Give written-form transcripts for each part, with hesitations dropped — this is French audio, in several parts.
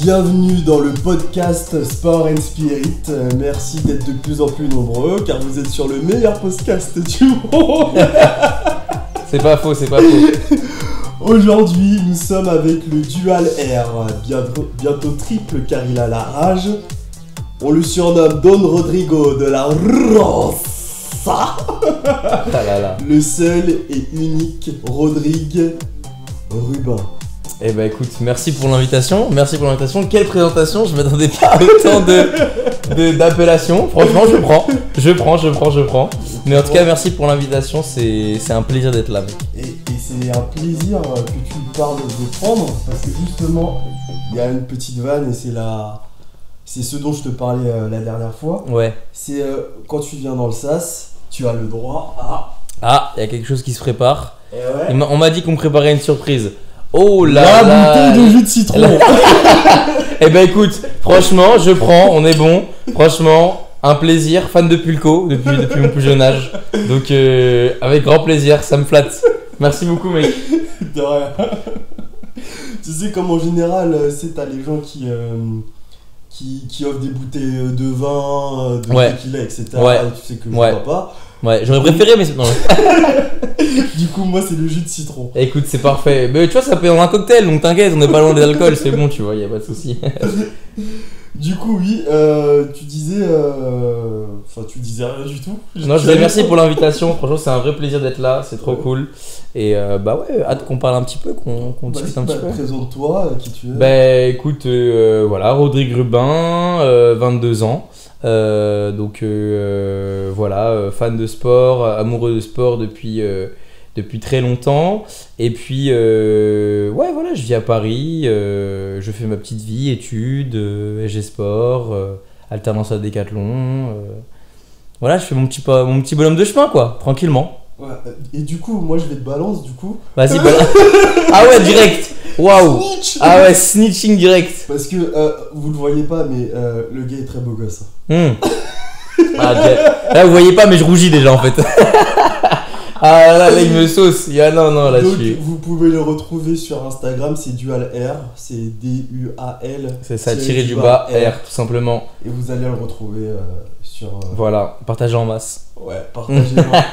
Bienvenue dans le podcast Sport and Spirit. Merci d'être de plus en plus nombreux car vous êtes sur le meilleur podcast du monde. C'est pas faux, c'est pas faux. Aujourd'hui, nous sommes avec le Dual R, bientôt triple car il a la rage. On le surnomme Don Rodrigo de la Rosa. Le seul et unique Rodrigue Rubin. Eh ben écoute, merci pour l'invitation. Quelle présentation, je m'attendais pas à autant d'appellations. Franchement, je prends. Mais en tout cas, merci pour l'invitation, c'est un plaisir d'être là, mec. Et c'est un plaisir que tu me parles de prendre, parce que justement, il y a une petite vanne et c'est ce dont je te parlais la dernière fois. Ouais. C'est quand tu viens dans le SAS, tu as le droit à... Ah, il y a quelque chose qui se prépare. Et ouais. On m'a dit qu'on me préparait une surprise. Oh là la là, bouteille de jus de citron. Eh ben écoute, franchement, je prends, on est bon. Franchement, un plaisir, fan de Pulco depuis mon plus jeune âge. Donc avec grand plaisir, ça me flatte. Merci beaucoup, mec. De rien. Tu sais comme en général, t'as les gens qui offrent des bouteilles de vin, de tequila, etc. Ouais. Et tu sais que je bois pas. Ouais, j'aurais préféré, mais c'est... Non. Du coup, moi, c'est le jus de citron. Écoute, c'est parfait. Mais tu vois, ça peut dans un cocktail, donc t'inquiète, on n'est pas loin des alcools, c'est bon, tu vois, y a pas de souci. Du coup, oui, tu disais... Enfin, tu disais rien du tout. Non, je te remercie pour l'invitation. Franchement, c'est un vrai plaisir d'être là, c'est trop cool. Et bah ouais, hâte qu'on parle un petit peu, qu'on discute un petit peu. Présente-toi, qui tu es. Bah écoute, voilà, Rodrigue Rubin, 22 ans. Donc voilà, fan de sport, amoureux de sport depuis très longtemps. Et puis ouais voilà, je vis à Paris, je fais ma petite vie, études, SG Sport, alternance à Décathlon. Voilà, je fais mon petit bonhomme de chemin quoi, tranquillement. Ouais, et du coup, moi je vais te balance du coup. Vas-y, balance. Ah ouais, direct. Waouh. Ah ouais, snitching direct. Parce que vous le voyez pas, mais le gars est très beau gosse. Ah, là vous voyez pas, mais je rougis déjà en fait. Ah là il me sauce. Non là donc, je suis. vous pouvez le retrouver sur Instagram, c'est Dual R, c'est DUAL. C'est ça, tiré du bas R tout simplement. Et vous allez le retrouver sur. Voilà, partagez en masse. Ouais, partagez en masse.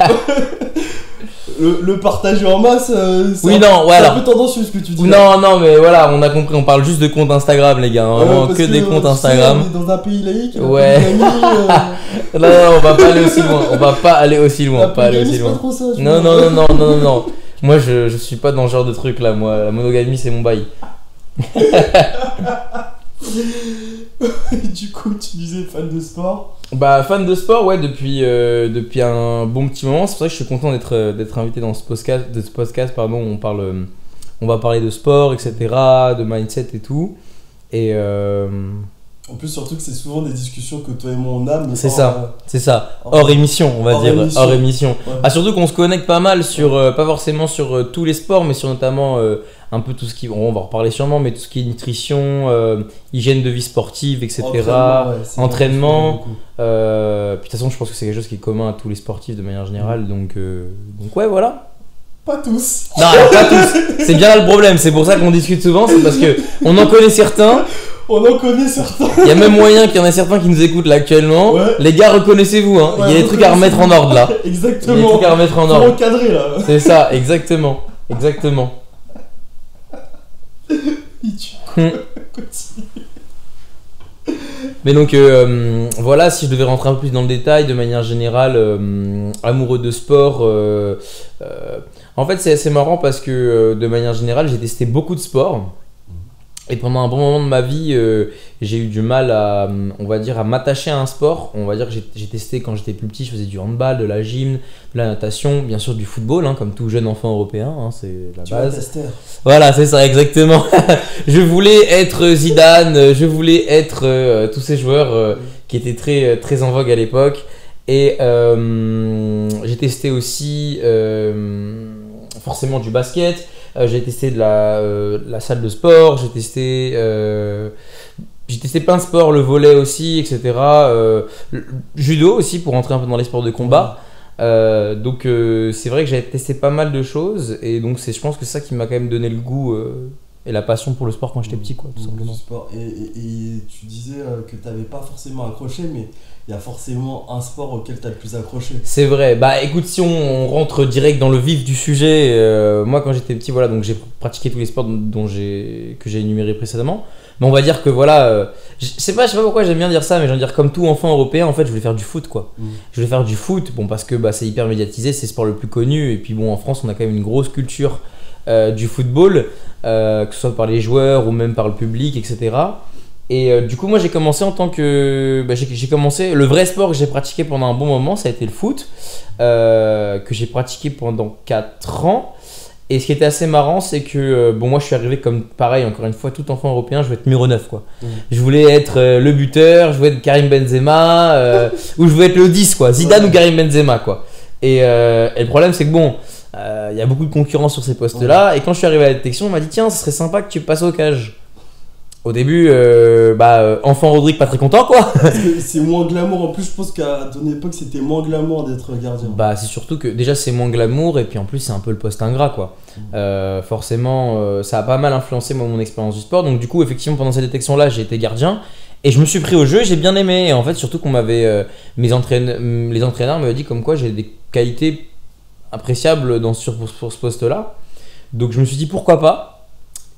Le partager en masse, c'est voilà. un peu tendancieux ce que tu dis. Non, mais voilà, on a compris, on parle juste de compte Instagram, les gars. Vraiment que des comptes Instagram. On est dans un pays laïque. Ouais. Non, on va pas aller aussi loin. Trop ça, Non. Moi, je suis pas dans ce genre de truc là. Moi, la monogamie, c'est mon bail. Du coup, tu disais fan de sport. Bah, fan de sport, ouais, depuis un bon petit moment. C'est pour ça que je suis content d'être invité dans ce podcast, pardon, où on va parler de sport, etc., de mindset et tout. Et en plus, surtout que c'est souvent des discussions que toi et moi on a. Mais c'est ça. Hors émission, on va dire. Hors émission. Ouais. Ah, surtout qu'on se connecte pas mal sur, pas forcément sur tous les sports, mais sur notamment un peu tout ce qui, on va en reparler sûrement, mais tout ce qui est nutrition, hygiène de vie sportive, etc. Entraînement. Puis de toute façon, je pense que c'est quelque chose qui est commun à tous les sportifs de manière générale. Donc ouais, voilà. Pas tous. Non, alors, pas tous. C'est bien là le problème. C'est pour ça qu'on discute souvent. C'est parce que on en connaît certains. Il y a même moyen qu'il y en ait certains qui nous écoutent là actuellement. Ouais. Les gars, reconnaissez-vous. Hein. Ouais, il y a des trucs à remettre en ordre là. Exactement. Il y a des trucs à remettre en ordre. Faut encadrer là. C'est ça, exactement. Mais donc voilà, si je devais rentrer un peu plus dans le détail, de manière générale, amoureux de sport. En fait, c'est assez marrant parce que de manière générale, j'ai testé beaucoup de sports. Et pendant un bon moment de ma vie, j'ai eu du mal à m'attacher à un sport. On va dire que j'ai testé quand j'étais plus petit, je faisais du handball, de la gym, de la natation, bien sûr du football, hein, comme tout jeune enfant européen, hein, c'est la base. Voilà, c'est ça, exactement. Je voulais être Zidane, je voulais être tous ces joueurs qui étaient très, très en vogue à l'époque. Et j'ai testé aussi forcément du basket. J'ai testé de la salle de sport, j'ai testé plein de sports, le volley aussi, etc. Judo aussi pour rentrer un peu dans les sports de combat. Donc c'est vrai que j'ai testé pas mal de choses et donc je pense que c'est ça qui m'a quand même donné le goût et la passion pour le sport quand j'étais petit, quoi, tout simplement. Sport. Et tu disais que tu n'avais pas forcément accroché, mais il y a forcément un sport auquel tu as le plus accroché. C'est vrai. Bah écoute, si on rentre direct dans le vif du sujet, moi quand j'étais petit, voilà, donc j'ai pratiqué tous les sports que j'ai énumérés précédemment. Mais on va dire que voilà, je sais pas pourquoi j'aime bien dire ça, mais j'en dire comme tout enfant européen, en fait, je voulais faire du foot, quoi. Je voulais faire du foot, bon, parce que bah, c'est hyper médiatisé, c'est le sport le plus connu, et puis bon, en France, on a quand même une grosse culture du football, que ce soit par les joueurs ou même par le public, etc. Et du coup, moi, j'ai commencé en tant que. Bah, j'ai commencé. Le vrai sport que j'ai pratiqué pendant un bon moment, ça a été le foot, que j'ai pratiqué pendant 4 ans. Et ce qui était assez marrant, c'est que bon, moi je suis arrivé comme pareil, encore une fois, tout enfant européen, je voulais être numéro 9, quoi. Je voulais être le buteur, je voulais être Karim Benzema, ou je voulais être le 10, quoi. Zidane ou Karim Benzema, quoi. Et le problème, c'est que bon, y a beaucoup de concurrence sur ces postes-là. Et quand je suis arrivé à la détection, on m'a dit tiens, ce serait sympa que tu passes au cage. Au début, enfant Rodrigue pas très content, quoi. C'est moins glamour. En plus, je pense qu'à ton époque, c'était moins glamour d'être gardien. Bah, c'est surtout que déjà c'est moins glamour et puis en plus c'est un peu le poste ingrat, quoi. Forcément, ça a pas mal influencé moi, mon expérience du sport. Donc du coup, effectivement, pendant cette détection-là, j'ai été gardien et je me suis pris au jeu. J'ai bien aimé. Et en fait, surtout qu'on m'avait les entraîneurs m'avaient dit comme quoi j'ai des qualités appréciables pour ce poste-là. Donc je me suis dit pourquoi pas.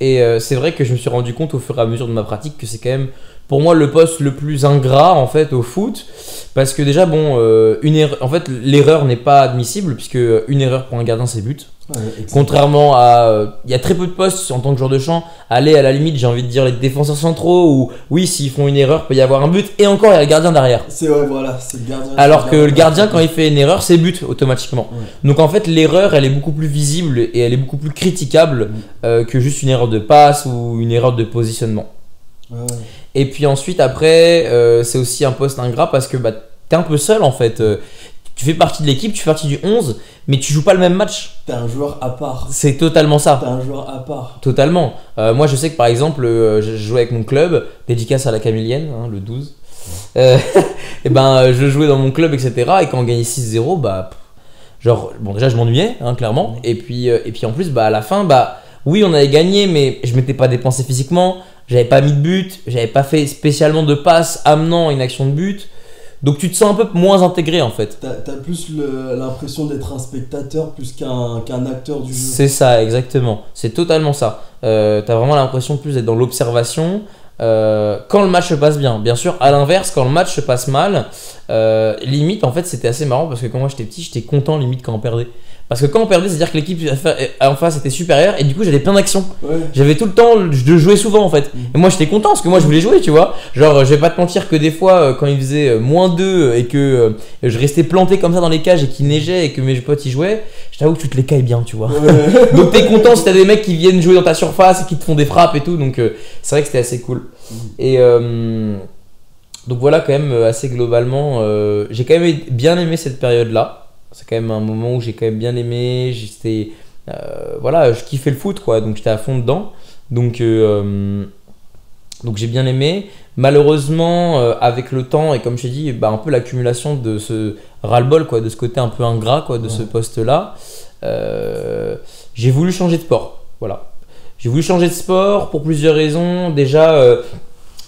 Et c'est vrai que je me suis rendu compte au fur et à mesure de ma pratique que c'est quand même pour moi le poste le plus ingrat en fait au foot, parce que déjà bon, en fait l'erreur n'est pas admissible puisque une erreur pour un gardien c'est but. Ouais, contrairement à il y a très peu de postes en tant que joueur de champ, aller à la limite j'ai envie de dire les défenseurs centraux où oui s'ils font une erreur peut y avoir un but et encore il y a le gardien derrière. C'est ouais, voilà, c'est le gardien. Alors que le gardien quand il fait une erreur c'est but automatiquement. Ouais. Donc en fait l'erreur elle est beaucoup plus visible et elle est beaucoup plus critiquable que juste une erreur de passe ou une erreur de positionnement. Ouais. Et puis ensuite après c'est aussi un poste ingrat parce que bah, t'es un peu seul en fait. Tu fais partie de l'équipe, tu fais partie du 11, mais tu joues pas le même match. T'es un joueur à part. C'est totalement ça. T'es un joueur à part. Totalement. Moi, je sais que par exemple, je jouais avec mon club, dédicace à la Camilienne, hein, le 12. Et ben, je jouais dans mon club, etc. Et quand on gagnait 6-0, bah, genre, bon, déjà, je m'ennuyais, hein, clairement. Et puis en plus, bah, à la fin, bah, oui, on avait gagné, mais je m'étais pas dépensé physiquement. J'avais pas mis de but, j'avais pas fait spécialement de passe amenant une action de but. Donc tu te sens un peu moins intégré en fait. T'as plus l'impression d'être un spectateur plus qu'un acteur du jeu. C'est ça, exactement. C'est totalement ça. T'as vraiment l'impression plus d'être dans l'observation quand le match se passe bien. Bien sûr, à l'inverse, quand le match se passe mal, limite en fait c'était assez marrant parce que quand moi j'étais petit, j'étais content limite quand on perdait. Parce que quand on perdait, c'est-à-dire que l'équipe en face était supérieure et du coup j'avais plein d'actions. Ouais. J'avais tout le temps de jouer souvent en fait. Et moi j'étais content parce que moi je voulais jouer, tu vois. Genre je vais pas te mentir que des fois quand il faisait -2 et que je restais planté comme ça dans les cages et qu'il neigeait et que mes potes y jouaient, je t'avoue que tu te les cailles bien, tu vois. Ouais. Donc t'es content si t'as des mecs qui viennent jouer dans ta surface et qui te font des frappes et tout. Donc c'est vrai que c'était assez cool. Et donc voilà quand même assez globalement, j'ai quand même bien aimé cette période-là. C'est quand même un moment où j'ai quand même bien aimé. Voilà, je kiffais le foot, quoi. Donc j'étais à fond dedans. Donc j'ai bien aimé. Malheureusement, avec le temps et comme je t'ai dit, bah, un peu l'accumulation de ce ras-le-bol, quoi, de ce côté un peu ingrat, quoi, de ce poste-là, j'ai voulu changer de sport. Voilà. J'ai voulu changer de sport pour plusieurs raisons. Déjà,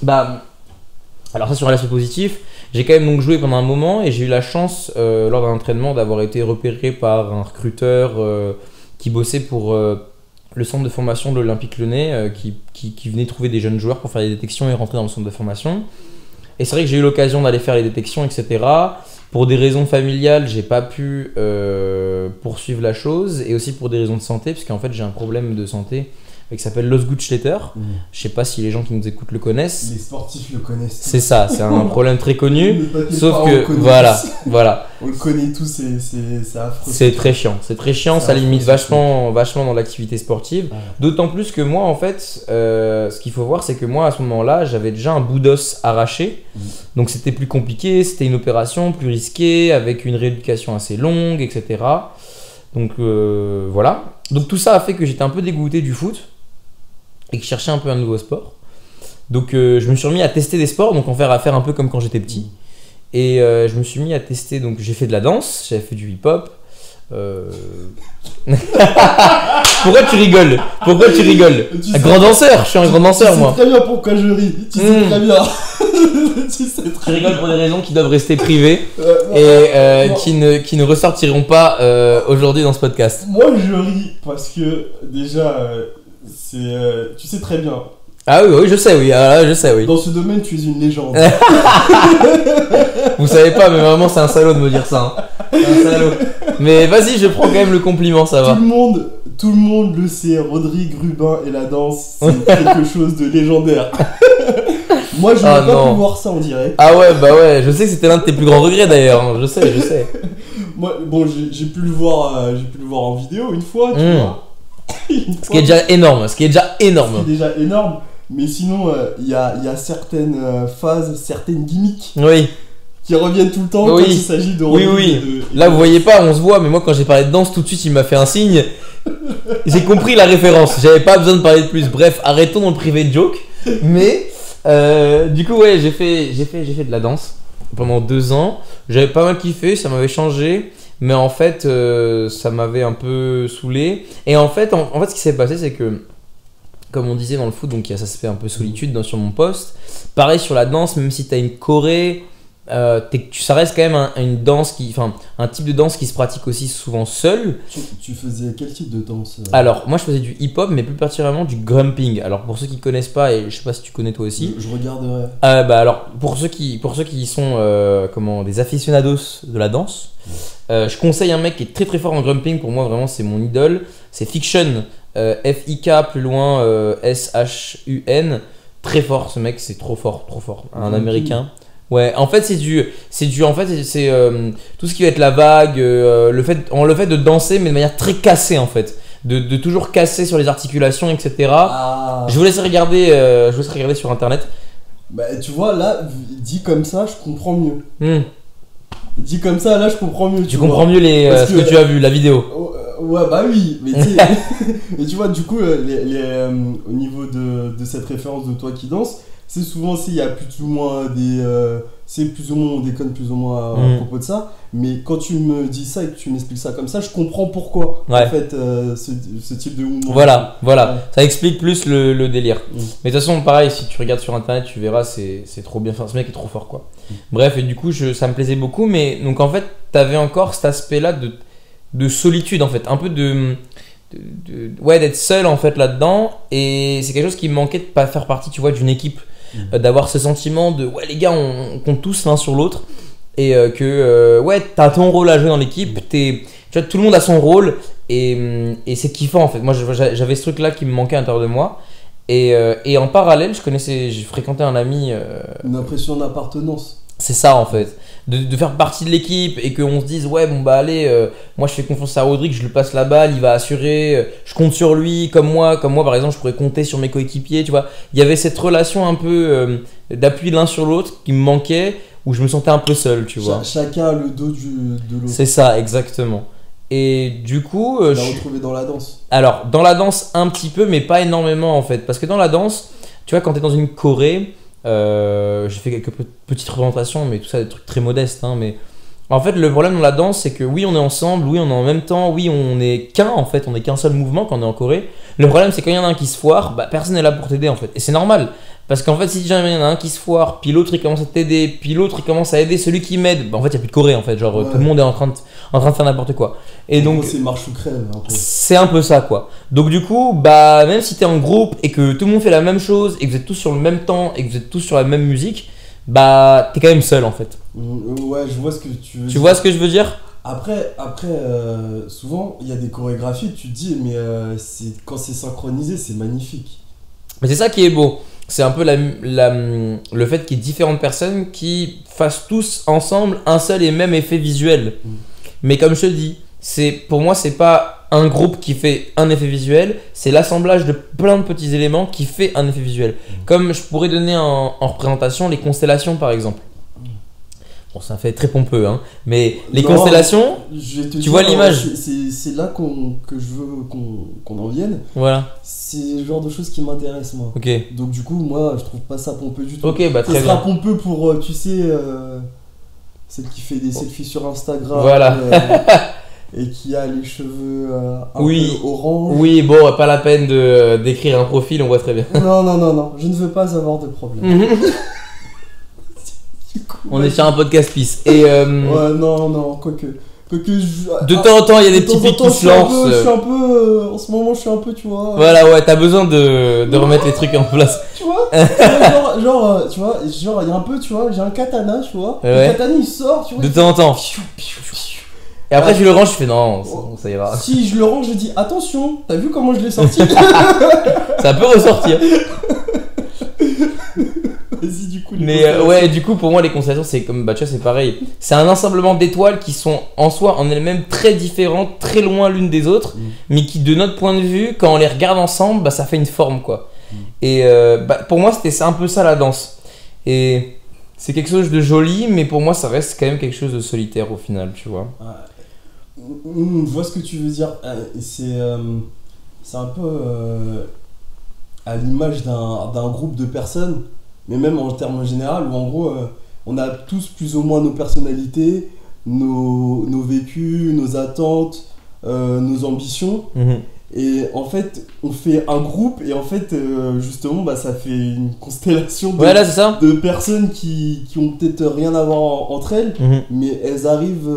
alors ça sur l'aspect positif. J'ai quand même donc joué pendant un moment et j'ai eu la chance lors d'un entraînement d'avoir été repéré par un recruteur qui bossait pour le centre de formation de l'Olympique Lyonnais qui venait trouver des jeunes joueurs pour faire des détections et rentrer dans le centre de formation. Et c'est vrai que j'ai eu l'occasion d'aller faire les détections, etc. Pour des raisons familiales, j'ai pas pu poursuivre la chose et aussi pour des raisons de santé, puisqu'en fait j'ai un problème de santé qui s'appelle l'Osgood-Schletter. Je sais pas si les gens qui nous écoutent le connaissent. Les sportifs le connaissent. C'est ça, c'est un problème très connu. Sauf que voilà. On le connaît tous, c'est affreux. C'est très chiant, ça limite vachement dans l'activité sportive. Ouais. D'autant plus que moi en fait, ce qu'il faut voir c'est que moi à ce moment-là, j'avais déjà un bout d'os arraché. Donc c'était plus compliqué, c'était une opération plus risquée avec une rééducation assez longue, etc. Donc voilà. Donc tout ça a fait que j'étais un peu dégoûté du foot et que je cherchais un peu un nouveau sport. Donc je me suis remis à tester des sports, donc à faire un peu comme quand j'étais petit. Et je me suis mis à tester, donc j'ai fait de la danse, j'avais fait du hip-hop, Pourquoi tu rigoles? Pourquoi tu rigoles? Tu Un sais- grand danseur, je suis un grand danseur moi. Tu sais très bien pourquoi je ris. Tu sais très bien. Tu sais Je très rigole pour des raisons qui doivent rester privées bien. et Non. qui ne ressortiront pas aujourd'hui dans ce podcast. Moi, je ris parce que déjà, tu sais très bien. Ah oui, oui, je sais, oui. Ah, là, je sais, oui. Dans ce domaine, tu es une légende. Vous savez pas, mais vraiment, c'est un salaud de me dire ça. Hein. C'est un salaud. Mais vas-y, je prends quand même le compliment, ça va. Tout le monde le sait. Rodrigue Rubin et la danse, c'est quelque chose de légendaire. Moi, je Ah, n'ai pas non. pu voir ça en direct. Ah ouais, bah ouais, je sais que c'était l'un de tes plus grands regrets d'ailleurs. Hein. Je sais, je sais. Moi, bon, j'ai pu le voir en vidéo une fois, tu Mm. vois. Une Ce qui est déjà énorme, ce qui est déjà Ce énorme. qui est déjà énorme. Mais sinon, il y a certaines phases, certaines gimmicks Oui, qui reviennent tout le temps Oui. quand il s'agit de oui, Rodrigue oui. et de- Là, vous voyez pas, on se voit, mais moi, quand j'ai parlé de danse, tout de suite, il m'a fait un signe. J'ai compris la référence, j'avais pas besoin de parler de plus. Bref, arrêtons dans le privé de joke. Mais, du coup, ouais, j'ai fait de la danse pendant 2 ans. J'avais pas mal kiffé, ça m'avait changé. Mais en fait, ça m'avait un peu saoulé. Et en fait, ce qui s'est passé, c'est que, comme on disait dans le foot, donc il y a cet aspect un peu solitude sur mon poste. Pareil sur la danse, même si tu as une choré, ça reste quand même une danse un type de danse qui se pratique aussi souvent seul. Tu faisais quel type de danse Alors, moi je faisais du hip-hop, mais plus particulièrement du grumping. Alors, pour ceux qui connaissent pas, et je sais pas si tu connais toi aussi, Je regarderai. alors pour ceux qui sont des aficionados de la danse, je conseille un mec qui est très très fort en grumping. Pour moi, vraiment, c'est mon idole. C'est Fiction, F-I-K plus loin S-H-U-N. Très fort, ce mec, c'est trop fort, un Grumping. américain. Ouais, en fait, c'est tout ce qui va être la vague, le fait de danser, mais de manière très cassée en fait, de toujours casser sur les articulations, etc. Ah. Je vous laisse regarder sur internet. Bah, tu vois, là, dit comme ça, je comprends mieux. Hmm. Dit comme ça, là, je comprends mieux. Tu comprends vois. mieux Parce ce que tu as vu, la vidéo. Oh, ouais, bah oui, mais tu sais. Mais tu vois, du coup, au niveau de cette référence de toi qui danse, c'est souvent, il y a plus ou moins des. C'est plus ou moins, on déconne plus ou moins à propos de ça. Mais quand tu me dis ça et que tu m'expliques ça comme ça, je comprends pourquoi, Ouais. en fait, ce type de mouvement. Voilà. Ouais. Ça explique plus le délire. Mm. Mais de toute façon, pareil, si tu regardes sur internet, tu verras, c'est trop bien. Enfin, ce mec est trop fort, quoi. Bref, et du coup, ça me plaisait beaucoup. Mais donc, en fait, t'avais encore cet aspect-là de solitude, en fait. Un peu d'être seul, en fait, là-dedans. Et c'est quelque chose qui me manquait de pas faire partie, tu vois, d'une équipe. D'avoir ce sentiment de, ouais, les gars, on compte tous l'un sur l'autre. Et ouais, t'as ton rôle à jouer dans l'équipe. Tu vois, tout le monde a son rôle. Et c'est kiffant, en fait. Moi, j'avais ce truc-là qui me manquait à l'intérieur de moi. Et en parallèle, j'ai fréquenté un ami. Une impression d'appartenance. C'est ça, en fait. De faire partie de l'équipe et qu'on se dise, ouais, bon, bah allez, moi je fais confiance à Rodrigue, je lui passe la balle, il va assurer, je compte sur lui, comme moi, par exemple, je pourrais compter sur mes coéquipiers, tu vois. Il y avait cette relation un peu d'appui l'un sur l'autre qui me manquait, où je me sentais un peu seul, tu vois. Chacun a le dos de l'autre. C'est ça, exactement. Et du coup, Tu l'as retrouvé dans la danse. alors, dans la danse, un petit peu, mais pas énormément en fait. Parce que dans la danse, tu vois, quand t'es dans une choré, j'ai fait quelques petites représentations, mais tout ça, des trucs très modestes. Hein, mais en fait, le problème dans la danse, c'est que oui, on est ensemble, oui, on est en même temps, oui, on est on est qu'un seul mouvement quand on est en choré. Le problème, c'est quand il y en a un qui se foire, bah, personne n'est là pour t'aider en fait. Et c'est normal. Parce qu'en fait, si jamais il y en a un qui se foire, puis l'autre il commence à t'aider, puis l'autre il commence à aider celui qui m'aide, bah en fait, il n'y a plus de choré en fait. Genre, Ouais. tout le monde est en train de faire n'importe quoi. Et donc, c'est marche ou crève un peu. c'est un peu ça quoi. Donc du coup, bah même si t'es en groupe et que tout le monde fait la même chose et que vous êtes tous sur le même temps et que vous êtes tous sur la même musique, bah t'es quand même seul en fait. Ouais, je vois ce que tu veux Tu dire. vois ce que je veux dire? Après souvent, il y a des chorégraphies, tu te dis, mais quand c'est synchronisé, c'est magnifique. Mais c'est ça qui est beau. C'est un peu le fait qu'il y ait différentes personnes qui fassent tous ensemble un seul et même effet visuel. Mais comme je te dis, pour moi, c'est pas un groupe qui fait un effet visuel, c'est l'assemblage de plein de petits éléments qui fait un effet visuel. Comme je pourrais donner en représentation les constellations par exemple. Bon, ça fait très pompeux, hein. Mais les Non, constellations, je vais te tu dire, vois l'image. C'est là que je veux qu'on en vienne. voilà. C'est le genre de choses qui m'intéressent, moi. Ok. Donc, du coup, moi, je trouve pas ça pompeux du tout. Ok, bah Ça très sera bien. pompeux pour, tu sais, celle qui fait des selfies sur Instagram. Voilà. et qui a les cheveux un Oui. peu orange. Oui, bon, pas la peine d'écrire un profil, on voit très bien. Non, je ne veux pas avoir de problème. Du coup, On est sur un podcast peace. Et Ouais, non, quoique de temps en temps, il y a des petits pics qui se lancent. Je suis un peu. En ce moment, je suis un peu, tu vois. Voilà, ouais, t'as besoin de remettre les trucs en place. Tu vois tu vois, il y a un peu, tu vois, j'ai un katana, tu vois. Ouais. Le katana, il sort, tu vois. De temps en temps. Et après, je le range, je fais non, c'est bon, ça ira. Si je le range, je dis attention, t'as vu comment je l'ai sorti? Ça peut ressortir. Vas-y, du coup. Mais ouais, du coup, pour moi, les constellations, c'est comme, bah, tu vois, c'est pareil. C'est un assemblement d'étoiles qui sont en soi, en elles-mêmes, très différentes, très loin l'une des autres, mais qui, de notre point de vue, quand on les regarde ensemble, bah, ça fait une forme, quoi. Et bah, pour moi, c'était un peu ça la danse. Et c'est quelque chose de joli, mais pour moi, ça reste quand même quelque chose de solitaire au final, tu vois. Je vois ce que tu veux dire. C'est un peu à l'image d'un groupe de personnes, mais même en termes généraux, où en gros, on a tous plus ou moins nos personnalités, nos vécus, nos attentes, nos ambitions. Et en fait, on fait un groupe et en fait, justement, bah, ça fait une constellation Ouais, là, c'est ça. de personnes qui ont peut-être rien à voir entre elles, mais elles arrivent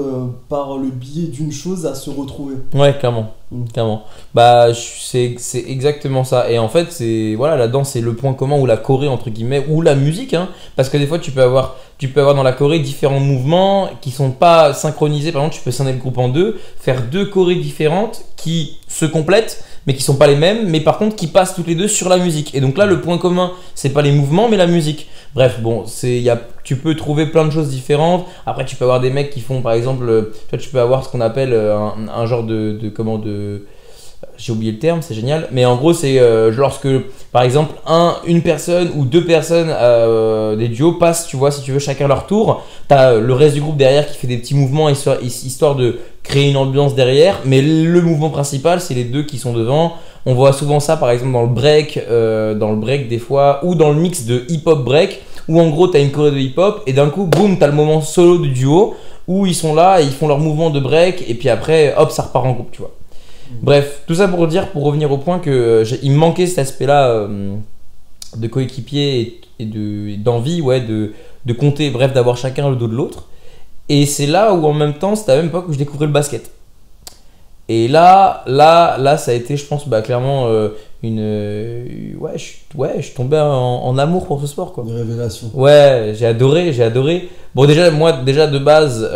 par le biais d'une chose à se retrouver. Ouais, clairement. Clairement. Bah, c'est exactement ça. Et en fait, c'est voilà, la danse, c'est le point commun, ou la choré, entre guillemets, ou la musique, hein, parce que des fois, tu peux avoir dans la choré différents mouvements qui sont pas synchronisés. Par exemple, tu peux scinder le groupe en deux, faire deux chorés différentes qui se complètent, mais qui sont pas les mêmes, mais par contre qui passent toutes les deux sur la musique. Et donc là, le point commun, c'est pas les mouvements, mais la musique. Bref, bon, tu peux trouver plein de choses différentes. Après, tu peux avoir des mecs qui font, par exemple, tu peux avoir ce qu'on appelle un genre j'ai oublié le terme, c'est génial, mais en gros, c'est lorsque, par exemple, une personne ou deux personnes des duos passent, tu vois, si tu veux, chacun leur tour, t'as le reste du groupe derrière qui fait des petits mouvements histoire de créer une ambiance derrière, mais le mouvement principal, c'est les deux qui sont devant. On voit souvent ça, par exemple, dans le break des fois, ou dans le mix de hip-hop break, où en gros, t'as une choré de hip-hop, et d'un coup, boum, t'as le moment solo du duo, où ils sont là, et ils font leur mouvement de break, et puis après, hop, ça repart en groupe, tu vois. Bref, tout ça pour revenir au point que il me manquait cet aspect-là de coéquipier et d'envie, ouais, de compter, bref, d'avoir chacun le dos de l'autre. Et c'est là où en même temps, c'était à la même époque où je découvrais le basket. Et là, ça a été, je pense, bah, clairement ouais, je suis tombé en amour pour ce sport, quoi. Une révélation. Ouais, j'ai adoré. Bon, déjà, moi, de base,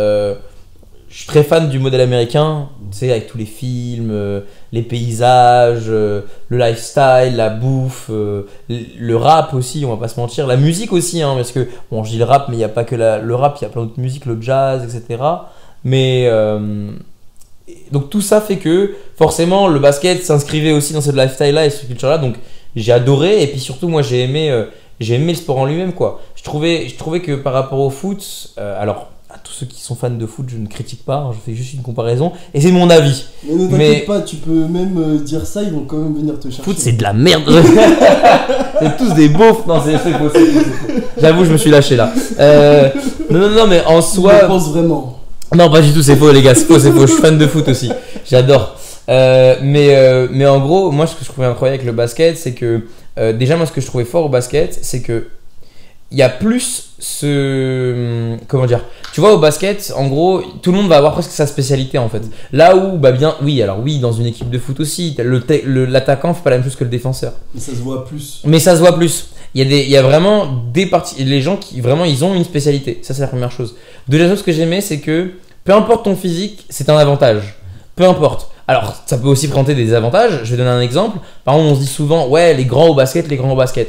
je suis très fan du modèle américain, tu sais, avec tous les films, les paysages, le lifestyle, la bouffe, le rap aussi, on va pas se mentir, la musique aussi, hein, parce que, bon, je dis le rap, mais il n'y a pas que le rap, il y a plein d'autres musiques, le jazz, etc. Mais, donc tout ça fait que, forcément, le basket s'inscrivait aussi dans ce lifestyle-là et cette culture-là, donc j'ai adoré, et puis surtout, moi, j'ai aimé le sport en lui-même, quoi. Je trouvais que par rapport au foot, alors, à tous ceux qui sont fans de foot, je ne critique pas, hein, je fais juste une comparaison, et c'est mon avis. Mais ne t'inquiète pas, tu peux même dire ça, ils vont quand même venir te chercher. Foot, c'est de la merde. C'est tous des beaufs. Non, c'est faux. J'avoue, je me suis lâché là. Non, mais en soi. Je pense vraiment. Non, pas du tout, c'est faux, les gars, c'est faux. Je suis fan de foot aussi, j'adore. Mais en gros, moi, ce que je trouvais incroyable avec le basket, c'est que déjà, moi, ce que je trouvais fort au basket, c'est que il y a plus comment dire, tu vois, au basket, en gros, tout le monde va avoir presque sa spécialité en fait. Là où, bah bien, oui, dans une équipe de foot aussi, l'attaquant fait pas la même chose que le défenseur. Mais ça se voit plus. Il y a vraiment des parties, les gens qui vraiment, ils ont une spécialité. Ça, c'est la première chose. Deuxième chose que j'aimais, c'est que peu importe ton physique, c'est un avantage. Peu importe. Alors, ça peut aussi présenter des désavantages. Je vais donner un exemple. Par exemple, on se dit souvent, ouais, les grands au basket.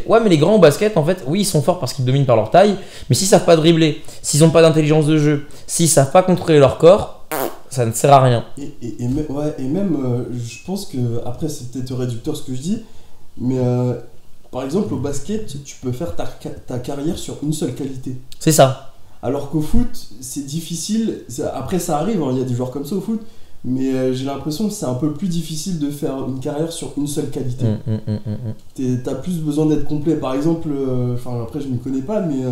Ouais, mais les grands au basket, en fait, oui, ils sont forts parce qu'ils dominent par leur taille. Mais s'ils savent pas dribbler, s'ils ont pas d'intelligence de jeu, s'ils savent pas contrôler leur corps, ça ne sert à rien. Et même, je pense que, après, c'est peut-être réducteur ce que je dis, mais par exemple, au basket, tu peux faire ta carrière sur une seule qualité. C'est ça. Alors qu'au foot, c'est difficile. Après, ça arrive, hein, il y a des joueurs comme ça au foot. Mais j'ai l'impression que c'est un peu plus difficile de faire une carrière sur une seule qualité. T'as plus besoin d'être complet. Par exemple, après je ne m'y connais pas, mais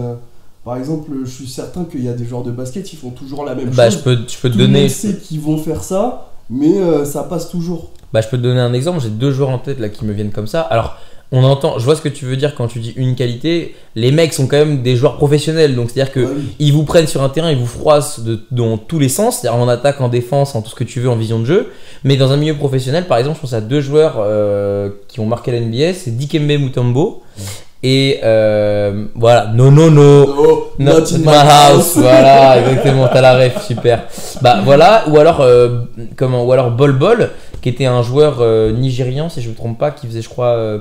Par exemple, je suis certain qu'il y a des joueurs de basket, ils font toujours la même Bah, chose. je peux te Tout le donner. monde sait qu'ils vont faire ça, mais ça passe toujours. Bah, je peux te donner un exemple. J'ai 2 joueurs en tête là qui me viennent comme ça. Alors, on entend, je vois ce que tu veux dire quand tu dis une qualité. Les mecs sont quand même des joueurs professionnels, donc c'est-à-dire que Ouais, oui. ils vous prennent sur un terrain, ils vous froissent dans tous les sens, c'est-à-dire en attaque, en défense, en tout ce que tu veux, en vision de jeu. Mais dans un milieu professionnel, par exemple, je pense à 2 joueurs qui ont marqué la NBA, c'est Dikembe Mutombo et voilà, no. Oh, Not in my house, voilà, exactement, t'as la ref, super. Bah voilà, ou alors Bol Bol, qui était un joueur nigérian, si je me trompe pas, qui faisait, je crois,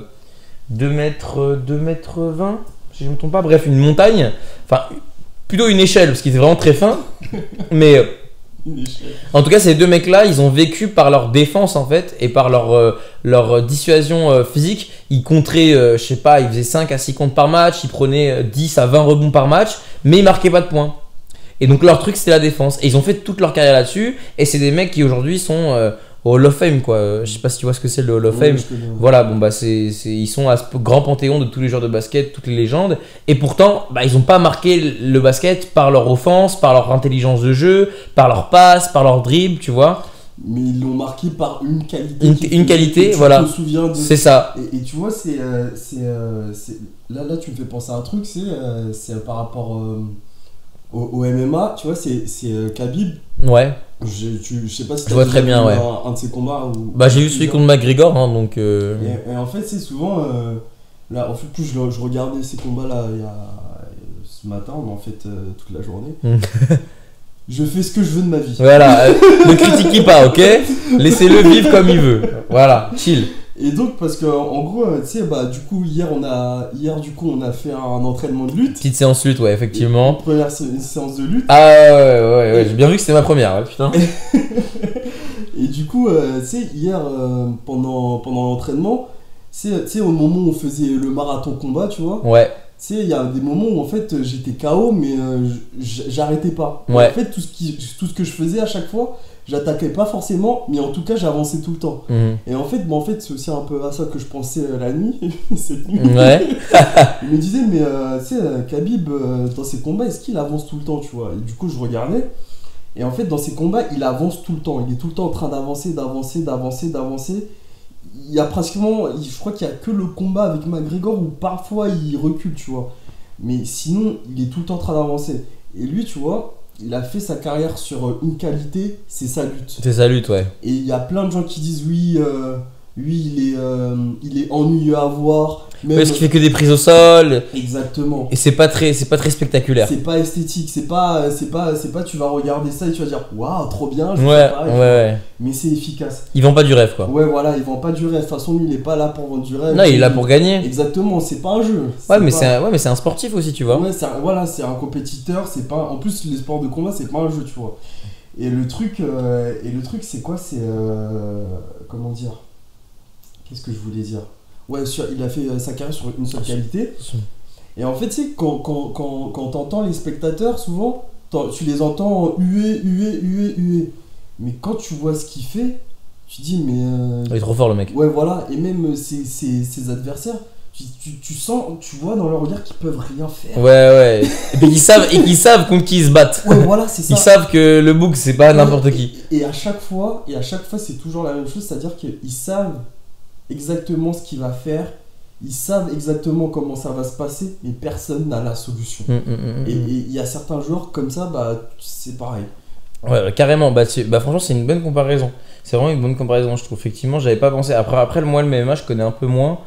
2 mètres 20, si je me trompe pas, bref, une montagne, enfin, plutôt une échelle, parce qu'il était vraiment très fin, mais en tout cas, ces 2 mecs-là, ils ont vécu par leur défense en fait et par leur dissuasion physique. Ils contraient, je sais pas, ils faisaient 5 à 6 comptes par match, ils prenaient 10 à 20 rebonds par match, mais ils marquaient pas de points. Et donc leur truc, c'était la défense. Et ils ont fait toute leur carrière là-dessus. Et c'est des mecs qui aujourd'hui sont au Hall of Fame, quoi. Je sais pas si tu vois ce que c'est le Hall of Fame. Voilà, bon bah ils sont à ce grand panthéon de tous les joueurs de basket, toutes les légendes. Et pourtant, bah, ils ont pas marqué le basket par leur offense, par leur intelligence de jeu, par leur passe, par leur dribble, tu vois. Mais ils l'ont marqué par une qualité. Une qualité, voilà. Je me souviens de... C'est ça. Et tu vois, là, tu me fais penser à un truc, c'est par rapport au MMA, tu vois, c'est Khabib. Ouais. Je sais pas si je vois très bien, ouais. Un de ses combats. Bah, j'ai vu celui contre McGregor, hein, donc. Et en fait, c'est souvent. Là, en fait, plus je regardais ces combats-là ce matin, mais en fait, toute la journée. Je fais ce que je veux de ma vie. Voilà, ne critiquez pas, ok? Laissez-le vivre comme il veut. Voilà, chill. Et donc, parce que en gros, tu sais, bah, du coup, hier, on a fait un entraînement de lutte. Petite séance lutte, ouais, effectivement. Une première séance de lutte. Ah ouais, j'ai bien vu que c'était ma première, ouais, putain. Et du coup, tu sais, hier, pendant l'entraînement, tu sais, au moment où on faisait le marathon combat, tu vois. Ouais. Tu sais, il y a des moments où en fait j'étais KO, mais j'arrêtais pas. Ouais. En fait, tout ce que je faisais à chaque fois, j'attaquais pas forcément, mais en tout cas j'avançais tout le temps. Et en fait, c'est aussi un peu à ça que je pensais la nuit, cette nuit. Ouais. Je me disais, mais tu sais, Khabib, dans ses combats, est-ce qu'il avance tout le temps, tu vois? Et du coup, je regardais, et en fait, dans ses combats, il avance tout le temps. Il est tout le temps en train d'avancer. Il y a pratiquement, je crois qu'il y a que le combat avec McGregor où parfois il recule, tu vois. Mais sinon, il est tout le temps en train d'avancer. Et lui, tu vois, il a fait sa carrière sur une qualité, c'est sa lutte. C'est sa lutte, ouais. Et il y a plein de gens qui disent oui, lui, il est ennuyeux à voir. Même... Parce qu'il fait que des prises au sol. Exactement. Et c'est pas très spectaculaire. C'est pas esthétique, c'est pas tu vas regarder ça et tu vas dire waouh, trop bien. Ouais. Mais c'est efficace. Il vend pas du rêve, quoi. Ouais, voilà, il vend pas du rêve. De toute façon, lui, il est pas là pour vendre du rêve. Non, il est là pour gagner. Exactement, c'est pas un jeu. Ouais, mais c'est un sportif aussi, tu vois. Ouais, c'est un compétiteur. C'est pas. En plus, les sports de combat, c'est pas un jeu, tu vois. Et le truc, c'est quoi? C'est comment dire? Qu'est-ce que je voulais dire? Ouais, il a fait sa carrière sur une seule qualité. Et en fait, tu sais, quand t'entends les spectateurs, souvent, tu les entends huer. Mais quand tu vois ce qu'il fait, tu dis, mais. Il est trop fort, le mec. Ouais, voilà. Et même ses adversaires, tu sens, tu vois dans leur regard qu'ils peuvent rien faire. Ouais. Et puis ils savent contre qui ils se battent. Ouais, voilà, c'est ça. Ils savent que le book, c'est pas n'importe qui. Et à chaque fois, c'est toujours la même chose, c'est-à-dire qu'ils savent exactement ce qu'il va faire, ils savent exactement comment ça va se passer, mais personne n'a la solution. Et il y a certains joueurs comme ça, bah c'est pareil. Ouais, carrément. Bah franchement, c'est une bonne comparaison. C'est vraiment une bonne comparaison, je trouve. Effectivement, j'avais pas pensé. Après le MMA, je connais un peu moins.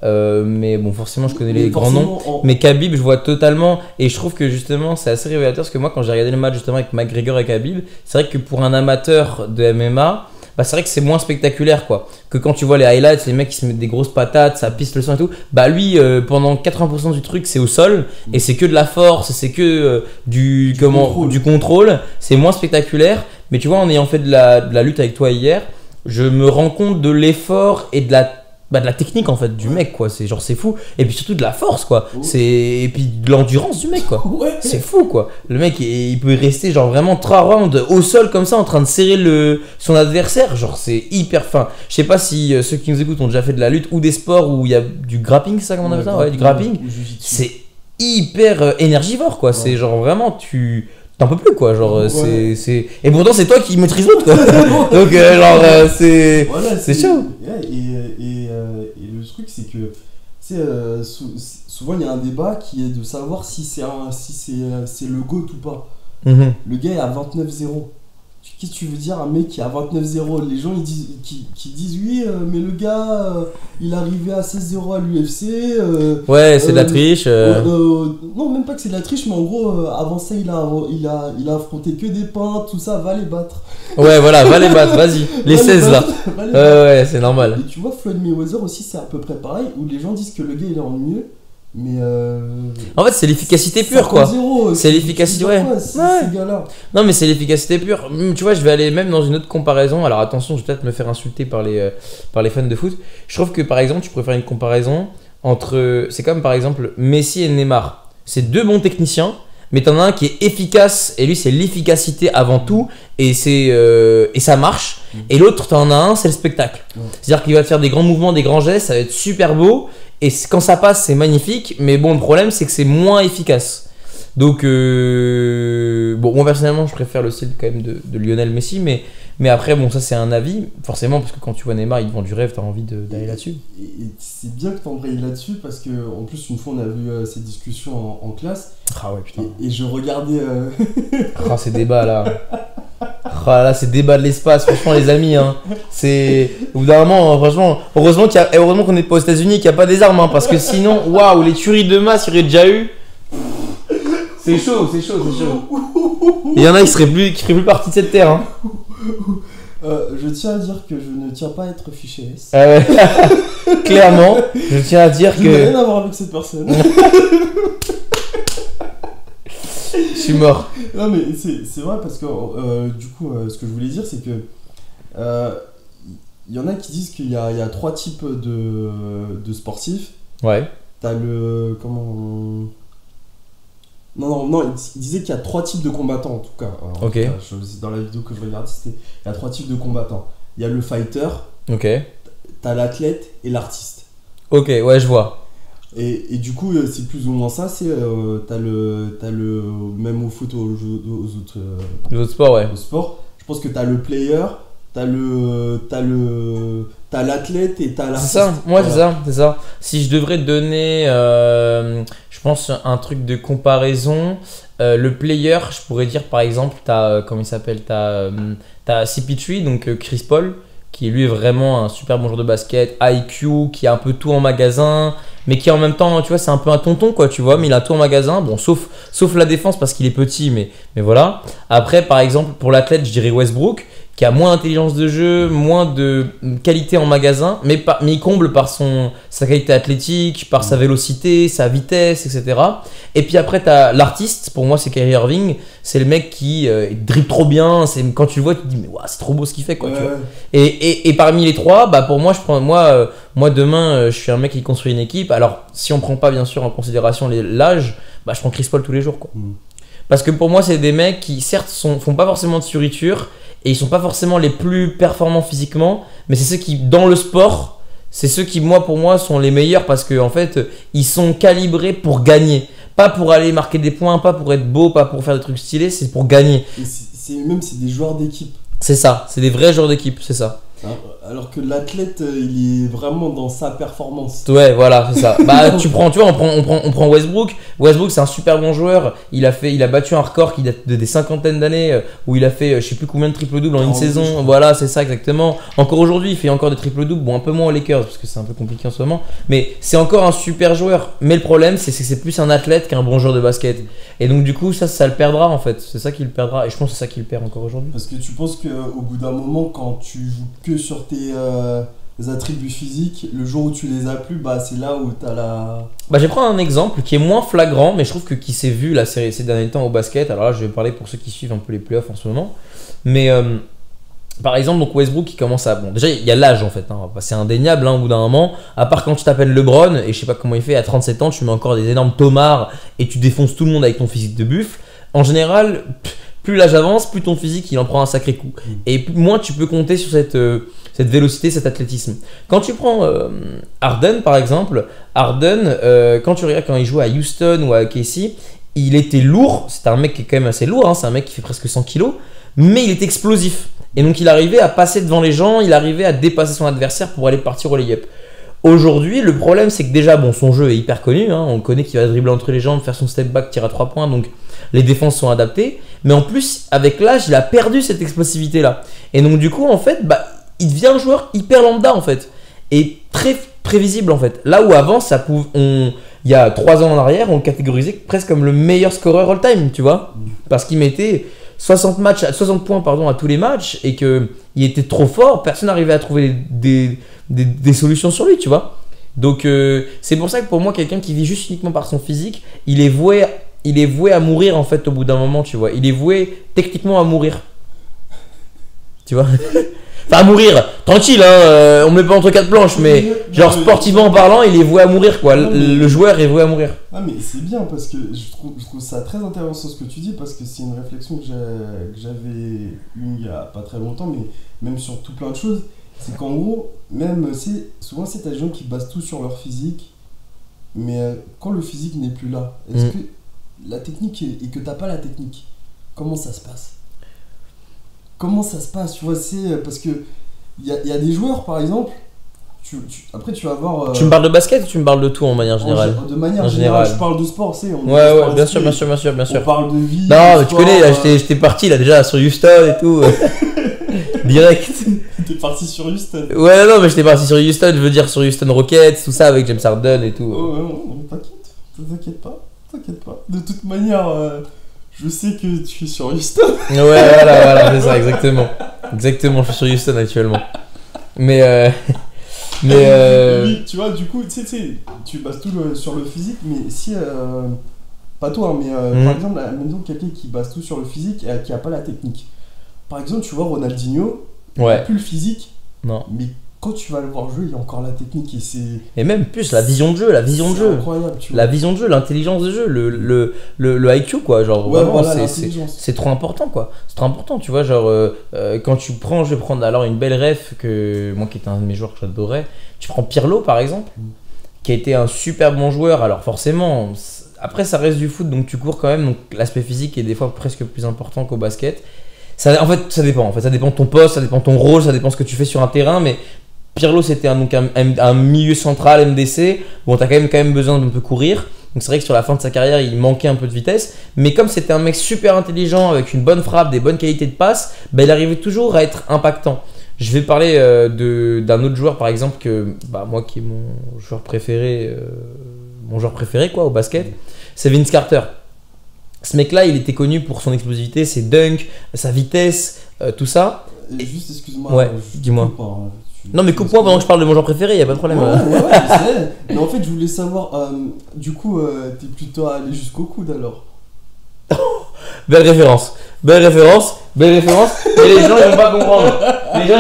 Mais bon, forcément, je connais les grands noms. Mais Khabib, je vois totalement. Et je trouve que justement, c'est assez révélateur parce que moi, quand j'ai regardé le match justement avec McGregor et Khabib, c'est vrai que pour un amateur de MMA, bah c'est vrai que c'est moins spectaculaire, quoi. Que quand tu vois les highlights, les mecs qui se mettent des grosses patates, ça pisse le sang et tout. Bah lui, pendant 80% du truc, c'est au sol et c'est que de la force, c'est que du contrôle. C'est moins spectaculaire. Mais tu vois, en ayant fait de la lutte avec toi hier, je me rends compte de l'effort et de la technique en fait du mec, quoi. C'est genre, c'est fou. Et puis surtout de la force, quoi. Et puis de l'endurance du mec, quoi. C'est fou, quoi. Le mec, il peut rester genre vraiment 3 rounds au sol comme ça en train de serrer son adversaire. Genre, c'est hyper fin. Je sais pas si ceux qui nous écoutent ont déjà fait de la lutte ou des sports où il y a du grappling, c'est ça comment on appelle ça? Ouais, du grappling. C'est hyper énergivore, quoi. C'est genre vraiment, t'en peux plus, quoi. Genre, c'est... Et pourtant, c'est toi qui maîtrise l'autre, quoi. Donc, c'est... Voilà, c'est chaud. Ouais, et le truc, c'est que souvent, il y a un débat qui est de savoir si c'est le GOAT ou pas. Le gars est à 29-0. Qu'est-ce que tu veux dire, un mec qui est à 29-0? Les gens ils disent, qui disent oui, mais le gars il est arrivé à 16-0 à l'UFC. Ouais, c'est de la triche. Non, même pas que c'est de la triche, mais en gros, avant ça, il a affronté que des peintres, tout ça, va les battre. Ouais, voilà, va les battre, vas-y. Les 16 là. Ouais, c'est normal. Et tu vois, Floyd Mayweather aussi, c'est à peu près pareil, où les gens disent que le gars il est ennuyeux. Mais en fait, c'est l'efficacité pure, quoi. C'est l'efficacité, ouais. Ces gars-là. Non, mais c'est l'efficacité pure. Tu vois, je vais aller même dans une autre comparaison. Alors attention, je vais peut-être me faire insulter par les fans de foot. Je trouve que par exemple, tu pourrais faire une comparaison entre. C'est comme par exemple Messi et Neymar. C'est deux bons techniciens, mais t'en as un qui est efficace, et lui, c'est l'efficacité avant tout, et ça marche. Et l'autre, t'en as un, c'est le spectacle. C'est-à-dire qu'il va te faire des grands mouvements, des grands gestes, ça va être super beau. Et quand ça passe, c'est magnifique, mais bon, le problème, c'est que c'est moins efficace. Donc, bon, moi personnellement, je préfère le style quand même de Lionel Messi, mais après, bon, ça c'est un avis, forcément, parce que quand tu vois Neymar, il te vend du rêve, t'as envie d'aller là-dessus. Et c'est bien que t'embrayes là-dessus, parce que en plus, une fois, on a vu ces discussions en classe. Ah ouais, putain. Et je regardais. Ah, ces débats là. Ah là, ces débats de l'espace, franchement, les amis, hein. C'est. Au bout d'un moment, franchement, heureusement qu'on n'est pas aux États-Unis, qu'il n'y a pas des armes, hein, parce que sinon, waouh, les tueries de masse, il y aurait déjà eu. C'est chaud. Il y en a qui feraient plus partie de cette terre, hein. Je tiens à dire que je ne tiens pas à être fiché S. Ah ouais. Clairement, je tiens à dire que. Je n'ai rien à voir avec cette personne. Je suis mort. Non, mais c'est vrai parce que du coup, ce que je voulais dire, c'est que il y en a qui disent qu'il y a trois types de sportifs. Ouais. T'as le. Comment. Non, il disait qu'il y a trois types de combattants en tout cas. Alors, ok. Dans la vidéo que je regardais, il y a trois types de combattants. Il y a le fighter, ok. T'as l'athlète et l'artiste. Ok, ouais, je vois. Et du coup, c'est plus ou moins ça. C'est t'as le même au foot, aux autres sports, ouais. Au sport. Je pense que t'as le player, t'as l'athlète et t'as l'artiste. C'est ça, moi voilà. c'est ça. Si je devrais te donner, je pense, un truc de comparaison, le player, je pourrais dire par exemple, comment il s'appelle, t'as CP3, donc Chris Paul, qui lui est vraiment un super bon joueur de basket, IQ, qui a un peu tout en magasin, mais qui en même temps, tu vois, c'est un peu un tonton, quoi, tu vois, mais il a tout en magasin, bon, sauf la défense parce qu'il est petit, mais voilà. Après, par exemple, pour l'athlète, je dirais Westbrook, qui a moins d'intelligence de jeu, moins de qualité en magasin, mais il comble par sa qualité athlétique, par sa vélocité, sa vitesse, etc. Et puis après, tu as l'artiste, pour moi c'est Kyrie Irving, c'est le mec qui dribble trop bien, quand tu le vois, tu te dis mais wow, c'est trop beau ce qu'il fait, quoi. Ouais. Tu vois. Et parmi les trois, bah, pour moi, moi demain, je suis un mec qui construit une équipe. Alors, si on prend pas bien sûr en considération l'âge, bah, je prends Chris Paul tous les jours, quoi. Parce que pour moi, c'est des mecs qui certes font pas forcément de surriture, et ils sont pas forcément les plus performants physiquement, mais c'est ceux qui, dans le sport, c'est ceux qui, pour moi, sont les meilleurs parce que en fait, ils sont calibrés pour gagner. Pas pour aller marquer des points, pas pour être beau, pas pour faire des trucs stylés, c'est pour gagner. Et c'est des joueurs d'équipe. C'est ça, c'est des vrais joueurs d'équipe, c'est ça. Alors que l'athlète, il est vraiment dans sa performance. Ouais, voilà, c'est ça. Bah, tu vois, on prend Westbrook. Westbrook, c'est un super bon joueur. Il a battu un record qui date des cinquantaines d'années où il a fait, je sais plus combien de triple-double en une saison. Voilà, c'est ça exactement. Encore aujourd'hui, il fait encore des triple-doubles. Bon, un peu moins aux Lakers parce que c'est un peu compliqué en ce moment. Mais c'est encore un super joueur. Mais le problème, c'est que c'est plus un athlète qu'un bon joueur de basket. Et donc, du coup, ça le perdra en fait. C'est ça qui le perdra. Et je pense que c'est ça qui le perd encore aujourd'hui. Parce que tu penses qu'au bout d'un moment, quand tu joues que sur tes attributs physiques, le jour où tu les as plus, bah c'est là où t'as la... Bah, je vais prendre un exemple qui est moins flagrant, mais je trouve que qui s'est vu là, ces derniers temps au basket. Alors là, je vais parler pour ceux qui suivent un peu les playoffs en ce moment. Mais par exemple, donc Westbrook qui commence à... Bon, déjà, il y a l'âge en fait. Hein. C'est indéniable au bout d'un moment. À part quand tu t'appelles LeBron, et je sais pas comment il fait, à 37 ans, tu mets encore des énormes tomards et tu défonces tout le monde avec ton physique de buffle. En général... plus l'âge avance, plus ton physique il en prend un sacré coup. Et moins tu peux compter sur cette vélocité, cet athlétisme. Quand tu prends Harden par exemple, Harden, quand tu regardes quand il jouait à Houston ou à KC, il était lourd, c'est un mec qui est quand même assez lourd, hein, c'est un mec qui fait presque 100 kilos, mais il était explosif. Et donc il arrivait à passer devant les gens, il arrivait à dépasser son adversaire pour aller partir au lay-up. Aujourd'hui, le problème c'est que déjà, son jeu est hyper connu, hein, on connaît qu'il va dribbler entre les jambes, faire son step back, tirer à 3 points, donc les défenses sont adaptées. Mais en plus, avec l'âge, il a perdu cette explosivité-là. Et donc du coup, en fait, il devient un joueur hyper lambda en fait, et très prévisible en fait. Là où avant, il y a 3 ans en arrière, on le catégorisait presque comme le meilleur scoreur all-time, tu vois, parce qu'il mettait 60 points à tous les matchs et qu'il était trop fort, personne n'arrivait à trouver des solutions sur lui, tu vois. Donc c'est pour ça que pour moi, quelqu'un qui vit juste uniquement par son physique, il est voué à mourir en fait au bout d'un moment, tu vois. Il est voué techniquement à mourir. Tu vois. Enfin, à mourir, tranquille, hein, on me met pas entre 4 planches, mais genre sportivement parlant, il est voué à mourir, quoi. Le joueur est voué à mourir. Ah, mais c'est bien parce que je trouve ça très intéressant ce que tu dis, parce que c'est une réflexion que j'avais eue il y a pas très longtemps, mais même sur tout plein de choses. C'est qu'en gros, souvent c'est des gens qui basent tout sur leur physique, mais quand le physique n'est plus là, est-ce que la technique et que t'as pas la technique, comment ça se passe? Comment ça se passe, tu vois, c'est parce que il y a des joueurs par exemple, après tu vas voir. Tu me parles de basket ou tu me parles de tout en manière générale? De manière générale, je parle de sport, c'est. Ouais, bien sûr. On parle de vie. Non, mais sport, tu connais, là, j'étais parti là déjà sur Houston et tout. Direct. T'es parti sur Houston. Ouais, non, mais j'étais parti sur Houston, je veux dire sur Houston Rockets, tout ça avec James Harden et tout. Oh, ouais, t'inquiète pas. De toute manière. Je sais que tu es sur Houston. Ouais, voilà, c'est ça, exactement. Exactement, je suis sur Houston actuellement. Mais oui, tu vois, du coup, tu sais, tu bases tout sur le physique, mais si. Pas toi, hein, mais par exemple, même quelqu'un qui base tout sur le physique et qui a pas la technique. Par exemple, tu vois, Ronaldinho, il n'a plus le physique. Non. Mais quand tu vas le voir jouer, il y a encore la technique et c'est. Et même plus la vision de jeu, C'est incroyable, tu vois. La vision de jeu, l'intelligence de jeu, le IQ, quoi. Genre, ouais, vraiment, voilà, c'est trop important, quoi. C'est trop important, tu vois. Genre, quand je vais prendre alors une belle ref, moi qui était un de mes joueurs que j'adorais. Tu prends Pirlo, par exemple, qui a été un super bon joueur. Alors, forcément, après, ça reste du foot, donc tu cours quand même. Donc, l'aspect physique est des fois presque plus important qu'au basket. En fait, ça dépend. Ça dépend de ton poste, ça dépend de ton rôle, ça dépend de ce que tu fais sur un terrain, mais. Pirlo, c'était un milieu central MDC. Bon, t'as quand même besoin d'un peu courir. Donc, c'est vrai que sur la fin de sa carrière, il manquait un peu de vitesse. Mais comme c'était un mec super intelligent, avec une bonne frappe, des bonnes qualités de passe, il arrivait toujours à être impactant. Je vais parler d'un autre joueur, par exemple, que moi qui est mon joueur préféré quoi, au basket, c'est Vince Carter. Ce mec-là, il était connu pour son explosivité, ses dunks, sa vitesse, tout ça. Juste, excuse-moi. Ouais, dis-moi. Non, mais coupe-moi pendant que je parle de mon joueur préféré, y a pas de problème. Ouais, je sais. Mais en fait, je voulais savoir, du coup, t'es plutôt allé jusqu'au coude alors. Belle référence. Mais les gens ils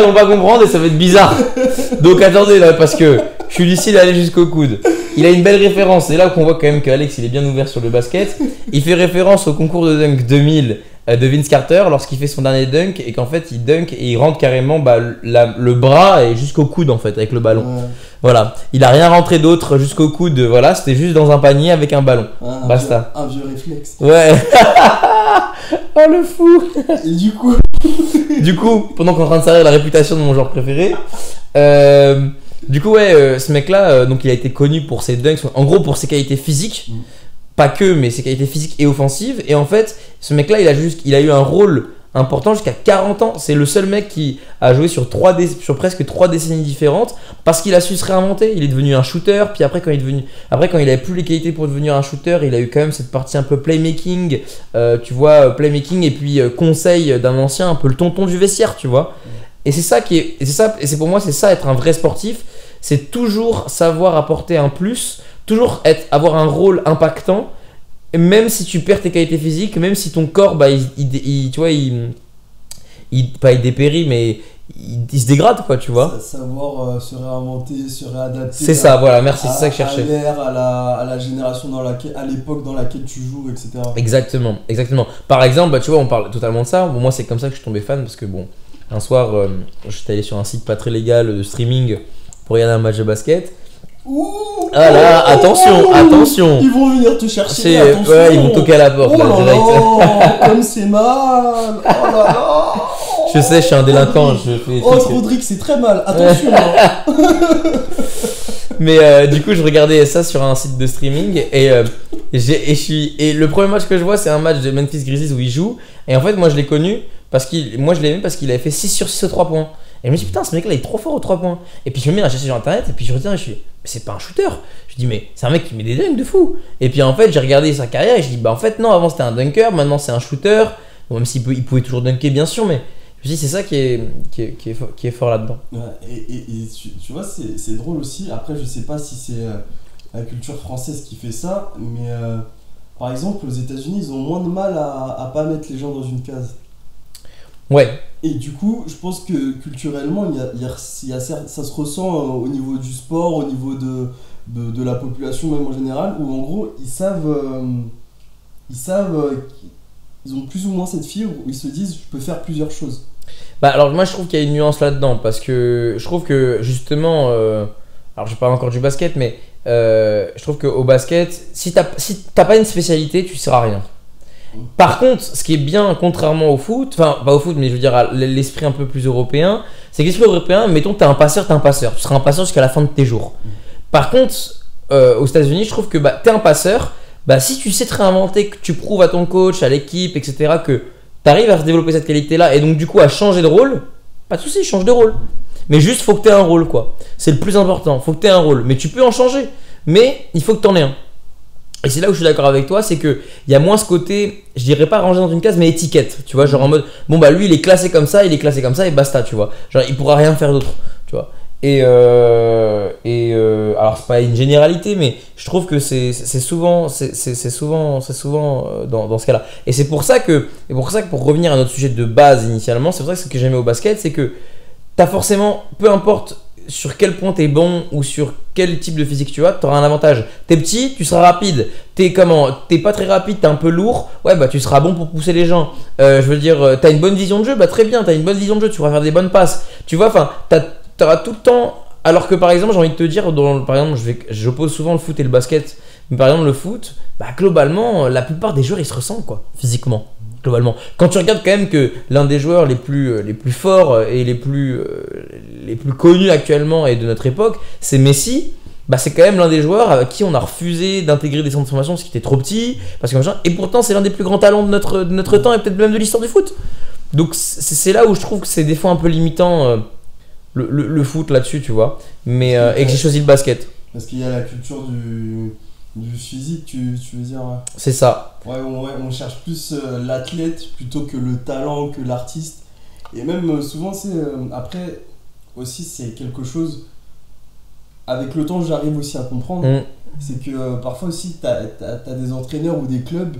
vont pas comprendre et ça va être bizarre. Donc attendez là, parce que je suis ici d'aller jusqu'au coude. Il a une belle référence, c'est là qu'on voit quand même qu'Alex il est bien ouvert sur le basket. Il fait référence au concours de dunk 2000 de Vince Carter lorsqu'il fait son dernier dunk et qu'en fait il dunk et il rentre carrément le bras et jusqu'au coude en fait avec le ballon. Ouais. Voilà, il a rien rentré d'autre jusqu'au coude, voilà, c'était juste dans un panier avec un ballon. Basta. Un vieux réflexe. Ouais. Oh le fou. Et du coup, pendant qu'on est en train de salir la réputation de mon joueur préféré, du coup ce mec là, donc il a été connu pour ses dunks, en gros pour ses qualités physiques. Pas que, mais ses qualités physiques et offensives. Et en fait, ce mec-là, il a eu un rôle important jusqu'à 40 ans. C'est le seul mec qui a joué sur presque 3 décennies différentes parce qu'il a su se réinventer. Il est devenu un shooter. Puis après, quand il avait plus les qualités pour devenir un shooter, il a eu quand même cette partie un peu playmaking. Playmaking et puis conseil d'un ancien, un peu le tonton du vestiaire, tu vois. Et c'est pour moi, c'est ça être un vrai sportif. C'est toujours savoir apporter un plus. Toujours avoir un rôle impactant, même si tu perds tes qualités physiques, même si ton corps, il dépérit, mais il se dégrade, quoi, tu vois. Savoir se réinventer, se réadapter. C'est ça, voilà, merci, c'est ça que je À cherchais. l'ère, à la génération à l'époque dans laquelle tu joues, etc. Exactement, exactement. Par exemple, bah, tu vois, on parle totalement de ça. Bon, moi, c'est comme ça que je suis tombé fan parce que, bon, un soir, j'étais allé sur un site pas très légal de streaming pour regarder un match de basket. Ouh, Ah là, attention, attention. Ils vont venir te chercher, C'est, attention. ouais, ils vont toquer à la porte, Oh là, là direct. là, comme c'est mal. Oh là là. Je sais, je suis un délinquant, je fais des Oh, trucs. Rodrigue, c'est très mal, attention. Hein. Mais du coup, je regardais ça sur un site de streaming et le premier match que je vois, c'est un match de Memphis Grizzlies où il joue. Et en fait, moi, je l'ai connu moi, je l'ai aimé parce qu'il avait fait 6 sur 6 aux 3 points. Et je me dis, putain, ce mec-là, il est trop fort aux 3 points. Et puis, je me mets à chercher sur internet et puis je retiens et je suis, mais c'est pas un shooter. Je dis, mais c'est un mec qui met des dunks de fou. Et puis, en fait, j'ai regardé sa carrière et je dis, bah, en fait, non, avant c'était un dunker, maintenant c'est un shooter. Bon, même il pouvait toujours dunker, bien sûr, mais je me dis, c'est ça qui est fort là-dedans. Ouais, et tu vois, c'est drôle aussi. Après, je sais pas si c'est la culture française qui fait ça, mais par exemple, aux États-Unis, ils ont moins de mal à pas mettre les gens dans une case. Ouais, Et du coup, je pense que culturellement, ça se ressent au niveau du sport, au niveau de la population même en général, où en gros, ils ont plus ou moins cette fibre où ils se disent, je peux faire plusieurs choses. bah alors moi je trouve qu'il y a une nuance là-dedans parce que je trouve que justement, alors je parle encore du basket, mais je trouve qu'au basket, si t'as pas une spécialité, tu seras rien. Par contre, ce qui est bien, contrairement au foot, enfin pas au foot, mais je veux dire à l'esprit un peu plus européen, c'est que l'esprit européen, mettons t'es un passeur, tu seras un passeur jusqu'à la fin de tes jours. Par contre, aux États-Unis, je trouve que bah, t'es un passeur, bah si tu sais te réinventer, que tu prouves à ton coach, à l'équipe, etc., que t'arrives à développer cette qualité-là et donc du coup à changer de rôle, pas de soucis, change de rôle. Mais juste, faut que t'aies un rôle, quoi. C'est le plus important, faut que t'aies un rôle. Mais tu peux en changer, mais il faut que t'en aies un. Et c'est là où je suis d'accord avec toi, c'est que il y a moins ce côté, je dirais pas rangé dans une case, mais étiquette, tu vois, genre en mode, bon bah lui il est classé comme ça et basta, tu vois. Genre il pourra rien faire d'autre, tu vois. Alors c'est pas une généralité, mais je trouve que c'est souvent dans ce cas-là. Et c'est pour ça que pour revenir à notre sujet de base initialement, c'est pour ça que ce que j'aimais au basket, c'est que t'as forcément, peu importe sur quel point t'es bon ou sur quel type de physique tu as, t'auras un avantage. T'es petit, tu seras rapide. T'es pas très rapide, t'es un peu lourd. Ouais, bah tu seras bon pour pousser les gens. Je veux dire, t'as une bonne vision de jeu, bah très bien, t'as une bonne vision de jeu, tu pourras faire des bonnes passes. Tu vois, enfin, t'auras tout le temps. Alors que par exemple, j'ai envie de te dire, par exemple, j'oppose souvent le foot et le basket. Mais par exemple, le foot, bah globalement, la plupart des joueurs ils se ressemblent quoi, physiquement. Globalement. Quand tu regardes quand même que l'un des joueurs les plus forts et les plus connus actuellement et de notre époque, c'est Messi, bah c'est quand même l'un des joueurs à qui on a refusé d'intégrer des centres de formation parce qu'il était trop petit, parce que machin, et pourtant c'est l'un des plus grands talents de notre temps et peut-être même de l'histoire du foot. Donc c'est là où je trouve que c'est des fois un peu limitant le foot là-dessus, tu vois, mais et que j'ai choisi le basket. Parce qu'il y a la culture du physique, tu veux dire. C'est ça. Ouais, on cherche plus l'athlète plutôt que le talent, que l'artiste. Et même souvent, après, aussi, c'est quelque chose. Avec le temps, j'arrive aussi à comprendre. C'est que parfois aussi, t'as des entraîneurs ou des clubs.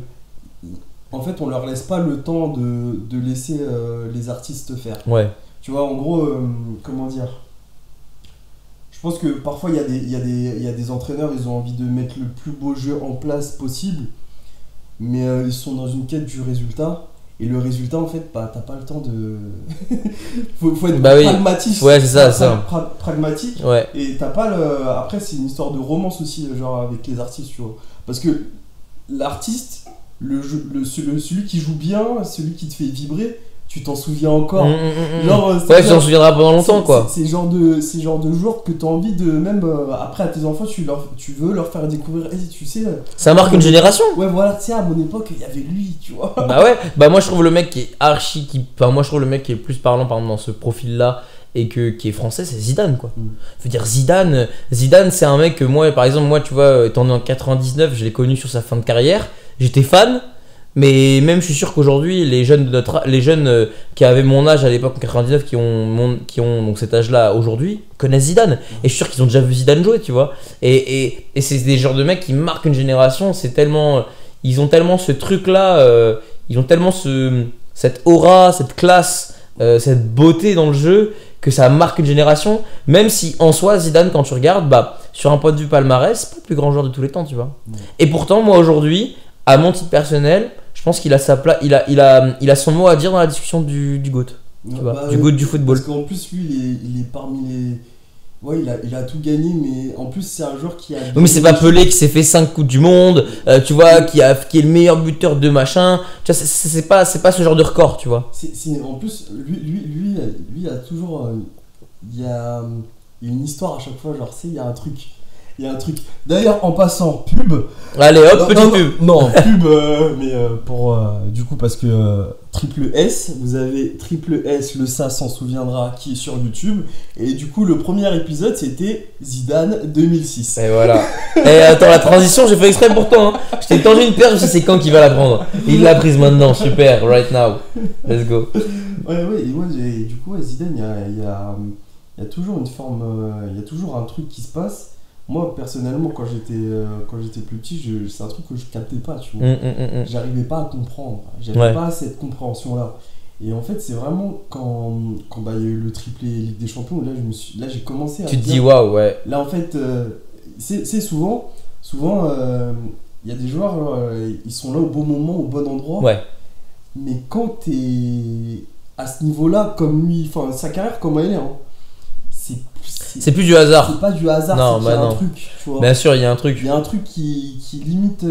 En fait, on leur laisse pas le temps de laisser les artistes faire. Ouais. Tu vois, en gros, comment dire. Je pense que parfois il y a des entraîneurs, ils ont envie de mettre le plus beau jeu en place possible, mais ils sont dans une quête du résultat. Et le résultat, en fait, bah, t'as pas le temps de. faut être pragmatique. Ouais, c'est ça. Pragmatique. Ouais. Et t'as pas le. Après, c'est une histoire de romance aussi, genre avec les artistes, tu vois. Parce que l'artiste, celui qui joue bien, celui qui te fait vibrer, tu t'en souviens encore. Genre, ouais, tu t'en souviendras pendant longtemps, quoi. C'est genre de joueurs que tu as envie de, même après à tes enfants, tu veux leur faire découvrir. Hey, tu sais. Ça marque une génération. Ouais, voilà, tu sais, à mon époque, il y avait lui, tu vois. Bah ouais, bah moi je trouve le mec qui est enfin, moi je trouve le mec qui est le plus parlant, par exemple, dans ce profil-là et qui est français, c'est Zidane, quoi. Je veux dire, Zidane, c'est un mec que moi, par exemple, moi, tu vois, étant né en 99, je l'ai connu sur sa fin de carrière, j'étais fan. Mais même je suis sûr qu'aujourd'hui les jeunes qui avaient mon âge à l'époque en 99 qui ont donc cet âge-là aujourd'hui connaissent Zidane et je suis sûr qu'ils ont déjà vu Zidane jouer, tu vois. Et c'est des genres de mecs qui marquent une génération, ils ont tellement ce truc-là, ils ont tellement cette aura, cette classe cette beauté dans le jeu que ça marque une génération. Même si en soi, Zidane, quand tu regardes, bah, sur un point de vue palmarès, c'est pas le plus grand joueur de tous les temps, tu vois. Et pourtant, moi aujourd'hui, à mon titre personnel, je pense qu'il a sa place, il a son mot à dire dans la discussion du GOAT. Tu vois, Bah, du GOAT du football. Parce qu'en plus, lui, il est parmi les. Ouais, il a tout gagné, mais en plus, c'est un joueur qui a. Oui, mais c'est pas Pelé qui s'est fait 5 coupes du monde, tu vois, qui est le meilleur buteur de machin. Tu vois, c'est pas ce genre de record, tu vois. En plus, lui, il a toujours. Il y a une histoire à chaque fois, genre, il y a un truc. Il y a un truc. D'ailleurs, en passant, pub. Allez, hop, petite pub. Non, pub, mais pour. Du coup, parce que Triple S, vous avez Triple S, le ça s'en souviendra, qui est sur YouTube. Et du coup, le premier épisode, c'était Zidane 2006. Et voilà. Et attends, la transition, j'ai fait exprès pour toi. Hein. Je t'ai tendu une perche, je sais c'est quand qu'il va la prendre. Il l'a prise maintenant, super, right now. Let's go. Ouais, et du coup, ouais, Zidane, il y a toujours une forme. Il y a toujours un truc qui se passe. Moi, personnellement, quand j'étais plus petit, c'est un truc que je captais pas, tu vois. J'arrivais pas à comprendre. J'avais pas cette compréhension-là. Et en fait, c'est vraiment quand bah, il y a eu le triplé Ligue des Champions, là, j'ai commencé à. Tu te dis, waouh, ouais. Là, en fait, c'est souvent, il y a des joueurs, ils sont là au bon moment, au bon endroit. Ouais. Mais quand t'es à ce niveau-là, comme lui, enfin, sa carrière, comme elle est, hein, c'est plus du hasard. C'est pas du hasard, non, c'est qu'il y a un truc, tu vois. Bien sûr, il y a un truc. Il y a un truc qui limite.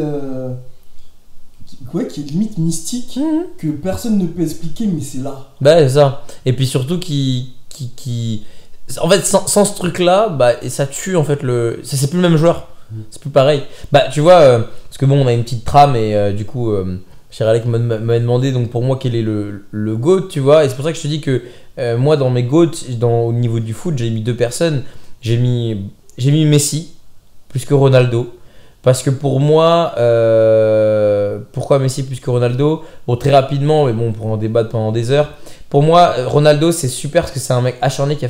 Qui est limite mystique, que personne ne peut expliquer, mais c'est là. Bah, c'est ça. Et puis surtout, en fait, sans ce truc-là, bah, ça tue en fait c'est plus le même joueur. C'est plus pareil. Bah, tu vois, parce que bon, on a une petite trame et du coup. Cher Alec m'a demandé donc pour moi quel est le GOAT, tu vois, et c'est pour ça que je te dis que moi dans mes GOAT, au niveau du foot, j'ai mis 2 personnes. J'ai mis Messi plus que Ronaldo, parce que pour moi, pourquoi Messi plus que Ronaldo? Bon, très rapidement, mais bon, on pourra en débattre pendant des heures. Pour moi, Ronaldo c'est super parce que c'est un mec acharné qui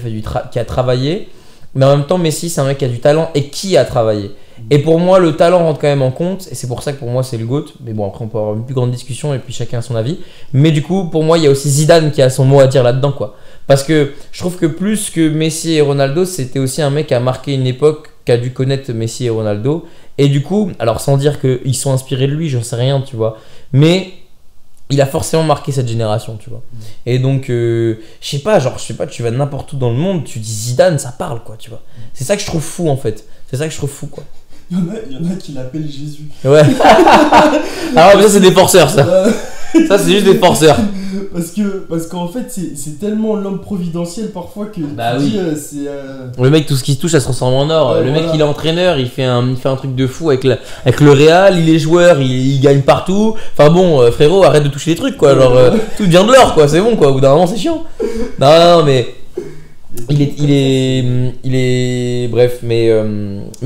a travaillé, mais en même temps Messi c'est un mec qui a du talent et qui a travaillé. Et pour moi, le talent rentre quand même en compte, et c'est pour ça que pour moi c'est le GOAT. Mais bon, après on peut avoir une plus grande discussion et puis chacun a son avis. Mais du coup, pour moi, il y a aussi Zidane qui a son mot à dire là-dedans, quoi. Parce que je trouve que plus que Messi et Ronaldo, c'était aussi un mec qui a marqué une époque, qui a dû connaître Messi et Ronaldo. Et du coup, alors sans dire qu'ils sont inspirés de lui, j'en sais rien, tu vois. Mais il a forcément marqué cette génération, tu vois. Et donc, je sais pas, tu vas n'importe où dans le monde, tu dis Zidane, ça parle, quoi, tu vois. C'est ça que je trouve fou, en fait. C'est ça que je trouve fou, quoi. Il y en a qui l'appellent Jésus. Ouais. Ah ouais, mais ça c'est des forceurs, ça. Ça c'est juste des forceurs. Parce qu'en fait c'est tellement l'homme providentiel parfois que bah oui. C'est le mec, tout ce qui se touche ça se transforme en or. Le mec il est entraîneur, il fait un truc de fou avec le Real, il est joueur, il gagne partout. Enfin bon, frérot, arrête de toucher les trucs, quoi. Genre tout vient de l'or, quoi, c'est bon, quoi. Au bout d'un moment c'est chiant. Non mais il est bref, mais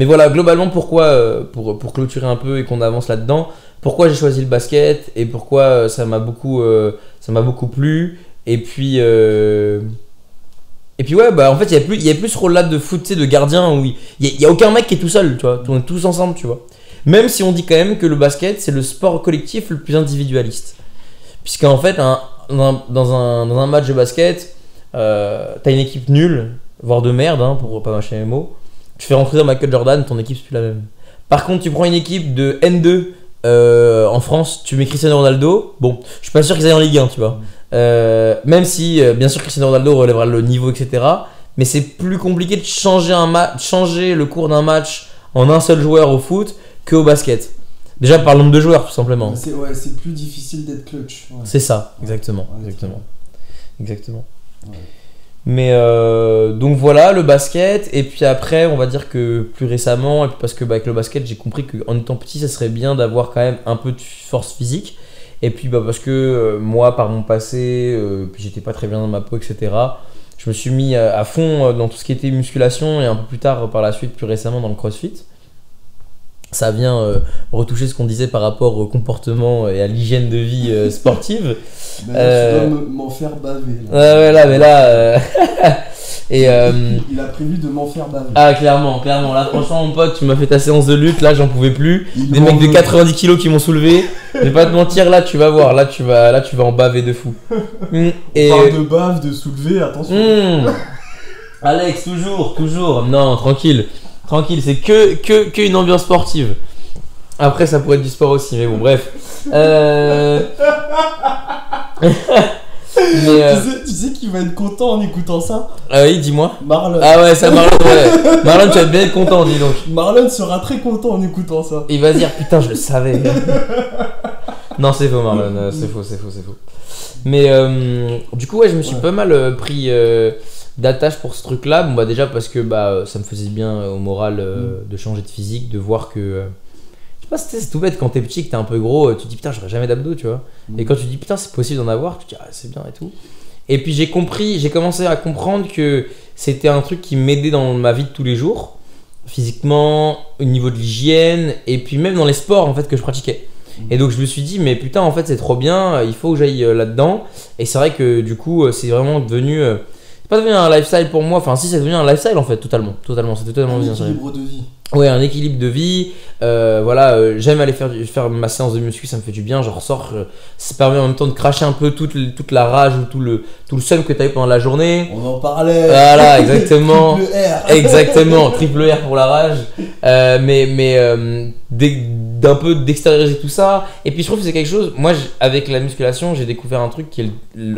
voilà, globalement pourquoi pour clôturer un peu et qu'on avance là-dedans, pourquoi j'ai choisi le basket et pourquoi ça m'a beaucoup plu. Et puis ouais, bah en fait il y a plus ce rôle là de foot, tu sais, de gardien où il y a aucun mec qui est tout seul, tu vois, on est tous ensemble, tu vois. Même si on dit quand même que le basket c'est le sport collectif le plus individualiste, puisqu'en fait dans un match de basket, t'as une équipe nulle, voire de merde, hein, pour pas mâcher mes mots. Tu fais rentrer dans Michael Jordan, ton équipe c'est plus la même. Par contre, tu prends une équipe de N2 en France, tu mets Cristiano Ronaldo. Bon, je suis pas sûr qu'ils aillent en Ligue 1, tu vois. Même si, bien sûr, Cristiano Ronaldo relèvera le niveau, etc. Mais c'est plus compliqué de changer le cours d'un match en un seul joueur au foot qu'au basket. Déjà par le nombre de joueurs, tout simplement. C'est plus difficile d'être clutch. Ouais. C'est ça, exactement. Ouais. Mais donc voilà le basket, et puis après on va dire que plus récemment, et puis parce que avec le basket j'ai compris qu'en étant petit ça serait bien d'avoir quand même un peu de force physique, et puis parce que moi par mon passé puis j'étais pas très bien dans ma peau, etc. Je me suis mis à fond dans tout ce qui était musculation, et un peu plus tard par la suite, plus récemment, dans le crossfit. Ça vient retoucher ce qu'on disait par rapport au comportement et à l'hygiène de vie sportive. Tu dois m'en faire baver. Ouais, là, mais là. Et il a prévu de m'en faire baver. Ah, clairement. Là, franchement, mon pote, tu m'as fait ta séance de lutte. Là, j'en pouvais plus. Des mecs de 90 kilos qui m'ont soulevé. Je vais pas te mentir, là tu vas voir, là tu vas en baver de fou. On parle de bave, de soulever, attention. Alex, toujours. Non, tranquille, c'est que une ambiance sportive. Après, ça pourrait être du sport aussi, mais bon, bref. Tu sais qu'il va être content en écoutant ça. Oui, dis-moi. Marlon. Ah ouais, ça Marlon, ouais. Marlon, tu vas bien être content, dis donc. Marlon sera très content en écoutant ça. Il va dire, putain, je le savais. Non, c'est faux, Marlon, c'est faux. Mais du coup, ouais, je me suis pas mal pris d'attache pour ce truc-là. Bon, bah déjà parce que ça me faisait bien au moral de changer de physique, de voir que... je sais pas, c'est tout bête quand t'es petit, que t'es un peu gros, tu te dis putain, j'aurais jamais d'abdos, tu vois. Et quand tu te dis putain, c'est possible d'en avoir, tu te dis ah, c'est bien et tout. Et puis j'ai commencé à comprendre que c'était un truc qui m'aidait dans ma vie de tous les jours, physiquement, au niveau de l'hygiène, et puis même dans les sports en fait que je pratiquais. Et donc je me suis dit mais putain en fait c'est trop bien, il faut que j'aille là-dedans. Et c'est vrai que du coup c'est vraiment devenu... c'est pas devenu un lifestyle pour moi, enfin si c'est devenu un lifestyle en fait, totalement, c'est totalement bien. Un équilibre de vie. Ouais, un équilibre de vie, j'aime aller faire ma séance de muscu, ça me fait du bien, je ressors, ça permet en même temps de cracher un peu toute la rage ou tout le seum que t'as eu pendant la journée. On en parlait. Voilà, exactement. Triple R. Exactement, triple R pour la rage. D'un peu d'extérioriser tout ça. Et puis je trouve que c'est quelque chose, moi avec la musculation, j'ai découvert un truc qui est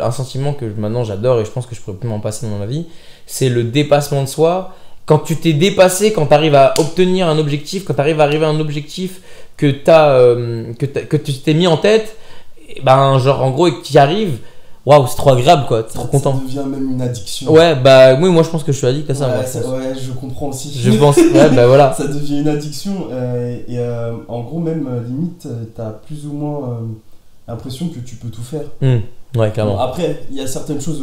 un sentiment que maintenant j'adore et je pense que je pourrais plus m'en passer dans ma vie, c'est le dépassement de soi. Quand tu t'es dépassé, quand tu arrives à obtenir un objectif, quand tu arrives à arriver à un objectif que tu t'es mis en tête, genre en gros et que tu y arrives, waouh, c'est trop agréable quoi, t'es trop content. Ça devient même une addiction. Ouais, oui, moi je pense que je suis addict à ça. Ouais, je comprends aussi. Je pense, ouais, voilà. Ça devient une addiction en gros, même limite, t'as plus ou moins l'impression que tu peux tout faire. Ouais, clairement. Bon, après, il y a certaines choses,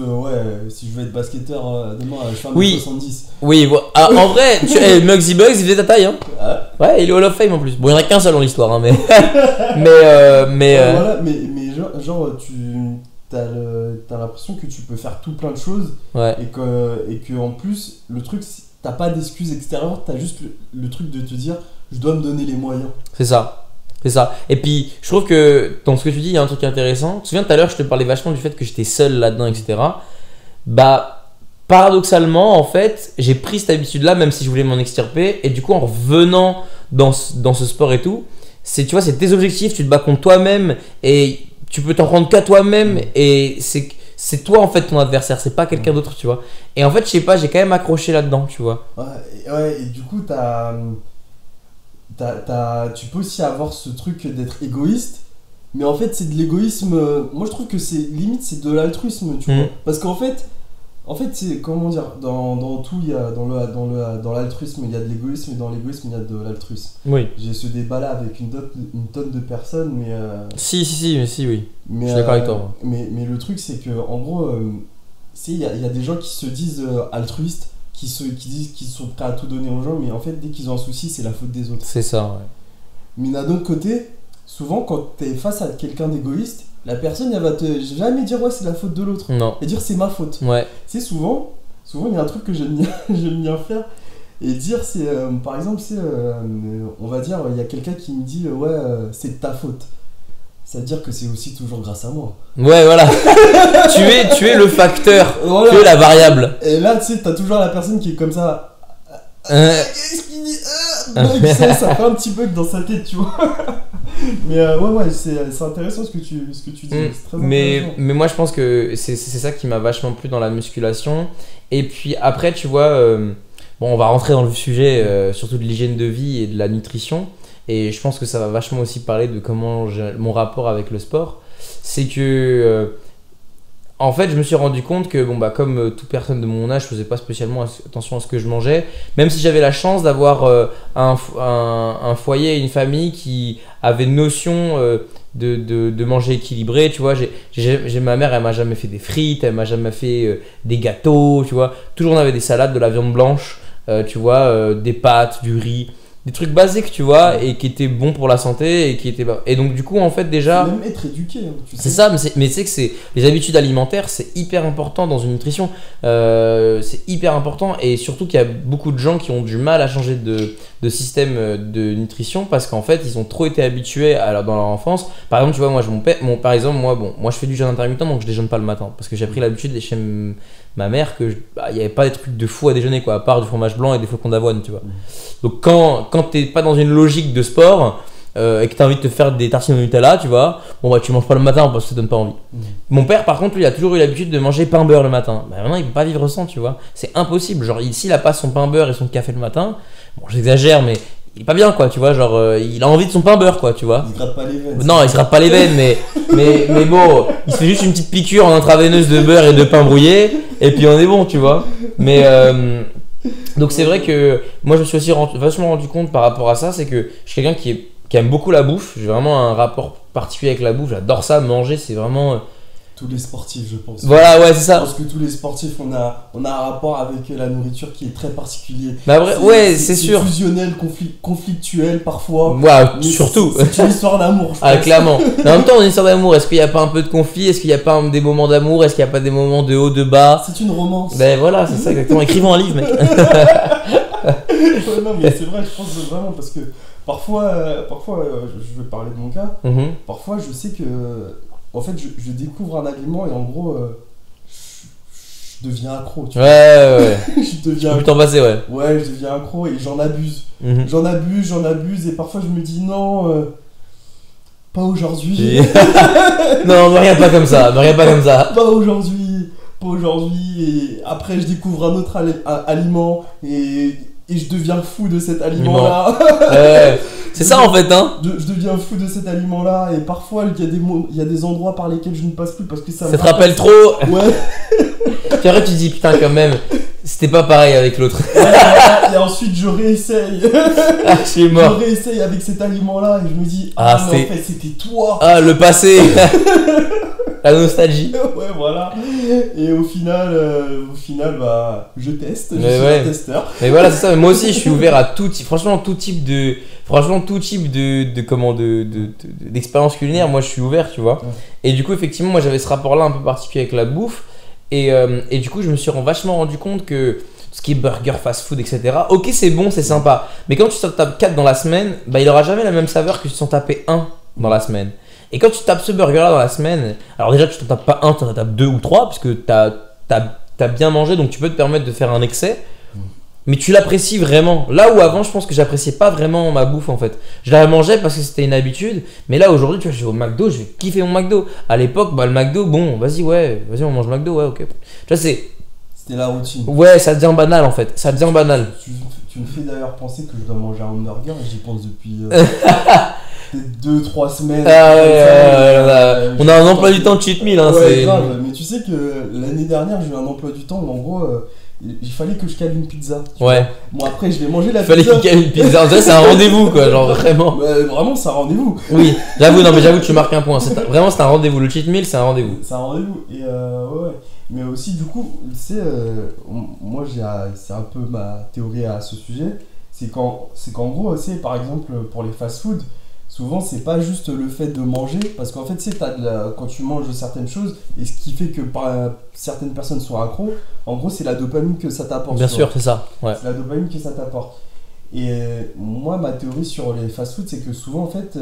si je veux être basketteur demain, je fais 1m70. Oui, en vrai, Muggsy Bugs, il faisait ta taille, hein. Ouais, il est Hall of Fame en plus. Bon, il n'y en a qu'un seul dans l'histoire, hein, mais. Voilà, mais genre, t'as l'impression que tu peux faire tout plein de choses. Ouais. Et que en plus, le truc, t'as pas d'excuses extérieures, t'as juste le truc de te dire, je dois me donner les moyens. C'est ça. Et puis, je trouve que dans ce que tu dis, il y a un truc intéressant. Tu te souviens, tout à l'heure, je te parlais vachement du fait que j'étais seul là-dedans, etc. Paradoxalement, en fait, j'ai pris cette habitude-là, même si je voulais m'en extirper. Et du coup, en revenant dans ce sport et tout, tu vois, c'est tes objectifs, tu te bats contre toi-même et tu peux t'en rendre qu'à toi-même. Et c'est toi, en fait, ton adversaire, c'est pas quelqu'un d'autre, tu vois. Et en fait, je sais pas, j'ai quand même accroché là-dedans, tu vois. Ouais, et du coup, tu peux aussi avoir ce truc d'être égoïste, mais en fait c'est de l'égoïsme. Moi je trouve que c'est limite c'est de l'altruisme, tu vois, parce qu'en fait c'est comment dire, dans tout il y a dans l'altruisme il y a de l'égoïsme et dans l'égoïsme il y a de l'altruisme. Oui. J'ai ce débat là avec une tonne de personnes, mais si oui. Je suis d'accord avec toi. Mais le truc c'est que en gros il y a des gens qui se disent altruistes, qui disent qu'ils sont prêts à tout donner aux gens, mais en fait dès qu'ils ont un souci c'est la faute des autres. C'est ça, ouais. Mais d'un autre côté, souvent quand t'es face à quelqu'un d'égoïste, la personne elle va te jamais dire ouais c'est la faute de l'autre. Non. Et dire c'est ma faute. Ouais. C'est souvent il y a un truc que j'aime bien faire et dire c'est par exemple on va dire il y a quelqu'un qui me dit c'est de ta faute. Ça veut dire que c'est aussi toujours grâce à moi. Ouais, voilà. tu es le facteur, voilà. Tu es la variable. Et là, tu sais, t'as toujours la personne qui est comme ça. Qu'est-ce qu'il dit ça fait un petit bug dans sa tête, tu vois. Mais c'est intéressant ce que tu dis. C'est très mais moi, je pense que c'est ça qui m'a vachement plu dans la musculation. Et puis après, tu vois, on va rentrer dans le sujet, surtout de l'hygiène de vie et de la nutrition. Et je pense que ça va vachement aussi parler de comment mon rapport avec le sport. C'est que, en fait, je me suis rendu compte que, comme toute personne de mon âge, je faisais pas spécialement attention à ce que je mangeais. Même si j'avais la chance d'avoir un foyer, une famille qui avait notion de manger équilibré. Tu vois, j'ai ma mère, elle m'a jamais fait des frites, elle m'a jamais fait des gâteaux. Tu vois, toujours on avait des salades, de la viande blanche, tu vois, des pâtes, du riz. Des trucs basiques, tu vois, et qui étaient bons pour la santé et donc du coup en fait déjà même être éduqué, hein, tu sais. C'est ça, mais tu sais que les habitudes alimentaires c'est hyper important dans une nutrition, c'est hyper important et surtout qu'il y a beaucoup de gens qui ont du mal à changer de de système de nutrition parce qu'en fait, ils ont trop été habitués dans leur enfance. Par exemple, tu vois, moi, par exemple, moi, je fais du jeûne intermittent, donc je déjeune pas le matin parce que j'ai pris l'habitude chez ma mère que il y avait pas des trucs de fou à déjeuner, quoi, à part du fromage blanc et des flocons d'avoine, tu vois. Donc quand t'es pas dans une logique de sport et que t'as envie de te faire des tartines au Nutella, tu vois, bon bah tu manges pas le matin parce que ça donne pas envie. Mon père, par contre, lui, il a toujours eu l'habitude de manger pain beurre le matin. Bah maintenant, il peut pas vivre sans, tu vois. C'est impossible. Genre, s'il a pas son pain beurre et son café le matin, bon, j'exagère, mais il est pas bien, quoi, tu vois. Genre, il a envie de son pain beurre, quoi, tu vois. Il se gratte pas les veines. Non, il se gratte pas les veines, mais bon, il se fait juste une petite piqûre en intraveineuse de beurre et de pain brouillé, et puis on est bon, tu vois. Mais donc c'est vrai que moi je me suis aussi vachement rendu compte par rapport à ça, c'est que je suis quelqu'un qui aime beaucoup la bouffe. J'ai vraiment un rapport particulier avec la bouffe. J'adore ça, manger, c'est vraiment. Tous les sportifs, je pense. Voilà, ouais, c'est ça. Je pense que tous les sportifs, on a un rapport avec la nourriture qui est très particulier. Bah ouais, c'est sûr. C'est fusionnel, conflictuel parfois. Ouais, surtout. C'est une histoire d'amour, je pense. Ah, clairement. Mais en même temps, une histoire d'amour, est-ce qu'il n'y a pas un peu de conflit? Est-ce qu'il n'y a pas des moments d'amour? Est-ce qu'il n'y a pas des moments de haut, de bas? C'est une romance. Ben voilà, c'est ça exactement. Écrivons un livre, mec. Ouais, non, mais c'est vrai, je pense vraiment, parce que parfois je vais parler de mon cas, parfois je sais que, en fait, je découvre un aliment et en gros, je deviens accro, tu vois. Ouais. Je deviens Tu peux t'en passer, ouais. Ouais, je deviens accro et j'en abuse. J'en abuse et parfois je me dis non, pas aujourd'hui. Non, ne regarde pas comme ça, Pas aujourd'hui. Et après je découvre un autre aliment et je deviens fou de cet aliment-là. C'est ça en fait, hein. Je deviens fou de cet aliment-là et parfois il y a des endroits par lesquels je ne passe plus parce que ça te rappelle trop. Ouais. Puis après tu te dis putain quand même, c'était pas pareil avec l'autre. Et ensuite je réessaye. Je suis mort. Je réessaye avec cet aliment-là et je me dis mais en fait c'était toi. Ah, le passé. La nostalgie. Ouais, voilà. Et au final, bah, je teste. Je suis un testeur. Mais voilà, c'est ça. Mais moi aussi, je suis ouvert à tout type d'expérience culinaire. Moi, je suis ouvert, tu vois. Ouais. Et du coup, effectivement, moi, j'avais ce rapport-là un peu particulier avec la bouffe. Et du coup, je me suis vachement rendu compte que ce qui est burger, fast-food, etc. Ok, c'est bon, c'est sympa. Mais quand tu t'en tapes 4 dans la semaine, bah, il aura jamais la même saveur que si tu t'en tapais 1 dans la semaine. Et quand tu tapes ce burger là dans la semaine, alors déjà tu t'en tapes pas un, tu t'en tapes 2 ou 3 parce que t'as bien mangé, donc tu peux te permettre de faire un excès, mais tu l'apprécies vraiment. Là où avant je pense que j'appréciais pas vraiment ma bouffe en fait. Je la mangeais parce que c'était une habitude, mais là aujourd'hui tu vois, je vais au McDo, je vais kiffer mon McDo. À l'époque, bah le McDo, bon vas-y on mange McDo, ouais ok. Tu vois c'était la routine. Ouais, ça devient banal en fait, ça devient banal. Tu me fais d'ailleurs penser que je dois manger un hamburger et j'y pense depuis... 2-3 semaines. On a un emploi du temps de cheat meal. Hein, ouais, grave. Mais tu sais que l'année dernière, j'ai eu un emploi du temps où en gros, il fallait que je cale une pizza. Ouais. Bon, après, je vais manger la pizza. Il fallait qu'il cale une pizza. En fait, c'est un rendez-vous, quoi. Genre, vraiment. Vraiment, c'est un rendez-vous. Oui, j'avoue que tu marques un point. Vraiment, c'est un rendez-vous. Le cheat meal, c'est un rendez-vous. C'est un rendez-vous. Et ouais. Mais aussi, du coup, tu sais, moi, c'est un peu ma théorie à ce sujet. C'est qu'en gros, c'est par exemple, pour les fast-food, souvent, c'est pas juste le fait de manger, parce qu'en fait, quand tu manges certaines choses, et ce qui fait que certaines personnes sont accros, en gros, c'est la dopamine que ça t'apporte. Bien sûr, c'est ça. Ouais. C'est la dopamine que ça t'apporte. Et moi, ma théorie sur les fast-food, c'est que souvent, en fait,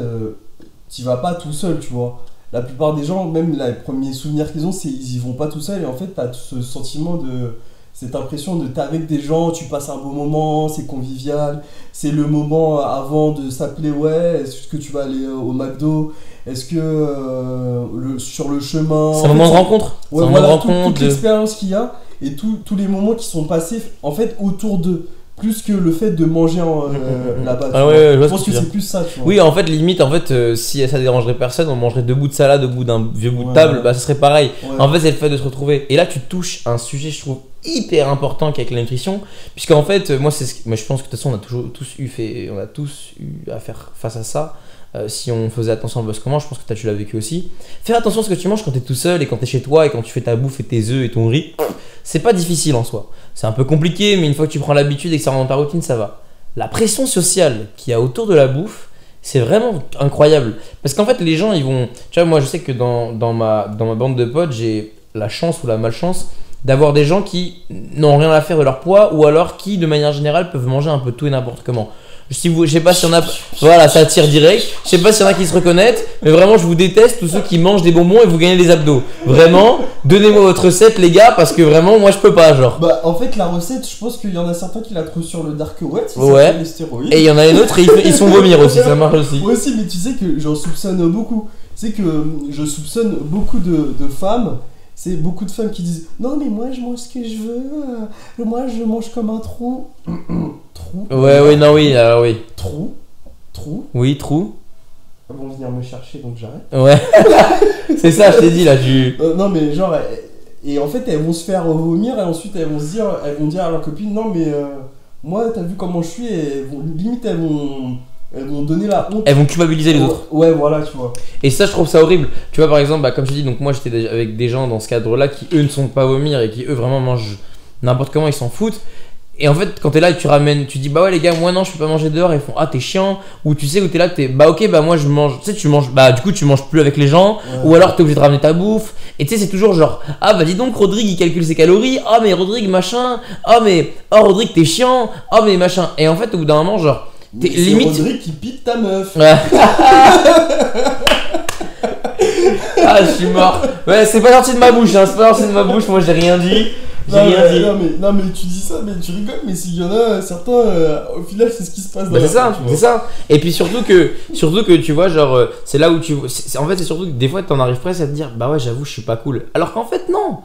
tu vas pas tout seul, tu vois. La plupart des gens, même les premiers souvenirs qu'ils ont, c'est ils y vont pas tout seul, et en fait, t'as ce sentiment cette impression de t'es avec des gens, tu passes un beau moment, c'est convivial, c'est le moment avant de s'appeler est-ce que tu vas aller au McDo, est-ce que sur le chemin... C'est un moment de rencontre. Ouais, voilà, toute l'expérience qu'il y a et tous les moments qui sont passés en fait autour d'eux. Plus que le fait de manger là-bas. Ah ouais, je pense que c'est plus ça, tu vois. Oui, en fait, limite, si ça dérangerait personne, on mangerait 2 bouts de salade au bout d'un vieux bout de table, bah ça serait pareil. Ouais. En fait, c'est le fait de se retrouver. Et là, tu touches un sujet, je trouve, hyper important qu'avec la nutrition, puisqu'en fait, moi, je pense que de toute façon, on a tous eu à faire face à ça. Si on faisait attention à ce qu'on mange, je pense que tu l'as vécu aussi. Faire attention à ce que tu manges quand tu es tout seul et quand tu es chez toi et quand tu fais ta bouffe et tes œufs et ton riz, c'est pas difficile en soi. C'est un peu compliqué, mais une fois que tu prends l'habitude et que ça rentre dans ta routine, ça va. La pression sociale qu'il y a autour de la bouffe, c'est vraiment incroyable. Parce qu'en fait, les gens, ils vont... Tu vois, moi, je sais que dans ma bande de potes, j'ai la chance ou la malchance d'avoir des gens qui n'ont rien à faire de leur poids ou alors qui, de manière générale, peuvent manger un peu tout et n'importe comment. Si vous, je sais pas si y en a, voilà, ça attire direct. Je sais pas s'il y en a qui se reconnaissent, mais vraiment, je vous déteste tous ceux qui mangent des bonbons et vous gagnez des abdos. Vraiment, donnez-moi votre recette, les gars, parce que vraiment, moi, je peux pas, genre. Bah, en fait, la recette, je pense qu'il y en a certains qui la trouvent sur le dark web, si Ouais. ça fait les stéroïdes. Et il y en a une autre, et ils font vomir aussi, ça marche aussi. Moi aussi, mais tu sais que j'en soupçonne beaucoup. Tu sais que je soupçonne beaucoup de femmes. C'est beaucoup de femmes qui disent non, mais moi je mange ce que je veux. Moi je mange comme un trou. Trou. Ouais, oui, non, oui, alors oui. Trou. Trou. Oui, trou. Elles vont venir me chercher donc j'arrête. Ouais. C'est ça, je t'ai dit là, Non, mais genre. Et en fait, elles vont se faire vomir et ensuite elles vont dire à leur copine non, mais moi t'as vu comment je suis et limite elles vont donner la honte. Elles vont culpabiliser les autres. Ouais, voilà, tu vois. Et ça, je trouve ça horrible. Tu vois, par exemple, bah, comme je te dis, donc moi j'étais avec des gens dans ce cadre-là qui eux ne sont pas vomir et qui eux vraiment mangent n'importe comment, ils s'en foutent. Et en fait, quand t'es là et tu ramènes, tu dis bah ouais les gars, moi non, je peux pas manger dehors. Et ils font ah t'es chiant. Ou tu sais, où t'es là, bah ok, bah moi je mange. Tu sais, tu manges, bah du coup tu manges plus avec les gens. Ouais. Ou alors t'es obligé de ramener ta bouffe. Et tu sais, c'est toujours genre ah bah dis donc, Rodrigue il calcule ses calories. Ah mais Rodrigue machin. Ah mais oh Rodrigue t'es chiant. Ah mais machin. Et en fait, au bout d'un moment, genre. C'est limite. Rodrigue qui pique ta meuf. Ouais. Ah, je suis mort. Ouais, c'est pas sorti de ma bouche, hein. C'est pas sorti de ma bouche. Moi, j'ai rien dit. J'ai rien dit. Non, mais tu dis ça, mais tu rigoles. Mais s'il y en a certains, au final, c'est ce qui se passe. Bah, c'est ça, c'est ça. Et puis surtout que tu vois, genre, c'est là où tu. En fait, c'est surtout que des fois, t'en arrives presque à te dire, bah ouais, j'avoue, je suis pas cool. Alors qu'en fait, non.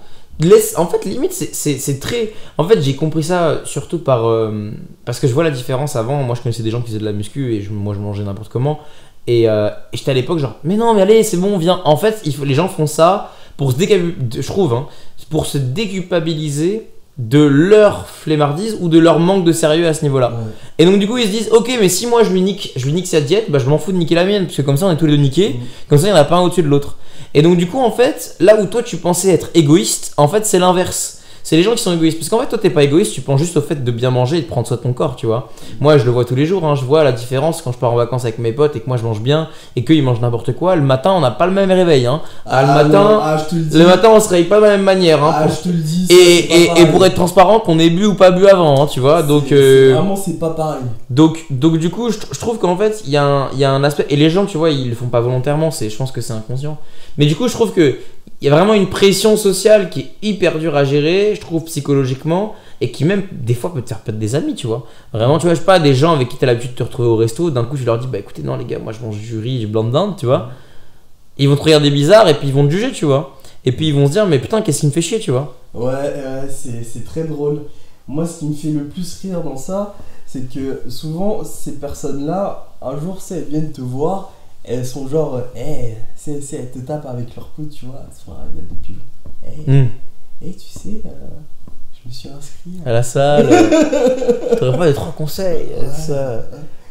En fait, limite, c'est très. En fait, j'ai compris ça surtout parce que je vois la différence avant. Moi, je connaissais des gens qui faisaient de la muscu et moi, je mangeais n'importe comment. Et j'étais à l'époque, genre, mais non, mais allez, c'est bon, viens. En fait, les gens font ça pour je trouve, hein, pour se déculpabiliser de leur flemmardise ou de leur manque de sérieux à ce niveau-là. Ouais. Et donc, du coup, ils se disent, ok, mais si moi, je lui nique sa diète, bah, je m'en fous de niquer la mienne, parce que comme ça, on est tous les deux niqués. Comme ça, il n'y en a pas un au-dessus de l'autre. Et donc du coup en fait, là où toi tu pensais être égoïste, en fait c'est l'inverse. C'est les gens qui sont égoïstes. Parce qu'en fait toi t'es pas égoïste, tu penses juste au fait de bien manger et de prendre soin de ton corps, tu vois. Moi je le vois tous les jours, hein, je vois la différence quand je pars en vacances avec mes potes et que moi je mange bien et qu'eux ils mangent n'importe quoi. Le matin on n'a pas le même réveil. Hein. Le matin on se réveille pas de la même manière. Hein, je te le dis. Et pour être transparent, qu'on ait bu ou pas bu avant, hein, tu vois. Donc vraiment c'est pas pareil. Donc du coup je trouve qu'en fait il y a un aspect, et les gens tu vois ils le font pas volontairement, je pense que c'est inconscient. Mais du coup je trouve que il y a vraiment une pression sociale qui est hyper dure à gérer, je trouve, psychologiquement, et qui même des fois peut te faire perdre des amis, tu vois. Vraiment, tu vois, je sais pas, des gens avec qui tu as l'habitude de te retrouver au resto, d'un coup tu leur dis bah écoutez non les gars, moi je mange du riz, du blanc de dinde, tu vois. Ils vont te regarder bizarre et puis ils vont te juger, tu vois. Et puis ils vont se dire mais putain, qu'est-ce qui me fait chier, tu vois. Ouais, c'est très drôle. Moi ce qui me fait le plus rire dans ça, c'est que souvent ces personnes-là, un jour elles viennent te voir. Elles sont genre, elles te tapent avec leur coude, tu vois, elles se font un regard de pigeon. Tu sais, je me suis inscrit à la salle. T'aurais pas les 3 conseils. Ça.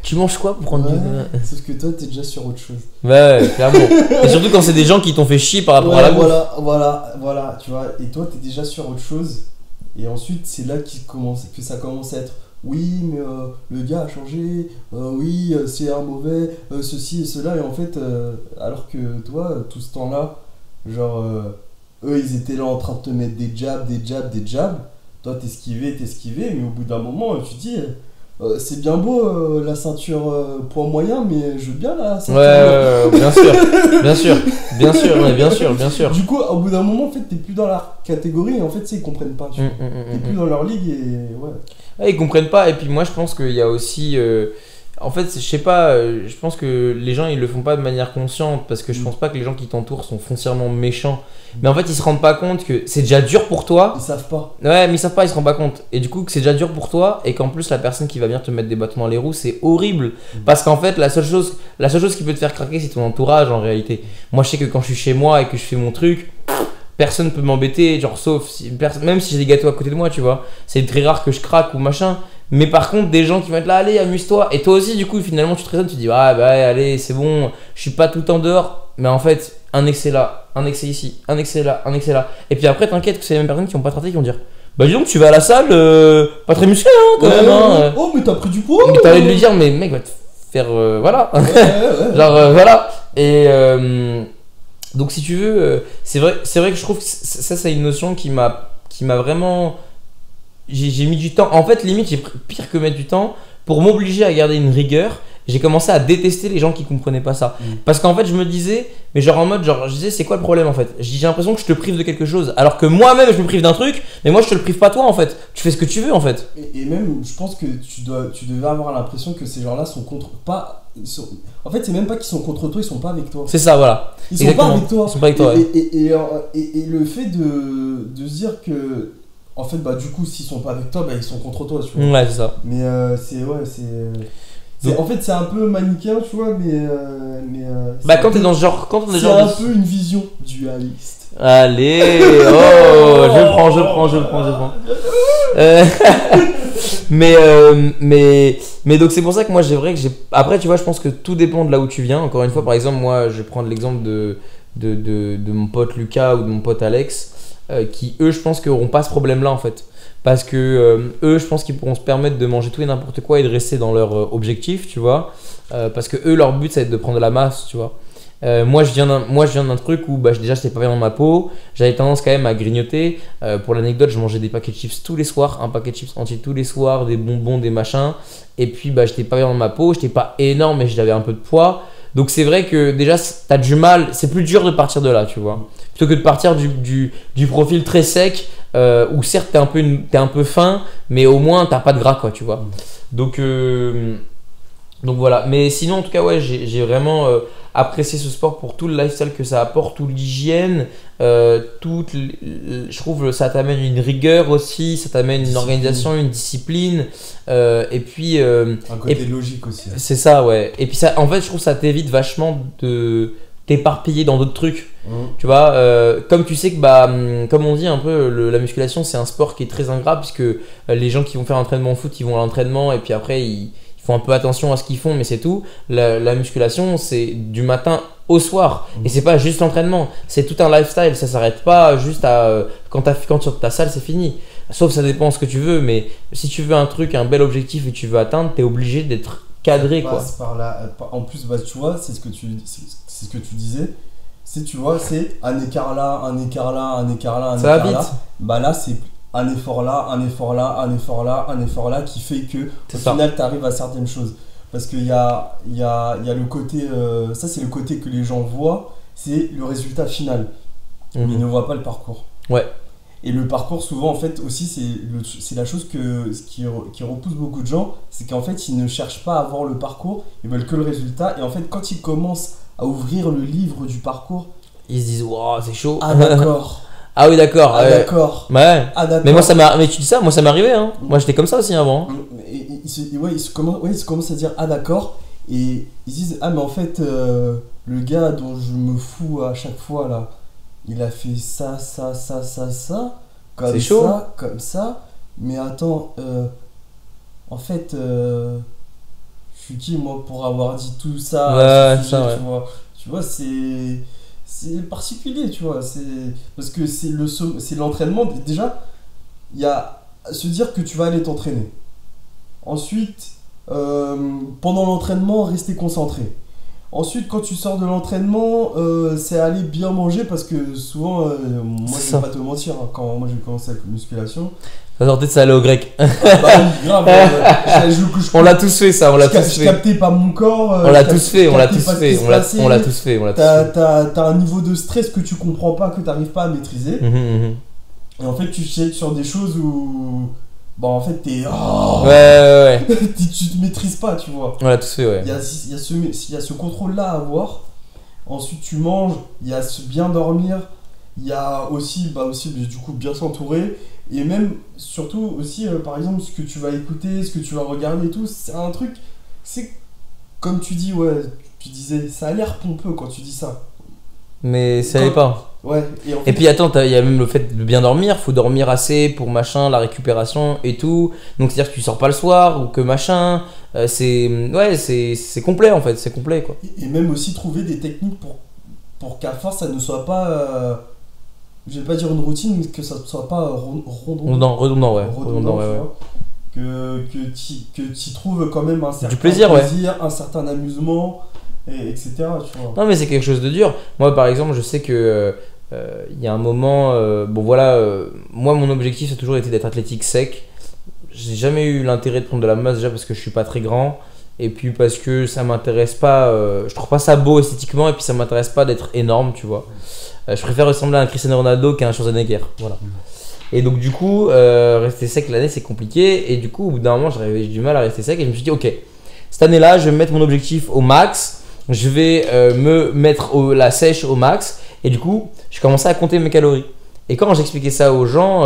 Tu manges quoi pour prendre du. Sauf que toi, t'es déjà sur autre chose. Ouais, clairement. Et surtout quand c'est des gens qui t'ont fait chier par rapport à la bouffe. Voilà, tu vois. Et toi, t'es déjà sur autre chose. Et ensuite, c'est là que ça commence à être. Oui, mais le gars a changé, oui, c'est un mauvais, ceci et cela, et en fait, alors que toi, tout ce temps-là, genre, eux, ils étaient là en train de te mettre des jabs, toi, t'esquivais, mais au bout d'un moment, tu dis, c'est bien beau la ceinture poids moyen, mais je veux bien la ceinture. Ouais, bien sûr. Du coup, au bout d'un moment, en fait, t'es plus dans la catégorie, et en fait, ils comprennent pas, tu vois. T'es plus dans leur ligue, et ouais. Ouais, ils comprennent pas, et puis moi je pense qu'il y a aussi en fait je sais pas, je pense que les gens ils le font pas de manière consciente, parce que je pense pas que les gens qui t'entourent sont foncièrement méchants, mais en fait ils se rendent pas compte que c'est déjà dur pour toi. Ils savent pas. Ouais, mais ils savent pas, ils se rendent pas compte, et du coup que c'est déjà dur pour toi, et qu'en plus la personne qui va venir te mettre des bâtons dans les roues, c'est horrible, parce qu'en fait la seule chose qui peut te faire craquer, c'est ton entourage en réalité. Moi je sais que quand je suis chez moi et que je fais mon truc, personne peut m'embêter, genre sauf si même si j'ai des gâteaux à côté de moi, tu vois. C'est très rare que je craque ou machin. Mais par contre, des gens qui vont être là, allez, amuse-toi. Et toi aussi, du coup, finalement, tu te raisonnes, tu te dis, ah bah allez, c'est bon, je suis pas tout le temps dehors. Mais en fait, un excès là, un excès ici, un excès là, un excès là. Et puis après, t'inquiète que c'est les mêmes personnes qui vont pas traiter, qui vont dire, bah dis donc, tu vas à la salle, pas très musclé, hein, quand même. Hein. Oh, mais t'as pris du poids. Mais t'as envie de lui dire, mais mec, va te faire, voilà. Genre, voilà. Et. Donc si tu veux, c'est vrai que je trouve que ça c'est une notion qui m'a vraiment, j'ai mis du temps. En fait limite j'ai pire que mettre du temps, pour m'obliger à garder une rigueur, j'ai commencé à détester les gens qui comprenaient pas ça. Parce qu'en fait, je me disais, mais genre en mode, je disais, c'est quoi le problème en fait? J'ai l'impression que je te prive de quelque chose, alors que moi-même je me prive d'un truc, mais moi je te le prive pas toi en fait. Tu fais ce que tu veux en fait. Et même, je pense que tu devais avoir l'impression que ces gens-là sont contre. Pas, en fait, c'est même pas qu'ils sont contre toi, ils sont pas avec toi. C'est ça, voilà. Ils sont Exactement. pas avec toi. Ils sont pas avec toi, ouais. Et le fait de se dire que. En fait, bah, du coup, s'ils sont pas avec toi, bah, ils sont contre toi, tu vois. Ouais, c'est ça. Mais en fait, c'est un peu manichéen, tu vois, Bah, quand t'es dans ce genre. Quand on est c'est genre. un peu une vision dualiste. Allez, oh, je prends. Euh, mais donc c'est pour ça que moi j'ai vrai que j'ai. Après, tu vois, je pense que tout dépend de là où tu viens. Encore une fois, par exemple, moi je vais prendre l'exemple de mon pote Lucas ou de mon pote Alex, qui eux, je pense qu'ils n'auront pas ce problème-là en fait. Parce que eux, je pense qu'ils pourront se permettre de manger tout et n'importe quoi et de rester dans leur objectif, tu vois. Parce que eux, leur but, ça va être de prendre de la masse, tu vois. Moi, je viens d'un truc où bah, déjà, j'étais pas bien dans ma peau. J'avais tendance quand même à grignoter. Pour l'anecdote, je mangeais des paquets de chips tous les soirs, un paquet de chips entier tous les soirs, des bonbons, des machins. Et puis, bah, j'étais pas bien dans ma peau. J'étais pas énorme, mais j'avais un peu de poids. Donc, c'est vrai que déjà, t'as du mal. C'est plus dur de partir de là, tu vois. Plutôt que de partir du profil très sec, où certes, t'es un peu fin, mais au moins, t'as pas de gras, quoi, tu vois. Donc voilà. Mais sinon, en tout cas, ouais, j'ai vraiment apprécié ce sport pour tout le lifestyle que ça apporte, toute l'hygiène, je trouve ça t'amène une rigueur aussi, ça t'amène une organisation, une discipline, et puis un côté logique aussi. c'est ça, ouais. Et puis ça, en fait, je trouve que ça t'évite vachement de t'éparpiller dans d'autres trucs. Tu vois, comme tu sais que bah, comme on dit un peu, la musculation c'est un sport qui est très ingrat, puisque les gens qui vont faire un entraînement en foot, ils vont à l'entraînement et puis après ils font un peu attention à ce qu'ils font, mais c'est tout. La musculation, c'est du matin au soir. Et c'est pas juste l'entraînement, c'est tout un lifestyle. Ça s'arrête pas juste à quand tu ta salle, c'est fini. Sauf ça dépend ce que tu veux, mais si tu veux un truc, un bel objectif et tu veux atteindre, t'es obligé d'être cadré, quoi. Par là, en plus, bah, tu vois, c'est ce que tu disais. Tu vois, c'est un écart là, un écart là, un écart là, un ça écart va là. vite. Bah là, c'est un effort là, un effort là, un effort là, un effort là qui fait que au final tu arrives à certaines choses. Parce qu'il y a le côté, ça c'est le côté que les gens voient, c'est le résultat final. Mais ils ne voient pas le parcours. Ouais. Et le parcours, souvent, en fait, aussi, c'est la chose qui repousse beaucoup de gens, c'est qu'en fait, ils ne cherchent pas à voir le parcours, ils veulent que le résultat. Et en fait, quand ils commencent à ouvrir le livre du parcours, ils se disent, waouh, c'est chaud. Ah, d'accord. Ah oui, d'accord. Ah, d'accord. Ouais. Ah, d'accord. Mais tu dis ça, moi ça m'est arrivé, hein. Moi j'étais comme ça aussi avant. Ils commencent à dire, ah, d'accord. Et ils disent, ah, mais en fait, le gars dont je me fous à chaque fois, là, il a fait ça, comme c'est chaud. ça, comme ça. Mais attends, en fait, je suis qui moi pour avoir dit tout ça, ouais, sujet, ça, ouais. tu vois, c'est particulier, tu vois, parce que c'est l'entraînement. Déjà, il y a se dire que tu vas aller t'entraîner. Ensuite, pendant l'entraînement, rester concentré. Ensuite, quand tu sors de l'entraînement, c'est aller bien manger, parce que souvent, moi je vais pas te mentir, hein, quand moi j'ai commencé avec la musculation, ça sortait de ça aller au grec. Bah oui, grave. On l'a tous fait, ça, on l'a tous je fait. captais pas mon corps. On l'a tous fait, on l'a tous fait. T'as un niveau de stress que tu comprends pas, que t'arrives pas à maîtriser. Et en fait, tu checkes sur des choses où. Bah en fait, t'es. Oh, ouais. tu te maîtrises pas, tu vois. On l'a tous fait, ouais. Il y a ce contrôle-là à avoir. Ensuite, tu manges, il y a ce bien dormir. Il y a aussi, du coup, bien s'entourer. Et même, surtout aussi, par exemple, ce que tu vas écouter, ce que tu vas regarder et tout, c'est un truc, c'est comme tu dis, ouais, tu disais, ça a l'air pompeux quand tu dis ça. Mais ça l'est pas. Ouais. Et puis attends, il y a même le fait de bien dormir, faut dormir assez pour machin, la récupération et tout. Donc c'est-à-dire que tu sors pas le soir ou que machin, c'est complet en fait, c'est complet quoi. Et même aussi trouver des techniques pour qu'à force ça ne soit pas... je vais pas dire une routine, mais que ça ne soit pas redondant, ouais. Que tu trouves quand même un certain plaisir, un certain amusement, etc. Tu vois. Non, mais c'est quelque chose de dur. Moi, par exemple, je sais que il y a un moment, moi, mon objectif, ça a toujours été d'être athlétique sec. j'ai jamais eu l'intérêt de prendre de la masse déjà parce que je suis pas très grand. Et puis parce que ça m'intéresse pas, je trouve pas ça beau esthétiquement et puis ça m'intéresse pas d'être énorme, tu vois. Je préfère ressembler à un Cristiano Ronaldo qu'à un Schwarzenegger, voilà. Et donc du coup, rester sec l'année c'est compliqué et du coup au bout d'un moment j'ai du mal à rester sec et je me suis dit ok, cette année-là je vais me mettre mon objectif au max, je vais me mettre la sèche au max et du coup je commençais à compter mes calories. Et quand j'expliquais ça aux gens,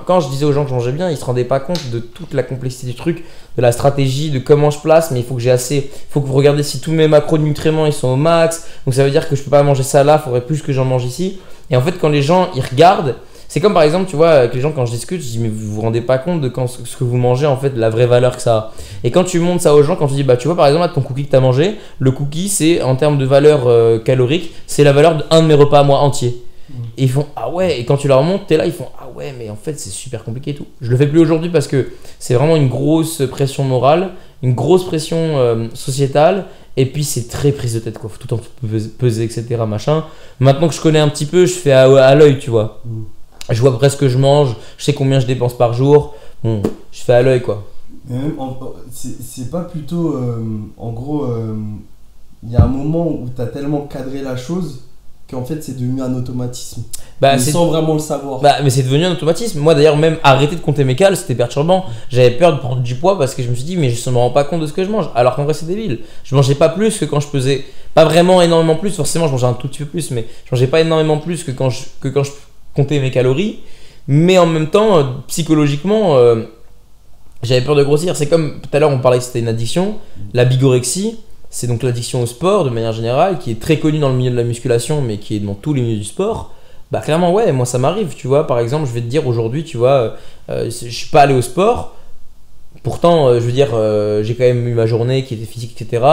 quand je disais aux gens que je mangeais bien, ils se rendaient pas compte de toute la complexité du truc, de la stratégie, de comment je place, mais il faut que j'ai assez, il faut que vous regardiez si tous mes macronutriments ils sont au max, donc ça veut dire que je peux pas manger ça là, il faudrait plus que j'en mange ici. Et en fait quand les gens ils regardent, c'est comme par exemple tu vois avec les gens quand je discute, je dis mais vous vous rendez pas compte de ce que vous mangez en fait, la vraie valeur que ça a. Et quand tu montres ça aux gens, quand tu dis bah tu vois par exemple là, ton cookie que tu as mangé, le cookie c'est en termes de valeur calorique, c'est la valeur d'un de mes repas à moi entier. Et ils font ah ouais, et quand tu leur montres, t'es là, ils font ah ouais, mais en fait c'est super compliqué et tout. Je le fais plus aujourd'hui parce que c'est vraiment une grosse pression morale, une grosse pression sociétale, et puis c'est très prise de tête quoi, faut tout le temps peser, etc. machin. Maintenant que je connais un petit peu, je fais à l'œil, tu vois. Je vois presque ce que je mange, je sais combien je dépense par jour, bon, je fais à l'œil quoi. Mais même, c'est pas plutôt, en gros, il y a un moment où t'as tellement cadré la chose qu'en fait c'est devenu un automatisme. Bah, sans vraiment le savoir. Bah, mais c'est devenu un automatisme. Moi d'ailleurs, même arrêter de compter mes cales, c'était perturbant. J'avais peur de prendre du poids parce que je me suis dit, mais je ne me rends pas compte de ce que je mange. Alors qu'en vrai, c'est débile. Je mangeais pas plus que quand je pesais. Pas vraiment énormément plus, forcément, je mangeais un tout petit peu plus, mais je mangeais pas énormément plus que quand je comptais mes calories. Mais en même temps, psychologiquement, j'avais peur de grossir. C'est comme tout à l'heure, on parlait que c'était une addiction. La bigorexie. C'est donc l'addiction au sport de manière générale, qui est très connue dans le milieu de la musculation, mais qui est dans tous les milieux du sport. Bah clairement ouais, moi ça m'arrive, tu vois. Par exemple, je vais te dire aujourd'hui, tu vois, je suis pas allé au sport. Pourtant, je veux dire, j'ai quand même eu ma journée qui était physique, etc.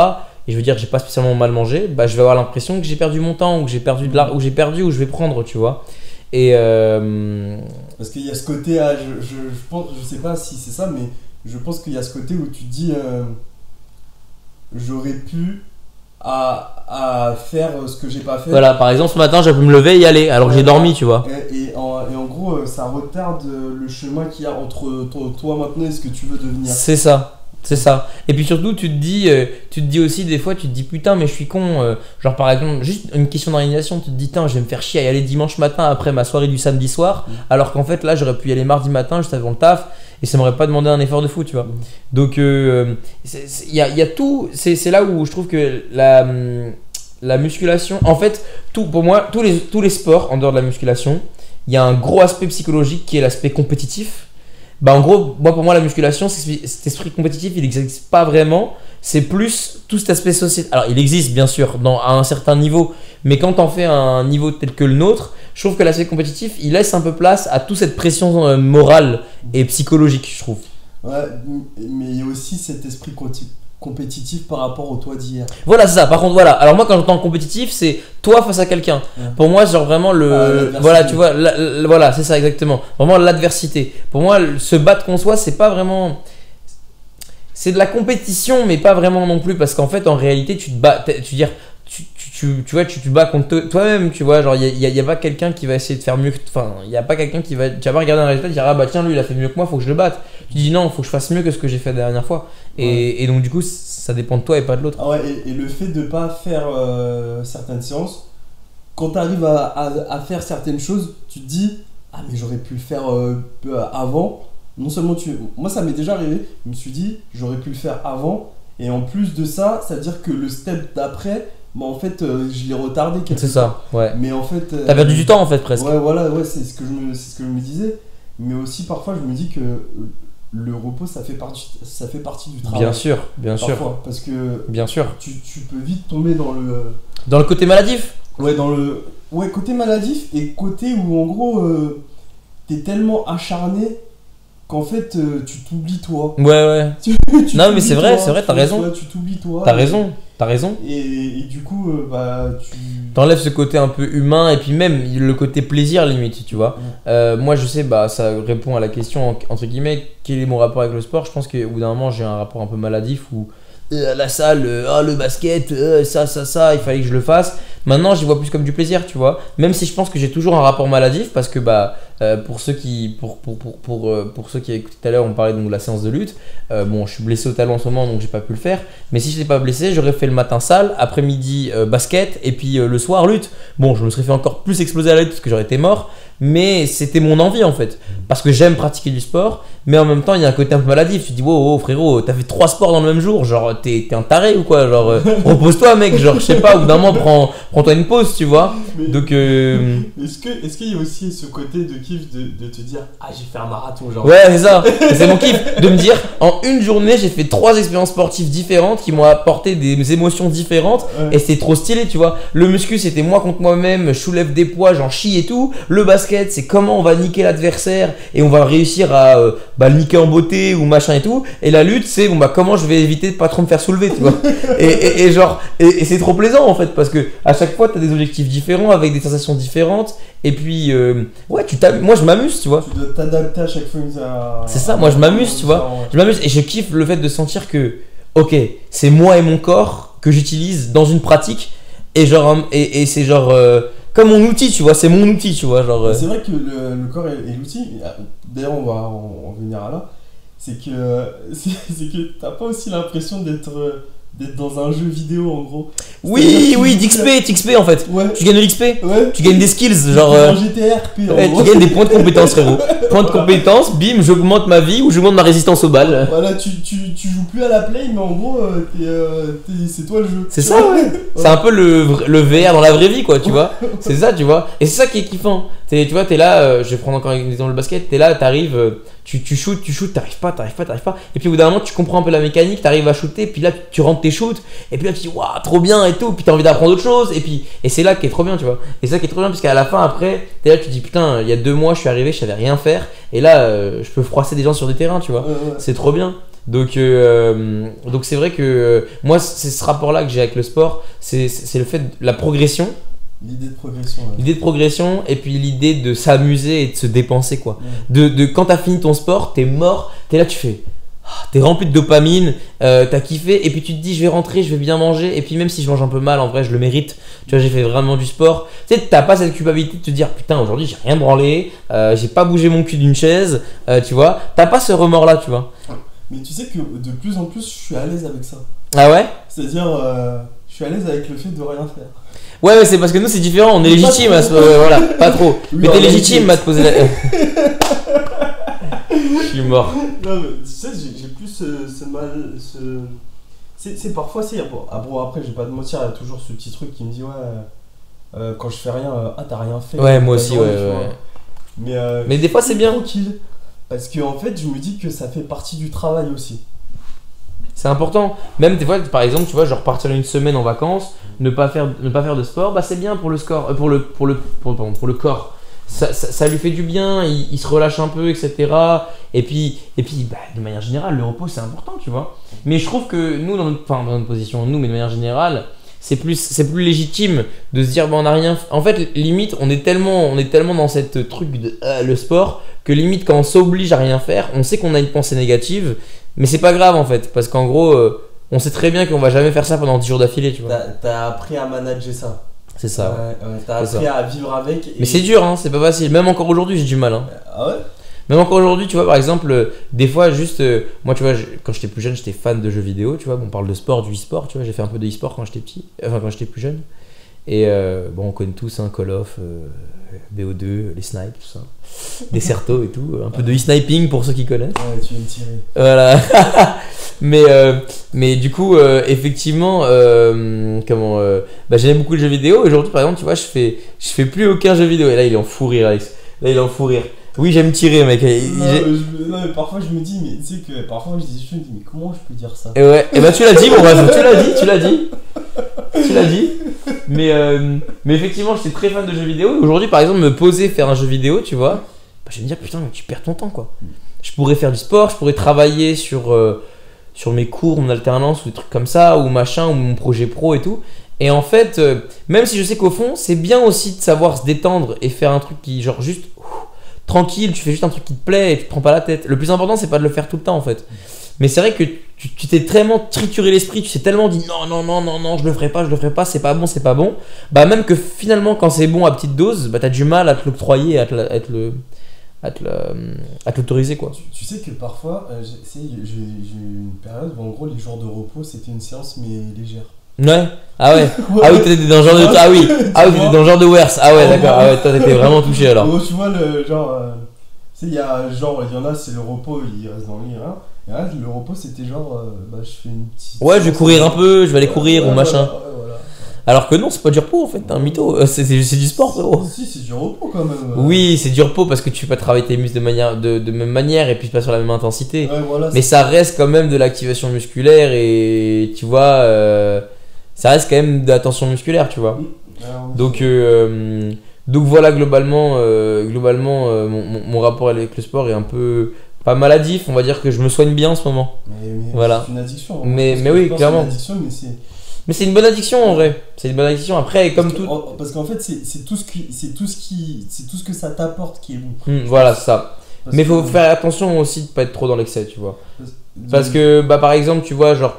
Et je veux dire, j'ai pas spécialement mal mangé. Bah je vais avoir l'impression que j'ai perdu mon temps, ou que j'ai perdu ou je vais prendre, tu vois. Et parce qu'il y a ce côté, je pense, je sais pas si c'est ça, mais je pense qu'il y a ce côté où tu te dis j'aurais pu à faire ce que j'ai pas fait. Voilà, par exemple ce matin j'ai pu me lever et y aller alors que j'ai dormi, tu vois. Et en gros ça retarde le chemin qu'il y a entre toi maintenant et ce que tu veux devenir. C'est ça. C'est ça. Et puis surtout, tu te dis aussi des fois, tu te dis putain, mais je suis con. Genre par exemple, juste une question d'organisation, tu te dis tiens, je vais me faire chier à y aller dimanche matin après ma soirée du samedi soir, alors qu'en fait là, j'aurais pu y aller mardi matin juste avant le taf et ça m'aurait pas demandé un effort de fou, tu vois. Donc il y a tout. C'est là où je trouve que la musculation, en fait, pour moi, tous les sports en dehors de la musculation, il y a un gros aspect psychologique qui est l'aspect compétitif. Bah en gros, pour moi la musculation, cet esprit compétitif, il n'existe pas vraiment. C'est plus tout cet aspect sociétal. Alors il existe bien sûr à un certain niveau, mais quand on fait un niveau tel que le nôtre, je trouve que l'aspect compétitif, il laisse un peu place à toute cette pression morale et psychologique, je trouve. Ouais, mais il y a aussi cet esprit compétitif par rapport au toi d'hier. Voilà, c'est ça. Par contre, voilà. Alors moi, quand j'entends compétitif, c'est toi face à quelqu'un. Ouais. Pour moi, genre vraiment voilà, tu vois, voilà, c'est ça exactement. Vraiment l'adversité. Pour moi, se battre contre soi, c'est pas vraiment. C'est de la compétition, mais pas vraiment non plus, parce qu'en fait, en réalité, tu te bats. Tu vois, tu te bats contre toi-même, tu vois. Genre, il y a pas quelqu'un qui va essayer de faire mieux. Enfin, il y a pas quelqu'un qui va. Tu vas pas regarder un résultat et dire ah bah tiens, lui, il a fait mieux que moi, faut que je le batte. Tu dis non, faut que je fasse mieux que ce que j'ai fait la dernière fois. Et donc du coup, ça dépend de toi et pas de l'autre. Ah ouais, et le fait de pas faire certaines séances, quand tu arrives à faire certaines choses, tu te dis ah mais j'aurais pu le faire avant. Non seulement moi ça m'est déjà arrivé, je me suis dit j'aurais pu le faire avant, et en plus de ça, ça veut dire que le step d'après, bah en fait je l'ai retardé quelque C'est ça, ouais. Mais en fait t'as perdu du temps en fait presque. Ouais, voilà, ouais, c'est ce que je me disais. Mais aussi parfois je me dis que le repos ça fait partie du travail. Bien sûr, parfois, parce que bien sûr. Tu peux vite tomber dans le côté maladif. Ouais, côté maladif, et côté où en gros t'es tellement acharné qu'en fait tu t'oublies toi. Ouais. Non mais c'est vrai, t'as raison. Tu t'oublies toi. T'as raison. Et du coup t'enlèves ce côté un peu humain et puis même le côté plaisir limite, tu vois. Moi je sais, ça répond à la question entre guillemets, quel est mon rapport avec le sport. Je pense qu'au bout d'un moment j'ai un rapport un peu maladif où la salle, le basket, ça, il fallait que je le fasse. Maintenant j'y vois plus comme du plaisir, tu vois. Même si je pense que j'ai toujours un rapport maladif parce que pour ceux qui écouté tout à l'heure, on parlait donc de la séance de lutte. Bon, je suis blessé au talon en ce moment, donc j'ai pas pu le faire. Mais si je n'étais pas blessé, j'aurais fait le matin salle, après-midi basket, et puis le soir lutte. Bon, je me serais fait encore plus exploser à la lutte parce que j'aurais été mort. Mais c'était mon envie en fait, parce que j'aime pratiquer du sport, mais en même temps il y a un côté un peu maladif. Tu te dis wow, frérot, t'as fait 3 sports dans le même jour, genre t'es un taré ou quoi, genre repose-toi mec, genre je sais pas, au bout d'un moment prends-toi une pause, tu vois. Mais, Donc est-ce qu'il y a aussi ce côté de kiff de te dire ah j'ai fait un marathon genre. Ouais, c'est ça, c'est mon kiff de me dire en une journée j'ai fait 3 expériences sportives différentes qui m'ont apporté des émotions différentes, et c'est trop stylé, tu vois. Le muscu c'était moi contre moi-même, je soulève des poids, j'en chie et tout. Le basket c'est comment on va niquer l'adversaire et on va réussir à le niquer en beauté ou machin et tout. Et la lutte c'est comment je vais éviter de pas trop me faire soulever, tu vois. et c'est trop plaisant en fait, parce que à chaque fois t'as des objectifs différents avec des sensations différentes. Et puis ouais, moi je m'amuse, tu vois. Tu dois t'adapter à chaque fois. C'est ça, moi je m'amuse, tu vois. Je m'amuse et je kiffe le fait de sentir que ok, c'est moi et mon corps que j'utilise dans une pratique, et genre et c'est genre comme mon outil, tu vois, c'est mon outil, tu vois, genre. C'est vrai que le corps est l'outil. D'ailleurs, on va en venir à là. C'est que t'as pas aussi l'impression d'être dans un jeu vidéo en gros. Oui, d'XP en fait. Ouais. Tu gagnes de l'XP, ouais. Tu gagnes des skills, genre. En GTRP, en gros. Tu gagnes des points de compétence, frérot. Points de compétence, bim, j'augmente ma vie ou j'augmente ma résistance aux balles. Voilà, tu joues plus à la play, mais en gros, c'est toi le jeu. C'est ça, ouais. C'est un peu le VR dans la vraie vie, quoi, tu vois. C'est ça, tu vois. Et c'est ça qui est kiffant. Tu vois, t'es là, je vais prendre encore un exemple le basket, t'es là, t'arrives, tu shootes, t'arrives pas. Et puis au bout d'un moment, tu comprends un peu la mécanique, t'arrives à shooter, puis là, tu rentres tes shoots, et puis là, tu dis, waouh, trop bien et tout, puis t'as envie d'apprendre autre chose, et c'est là qui est trop bien, tu vois. Et c'est ça qui est trop bien, parce qu'à la fin, après, t'es là, tu te dis, putain, il y a 2 mois, je suis arrivé, je savais rien faire, et là, je peux froisser des gens sur des terrains, tu vois. Ouais. C'est trop bien. Donc c'est vrai que moi, c'est ce rapport-là que j'ai avec le sport, c'est le fait de la progression. L'idée de progression. Ouais. L'idée de progression, et puis l'idée de s'amuser et de se dépenser, quoi. Ouais. Quand t'as fini ton sport, t'es mort, t'es là, tu fais. T'es rempli de dopamine, t'as kiffé, et puis tu te dis je vais rentrer, je vais bien manger, et puis même si je mange un peu mal, en vrai je le mérite, tu vois, j'ai fait vraiment du sport. Tu sais, t'as pas cette culpabilité de te dire putain, aujourd'hui j'ai rien branlé, j'ai pas bougé mon cul d'une chaise, tu vois, t'as pas ce remords là, tu vois. Mais tu sais que de plus en plus je suis à l'aise avec ça. Ah ouais? C'est-à-dire je suis à l'aise avec le fait de rien faire. Ouais, mais c'est parce que nous c'est différent, on est légitime à voilà, pas trop. Mais t'es légitime à te poser la. Je suis mort. Non, mais tu sais, j'ai plus ce mal. C'est parfois, c'est. Bon, après, je vais pas te mentir, il y a toujours ce petit truc qui me dit, ouais, quand je fais rien, t'as rien fait. Ouais, moi aussi, ouais. Mais des fois, c'est bien. Tranquille. Parce que, en fait, je me dis que ça fait partie du travail aussi. C'est important. Même des fois, par exemple, tu vois, genre partir une semaine en vacances, ne pas faire de sport, bah c'est bien pour le score, pour le corps. Ça lui fait du bien, il se relâche un peu, etc. Et puis de manière générale, le repos c'est important, tu vois. Mais je trouve que nous, dans notre position, mais de manière générale, c'est plus légitime de se dire, on n'a rien. En fait, limite, on est tellement dans cette truc de le sport que limite, quand on s'oblige à rien faire, on sait qu'on a une pensée négative, mais c'est pas grave en fait, parce qu'en gros, on sait très bien qu'on va jamais faire ça pendant 10 jours d'affilée, tu vois. T'as appris à manager ça. C'est ça. Ouais, t'as appris à vivre avec. Mais c'est dur, hein, c'est pas facile. Même encore aujourd'hui, j'ai du mal. Hein. Ah ouais? Même encore aujourd'hui, tu vois, par exemple, des fois, juste. Moi, tu vois, quand j'étais plus jeune, j'étais fan de jeux vidéo, tu vois. On parle de sport, du e-sport, tu vois. J'ai fait un peu de e-sport quand j'étais petit. Enfin, quand j'étais plus jeune. Et on connaît tous, hein, Call of, BO2, les snipes, tout ça. Des certos et tout. Un peu de e-sniping pour ceux qui connaissent. Ouais, tu viens de tirer. Voilà. mais du coup, effectivement, j'aime beaucoup le jeu vidéo. Aujourd'hui, par exemple, tu vois, je fais plus aucun jeu vidéo. Et là, il est en fou rire, Alex. Là, il est en fou rire. Oui, j'aime tirer, mec. Non, mais parfois, je me dis, mais tu sais que parfois, je me dis, mais comment je peux dire ça? Et ouais, et bah, tu l'as dit, mon rêve. Tu l'as dit. Mais effectivement, j'étais très fan de jeux vidéo. Aujourd'hui, par exemple, me poser, faire un jeu vidéo, tu vois, je vais me dire, putain, mais tu perds ton temps, quoi. Je pourrais faire du sport, je pourrais travailler sur mes cours, mon alternance ou des trucs comme ça, ou machin, ou mon projet pro et tout. Et en fait, même si je sais qu'au fond, c'est bien aussi de savoir se détendre et faire un truc qui, genre, juste tranquille, tu fais juste un truc qui te plaît et tu te prends pas la tête. Le plus important, c'est pas de le faire tout le temps, en fait. Mais c'est vrai que tu t'es tellement trituré l'esprit, tu t'es tellement dit non, je le ferai pas, c'est pas bon. Bah, même que finalement, quand c'est bon à petite dose, bah, t'as du mal à te l'octroyer, à te à te l'autoriser, quoi. Tu sais que parfois, j'ai eu une période où en gros les jours de repos c'était une séance mais légère. Ouais. Ah ouais. Ouais. Ah oui, t'étais dans le genre de. Ah oui. Ah oui, Tu t'étais vois. dans le genre de Wers. Ah ouais, Oh, d'accord. Ah ouais, toi t'étais vraiment touché alors. Gros, tu vois le genre. Tu sais, il y en a, c'est le repos, il reste dans le lit, hein. Et là, le repos c'était genre, bah je fais une petite. Ouais, je vais courir un peu, je vais aller Ouais, courir ou machin. Voilà. Alors que non, c'est pas du repos en fait, t'es un mytho. C'est du sport, frérot. Si, c'est du repos quand même. Oui, c'est du repos parce que tu peux pas travailler tes muscles de même manière et puis pas sur la même intensité. Ouais, voilà. Mais ça reste quand même de l'activation musculaire et tu vois, ça reste quand même de la tension musculaire, tu vois. Donc voilà, globalement, mon rapport avec le sport est un peu pas maladif, on va dire que je me soigne bien en ce moment. Mais Voilà. c'est une addiction. Hein. Mais Parce que oui, je pense clairement. que c'est une addiction, mais c'est. Mais c'est une bonne addiction en vrai. C'est une bonne addiction. Après, comme tout. Parce qu'en fait, c'est tout ce que ça t'apporte qui est bon. Voilà, c'est ça. Parce Mais faut que- faire attention aussi de pas être trop dans l'excès, tu vois. parce- Parce que, bah, par exemple, tu vois, genre.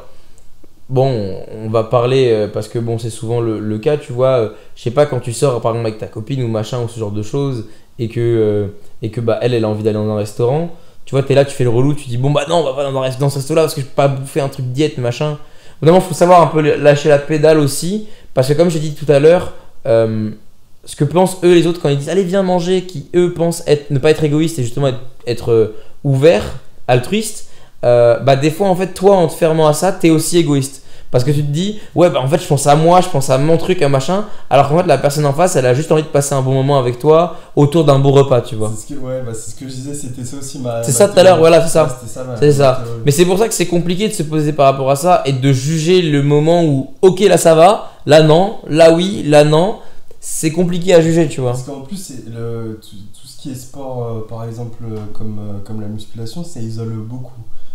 Bon, on va parler parce que bon, c'est souvent le cas, tu vois. Je sais pas, quand tu sors par exemple avec ta copine ou machin ou ce genre de choses et que bah, elle a envie d'aller dans un restaurant, tu vois, t'es là, tu fais le relou, tu dis bon, bah non, on va pas dans ce resto là parce que je peux pas bouffer un truc diète, machin. Évidemment, faut savoir un peu lâcher la pédale aussi parce que, comme je dit tout à l'heure, ce que pensent eux les autres quand ils disent allez, viens manger, qui eux pensent ne pas être égoïste et justement être ouvert, altruiste. Bah des fois en fait toi en te fermant à ça t'es aussi égoïste parce que tu te dis ouais bah en fait je pense à moi, je pense à mon truc, à machin, alors qu'en fait la personne en face elle a juste envie de passer un bon moment avec toi autour d'un beau repas, tu vois. c'est ce que je disais, c'était ça aussi C'est ça tout à l'heure, voilà, c'est ça. C'était ça, C'est ça. Mais c'est pour ça que c'est compliqué de se poser par rapport à ça et de juger le moment où ok là ça va, là non, là oui, là non. C'est compliqué à juger, tu vois. Parce qu'en plus, tout ce qui est sport, par exemple, comme la musculation, ça isole beaucoup.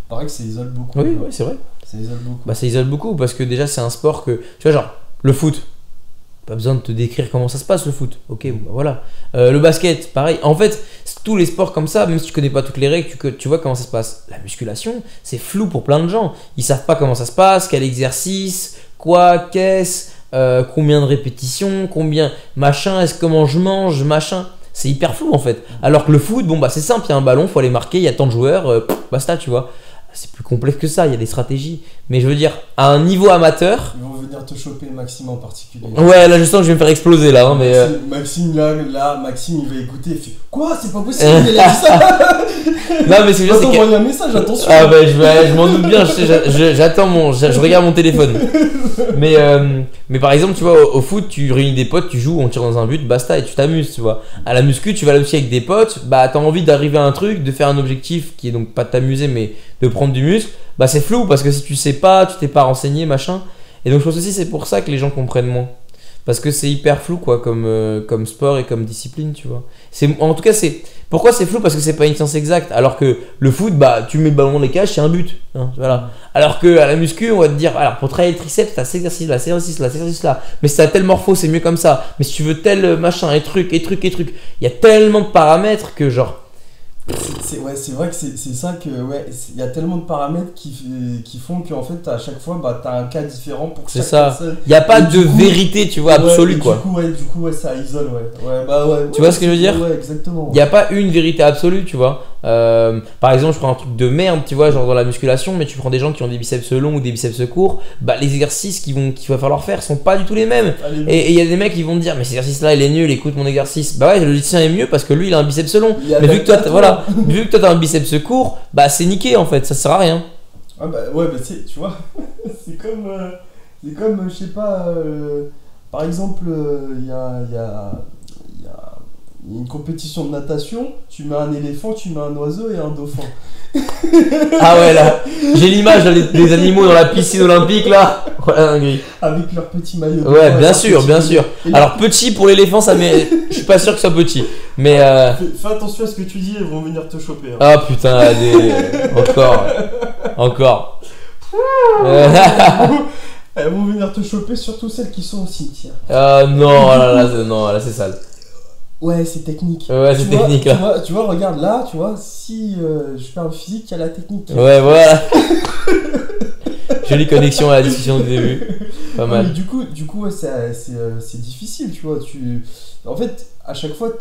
Pareil que ça isole beaucoup. Oui, genre. oui, c'est vrai. Ça isole beaucoup. Bah ça isole beaucoup parce que déjà c'est un sport que tu vois genre le foot. Pas besoin de te décrire comment ça se passe le foot. Ok, bon, bah voilà. Le basket, pareil. En fait, tous les sports comme ça, même si tu connais pas toutes les règles, tu vois comment ça se passe. La musculation, c'est flou pour plein de gens. Ils savent pas comment ça se passe, quel exercice, quoi, qu'est-ce, combien de répétitions, combien machin, comment je mange, machin. C'est hyper flou en fait. Alors que le foot, bon bah c'est simple, il y a un ballon, faut aller marquer, il y a tant de joueurs, basta, tu vois. C'est plus complexe que ça, il y a des stratégies. Mais je veux dire, à un niveau amateur. Ils vont venir te choper, Maxime en particulier. Ouais, là je sens que je vais me faire exploser là. Hein, mais Maxime, Maxime, il va écouter, il fait quoi? C'est pas possible, il a dit ça! Non, mais c'est juste. Attends, envoyer un message, attention! Ah, bah je m'en doute bien, j'attends je regarde mon téléphone. Mais par exemple, tu vois, au foot, tu réunis des potes, tu joues, on tire dans un but, basta, et tu t'amuses, tu vois. À la muscu, tu vas là aussi avec des potes, bah t'as envie d'arriver à un truc, de faire un objectif qui est donc pas de t'amuser, mais de prendre du muscle, bah c'est flou parce que si tu sais pas, tu t'es pas renseigné, machin. Et donc je pense aussi c'est pour ça que les gens comprennent moins. Parce que c'est hyper flou quoi comme sport et comme discipline, tu vois. En tout cas, pourquoi c'est flou? Parce que c'est pas une science exacte. Alors que le foot, bah tu mets le ballon dans les cages, c'est un but. Hein, voilà. Alors que à la muscu, on va te dire, alors pour travailler le triceps, t'as cet exercice là, cet exercice là, cet exercice là. Mais si t'as tel morpho, c'est mieux comme ça. Mais si tu veux tel machin et truc. Il y a tellement de paramètres que genre. C'est vrai que c'est ça que il y a tellement de paramètres qui font qu'en fait à chaque fois bah t'as un cas différent pour chaque personne. Il y a pas de du coup, vérité, tu vois, absolue quoi. Du coup ça isole Tu vois ce que je veux dire? Ouais, exactement. Il y a pas une vérité absolue, tu vois. Par exemple, je prends un truc de merde, tu vois, genre dans la musculation, mais tu prends des gens qui ont des biceps longs ou des biceps courts, bah les exercices qu'il va falloir faire sont pas du tout les mêmes. Et il y a des mecs qui vont te dire mais cet exercice là il est nul, écoute mon exercice. Bah ouais, le tien est mieux parce que lui il a un biceps long. Mais vu que toi vu que toi t'as un biceps court, bah c'est niqué en fait, ça sert à rien. Ah bah ouais, bah tu vois, c'est comme je sais pas, par exemple, il y a une compétition de natation, tu mets un éléphant, tu mets un oiseau et un dauphin. Ah ouais là, j'ai l'image des animaux dans la piscine olympique là. Voilà, dinguerie. Avec leur petit maillot de ouais, bain, bien sûr. Alors petit pour l'éléphant, je suis pas sûr que ce soit petit. Mais fais attention à ce que tu dis, ils vont venir te choper. Hein. Ah putain, encore. Elles vont venir te choper, surtout celles qui sont au cimetière. Non, là c'est sale. Ouais, c'est technique. Ouais, c'est technique là. Tu vois, regarde là, tu vois, si je fais un physique, il y a la technique. Ouais, voilà. Jolie connexion à la discussion du début. Pas mal. Mais du coup ouais, c'est difficile, tu vois. En fait, à chaque fois,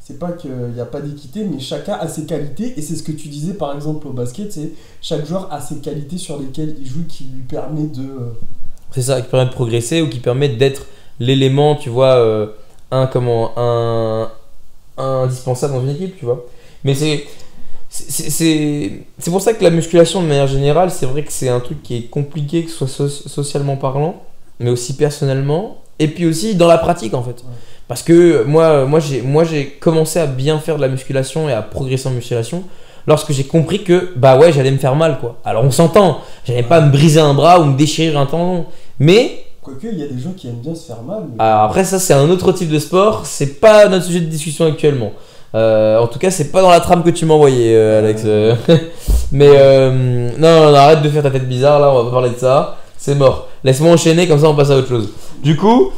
C'est pas qu'il n'y a pas d'équité, mais chacun a ses qualités. Et c'est ce que tu disais par exemple au basket, c'est chaque joueur a ses qualités sur lesquelles il joue qui lui permet de... C'est ça, qui permet de progresser ou qui permet d'être l'élément, tu vois, indispensable dans une équipe, tu vois. Mais c'est pour ça que la musculation, de manière générale, c'est vrai que c'est un truc qui est compliqué, que ce soit socialement parlant, mais aussi personnellement, et puis aussi dans la pratique, en fait. Ouais. Parce que moi j'ai commencé à bien faire de la musculation et à progresser en musculation lorsque j'ai compris que, bah ouais, j'allais me faire mal, quoi. Alors on s'entend, j'allais pas me briser un bras ou me déchirer un tendon, mais... Quoique, il y a des gens qui aiment bien se faire mal. Mais... Alors après, ça, c'est un autre type de sport. C'est pas notre sujet de discussion actuellement. En tout cas, c'est pas dans la trame que tu m'as envoyé, Alex. Mais non, arrête de faire ta tête bizarre là. On va pas parler de ça. C'est mort. Laisse-moi enchaîner, comme ça on passe à autre chose. Du coup,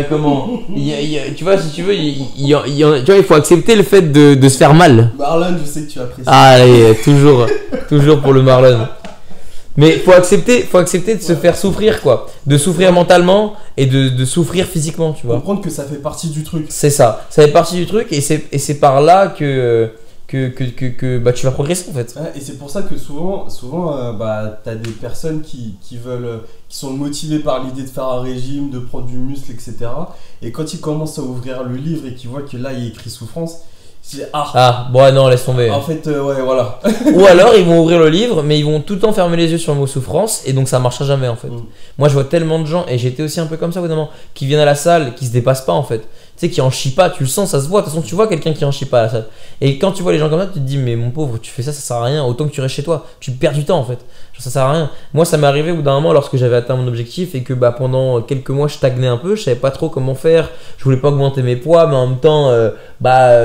comment tu vois, si tu veux, tu vois, il faut accepter le fait de se faire mal. Marlon, je sais que tu apprécies. Ah, allez, toujours pour le Marlon. Mais faut accepter de se faire souffrir, quoi. De souffrir mentalement et de souffrir physiquement, tu vois. Comprendre que ça fait partie du truc. C'est ça. Ça fait partie du truc et c'est par là que bah, tu vas progresser, en fait. Ouais, et c'est pour ça que souvent bah, t'as des personnes qui sont motivées par l'idée de faire un régime, de prendre du muscle, etc. Et quand ils commencent à ouvrir le livre et qu'ils voient que là il y a écrit souffrance, c'est bon, non, laisse tomber. En fait, ouais, voilà. Ou alors ils vont ouvrir le livre, mais ils vont tout le temps fermer les yeux sur le mot souffrance et donc ça marchera jamais, en fait. Moi, je vois tellement de gens, et j'étais aussi un peu comme ça, évidemment, qui viennent à la salle, qui se dépassent pas, en fait. Tu sais, qui en chient pas, tu le sens, ça se voit. De toute façon, tu vois quelqu'un qui en chie pas à la salle. Et quand tu vois les gens comme ça, tu te dis, mais mon pauvre, tu fais ça sert à rien. Autant que tu restes chez toi. Tu perds du temps, en fait. Genre, ça sert à rien. Moi, ça m'est arrivé au bout d'un moment lorsque j'avais atteint mon objectif et que bah, pendant quelques mois, je stagnais un peu. Je savais pas trop comment faire. Je voulais pas augmenter mes poids, mais en même temps,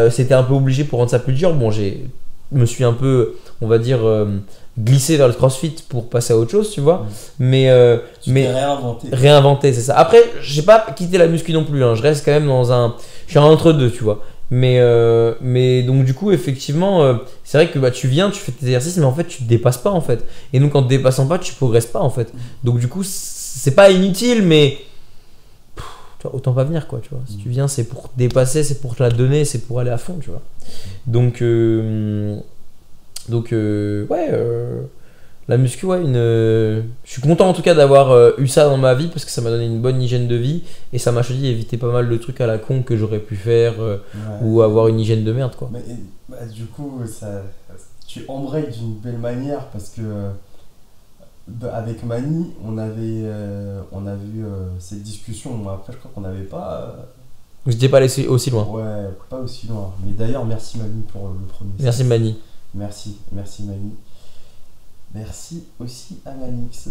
c'était un peu obligé pour rendre ça plus dur. Bon, je me suis un peu, on va dire, glissé vers le CrossFit pour passer à autre chose, tu vois. Mais réinventer, c'est ça. Après, j'ai pas quitté la muscu non plus, hein. Je reste quand même je suis entre deux, tu vois. Mais donc du coup, effectivement, c'est vrai que bah, tu viens, tu fais tes exercices, mais en fait tu te dépasses pas, en fait. Et donc en te dépassant pas, tu progresses pas, en fait. Donc du coup, c'est pas inutile, mais tu vois, autant pas venir, quoi, tu vois. Si tu viens, c'est pour te dépasser, c'est pour te la donner, c'est pour aller à fond, tu vois. Donc la muscu, ouais, je suis content en tout cas d'avoir eu ça dans ma vie parce que ça m'a donné une bonne hygiène de vie et ça m'a choisi éviter pas mal de trucs à la con que j'aurais pu faire ou avoir une hygiène de merde, quoi. Mais du coup, tu embrayes d'une belle manière parce que avec Mani, on avait eu cette discussion. Après, je crois qu'on n'avait pas. Vous n'étiez pas allé aussi loin. Ouais, pas aussi loin. Mais d'ailleurs, merci Mani pour le premier. Merci Mani. Merci Mani. Merci aussi à Manix.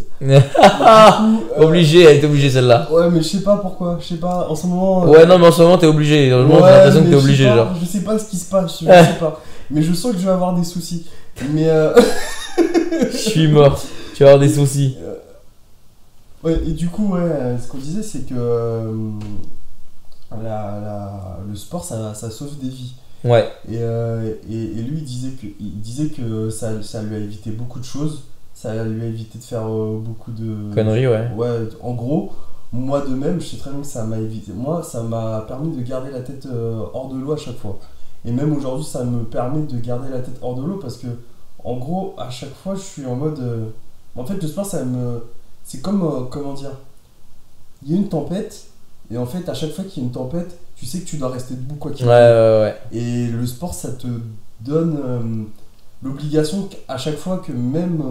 Obligé, elle est obligée celle-là. Ouais, mais je sais pas pourquoi. Je sais pas, en ce moment. Ouais, non, mais en ce moment t'es obligé. J'ai l'impression que t'es obligé, genre. Je sais pas ce qui se passe, je sais pas. Mais je sens que je vais avoir des soucis. Mais. Je suis mort. Tu vas avoir des soucis. Ouais, et du coup, ouais, ce qu'on disait, c'est que le sport, ça sauve des vies. Ouais. Et lui, il disait que ça lui a évité beaucoup de choses. Ça lui a évité de faire beaucoup de conneries, ouais. Ouais, en gros, moi de même, je sais très bien que ça m'a évité. Moi, ça m'a permis de garder la tête hors de l'eau à chaque fois. Et même aujourd'hui, ça me permet de garder la tête hors de l'eau parce que, en gros, à chaque fois, je suis en mode. En fait, le sport, c'est comme. Comment dire ? Il y a une tempête, et en fait, à chaque fois qu'il y a une tempête, tu sais que tu dois rester debout quoi qu'il arrive. Ouais. Et le sport, ça te donne l'obligation à chaque fois que même...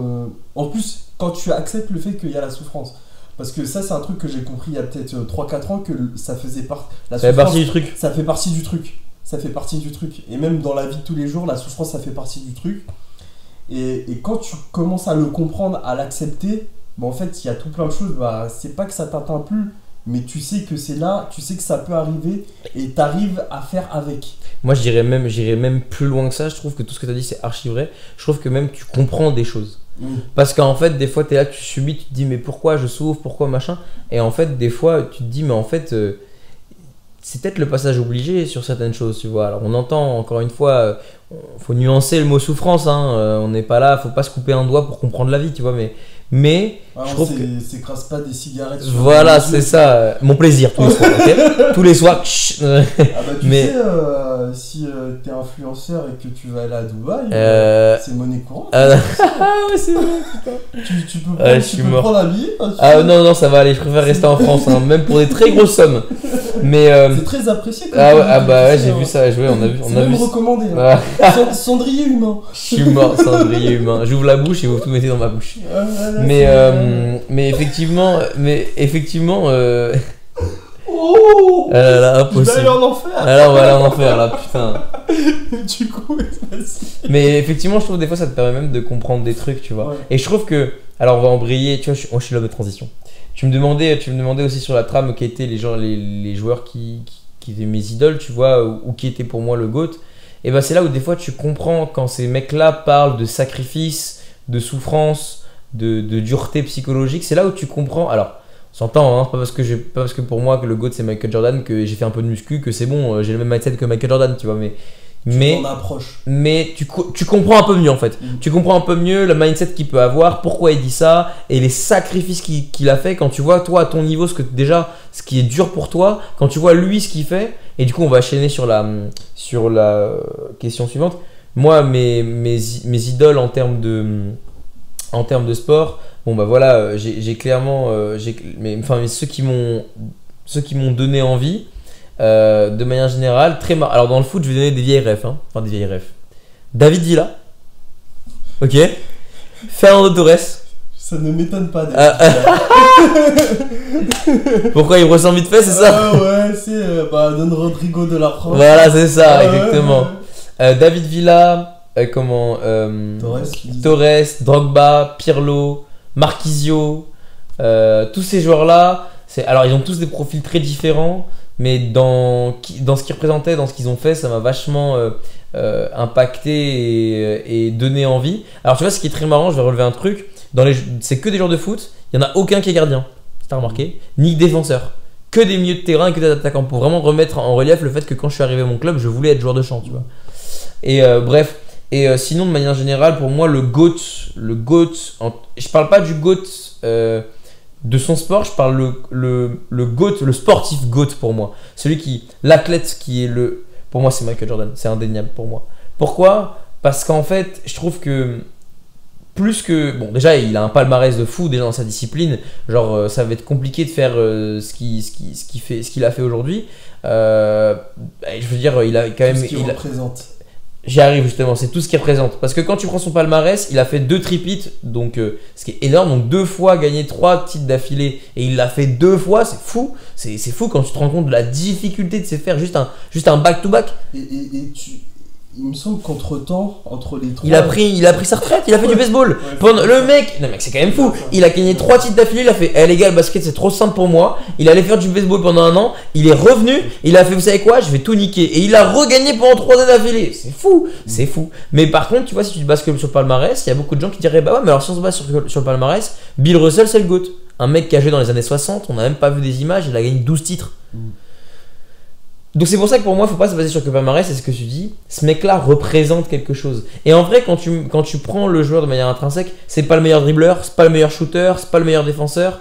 En plus, quand tu acceptes le fait qu'il y a la souffrance. Parce que ça, c'est un truc que j'ai compris il y a peut-être 3-4 ans, que ça faisait partie... Ça fait partie du truc. Ça fait partie du truc. Ça fait partie du truc. Et même dans la vie de tous les jours, la souffrance, ça fait partie du truc. Et quand tu commences à le comprendre, à l'accepter, bah en fait, il y a tout plein de choses. Bah, c'est pas que ça t'atteint plus, mais tu sais que c'est là, tu sais que ça peut arriver et t'arrives à faire avec. Moi, j'irais même plus loin que ça. Je trouve que tout ce que tu as dit, c'est archi vrai. Je trouve que même tu comprends des choses. Parce qu'en fait, des fois, tu es là, tu subis, tu te dis, mais pourquoi je souffre, pourquoi machin. Et en fait, des fois, tu te dis, mais en fait, c'est peut-être le passage obligé sur certaines choses, tu vois. Alors, on entend, encore une fois, faut nuancer le mot souffrance, hein. On n'est pas là, faut pas se couper un doigt pour comprendre la vie, tu vois. Mais je trouve que s'écrase pas des cigarettes sur voilà, c'est ça, mon plaisir tous les soirs, ok. Tous les soirs. Tu sais, si t'es influenceur et que tu vas aller à Dubaï, c'est monnaie courante. Ah ouais, c'est vrai, putain. Tu peux prendre un billet. Non, ça va aller, je préfère rester en France, hein, même pour des très grosses sommes. Mais, c'est très apprécié. Ouais, j'ai vu ça jouer, on a vu. C'est même recommandé. Hein. Cendrier humain. Je suis mort, cendrier humain. J'ouvre la bouche et vous tout mettez dans ma bouche. Mais effectivement. Oh, là, impossible. Je vais aller en enfer. Alors on va aller en enfer là, putain. Du coup, vas-y. Mais effectivement, je trouve des fois ça te permet même de comprendre des trucs, tu vois. Ouais. Et je trouve que, alors on va embrayer, tu vois, je suis l'homme de transition. Tu me demandais aussi sur la trame qui étaient les joueurs qui étaient mes idoles, tu vois, ou qui étaient pour moi le GOAT. Et ben c'est là où des fois tu comprends quand ces mecs-là parlent de sacrifice, de souffrance, de dureté psychologique. C'est là où tu comprends. Alors, on s'entend, hein, pas parce que pour moi que le GOAT c'est Michael Jordan que j'ai fait un peu de muscu que c'est bon, j'ai le même mindset que Michael Jordan, tu vois. Mais tu comprends un peu mieux en fait. Tu comprends un peu mieux le mindset qu'il peut avoir, pourquoi il dit ça et les sacrifices qu'il a fait quand tu vois toi à ton niveau ce qui est dur pour toi, quand tu vois lui ce qu'il fait. Et du coup on va enchaîner sur la question suivante. Moi mes idoles en termes de sport, bon bah voilà, j'ai clairement ceux qui m'ont donné envie. De manière générale, alors dans le foot, je vais donner des vieilles refs, hein. Enfin des vieilles refs. David Villa, ok. Fernando Torres. Ça ne m'étonne pas. Pourquoi il me ressemble vite fait, c'est ça? Ouais, c'est Don Rodrigo de la France. Voilà, c'est ça, exactement. David Villa, Torres, Drogba, Pirlo, Marquisio, tous ces joueurs-là. Alors ils ont tous des profils très différents. Mais dans ce qu'ils représentaient, dans ce qu'ils ont fait, ça m'a vachement impacté et donné envie. Alors tu vois, ce qui est très marrant, je vais relever un truc. C'est que des joueurs de foot, il n'y en a aucun qui est gardien, si t'as remarqué, ni défenseur. Que des milieux de terrain et que des attaquants, pour vraiment remettre en relief le fait que quand je suis arrivé à mon club, je voulais être joueur de champ, tu vois. Et bref, sinon de manière générale, pour moi, le GOAT, je parle pas du GOAT de son sport, je parle le GOAT, le sportif GOAT pour moi. L'athlète qui est pour moi c'est Michael Jordan, c'est indéniable pour moi. Pourquoi? Parce qu'en fait, je trouve que bon déjà il a un palmarès de fou déjà dans sa discipline, genre ça va être compliqué de faire ce qu'il a fait aujourd'hui. Je veux dire, il a quand même... Ce qu'il représente. J'y arrive justement, c'est tout ce qu'il représente. Parce que quand tu prends son palmarès, il a fait 2 tripeats, donc ce qui est énorme, donc 2 fois gagné 3 titres d'affilée, et il l'a fait 2 fois, c'est fou. C'est fou quand tu te rends compte de la difficulté de se faire juste un back-to-back. Il me semble qu'entre-temps, entre les 3... Il a pris sa retraite, il a fait du baseball. Le mec, c'est quand même fou. Il a gagné 3 titres d'affilée, il a fait les gars, le basket c'est trop simple pour moi. Il allait faire du baseball pendant 1 an, il est revenu, il a fait, vous savez quoi, je vais tout niquer. Et il a regagné pendant 3 années d'affilée. C'est fou. Mais par contre, tu vois, si tu te bases sur le palmarès, il y a beaucoup de gens qui diraient bah ouais, mais alors si on se base sur le palmarès, Bill Russell c'est le GOAT. Un mec qui a joué dans les années 60, on n'a même pas vu des images, il a gagné 12 titres. Donc c'est pour ça que pour moi, il ne faut pas se baser sur le palmarès, c'est ce que tu dis. Ce mec-là représente quelque chose. Et en vrai, quand tu prends le joueur de manière intrinsèque, c'est pas le meilleur dribbleur, c'est pas le meilleur shooter, c'est pas le meilleur défenseur.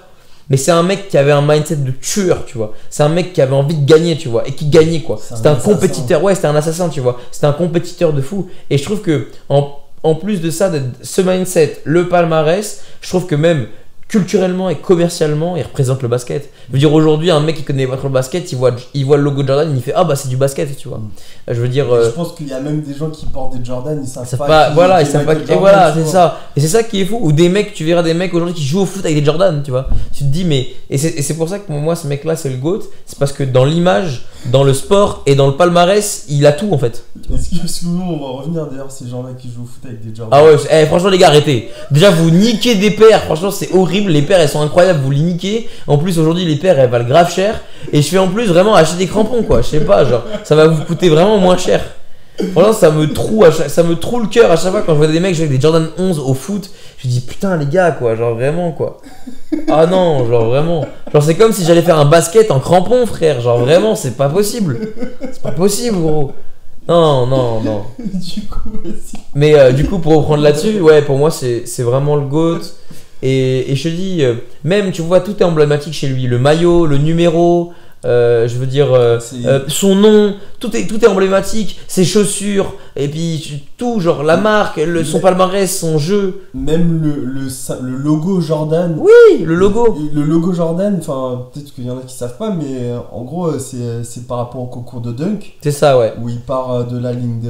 Mais c'est un mec qui avait un mindset de tueur, tu vois. C'est un mec qui avait envie de gagner, tu vois, et qui gagnait, quoi. C'était un compétiteur, ouais, c'était un assassin, tu vois. C'était un compétiteur de fou. Et je trouve que en plus de ça, ce mindset, le palmarès, je trouve que même culturellement et commercialement, il représente le basket. Je veux dire, aujourd'hui, un mec qui connaît pas trop le basket, il voit le logo de Jordan, il fait ah bah c'est du basket, tu vois. Je veux dire. Je pense qu'il y a même des gens qui portent des Jordan, ils savent pas. Ils savent pas. Et voilà, c'est ça. Et c'est ça qui est fou. Ou des mecs, tu verras des mecs aujourd'hui qui jouent au foot avec des Jordan, tu vois. Tu te dis mais et c'est pour ça que pour moi ce mec-là c'est le GOAT. C'est parce que dans l'image, dans le sport et dans le palmarès, il a tout en fait. Est-ce que souvent on va revenir d'ailleurs ces gens-là qui jouent au foot avec des Jordan? Ah ouais, franchement les gars arrêtez. Déjà vous niquez des paires, franchement c'est horrible. Les paires elles sont incroyables, vous les niquez. En plus aujourd'hui les paires elles valent grave cher. Et je fais en plus vraiment acheter des crampons quoi. Je sais pas, genre ça va vous coûter vraiment moins cher. Franchement ça me troue le cœur à chaque fois quand je vois des mecs jouer avec des Jordan 11 au foot. Je dis putain les gars quoi, genre vraiment quoi. Ah non, genre vraiment. Genre c'est comme si j'allais faire un basket en crampons frère. Genre vraiment c'est pas possible. C'est pas possible gros. Non. Du coup aussi. Mais du coup pour reprendre là-dessus, ouais pour moi c'est vraiment le GOAT. Et je te dis, même tu vois tout est emblématique chez lui. Le maillot, le numéro, je veux dire, son nom, tout est emblématique, ses chaussures, et puis tout, genre la marque, son palmarès, son jeu. Même le logo Jordan. Oui, le logo. Le logo Jordan, enfin, peut-être qu'il y en a qui savent pas, mais en gros, c'est par rapport au concours de dunk. C'est ça, ouais. Où il part de la ligne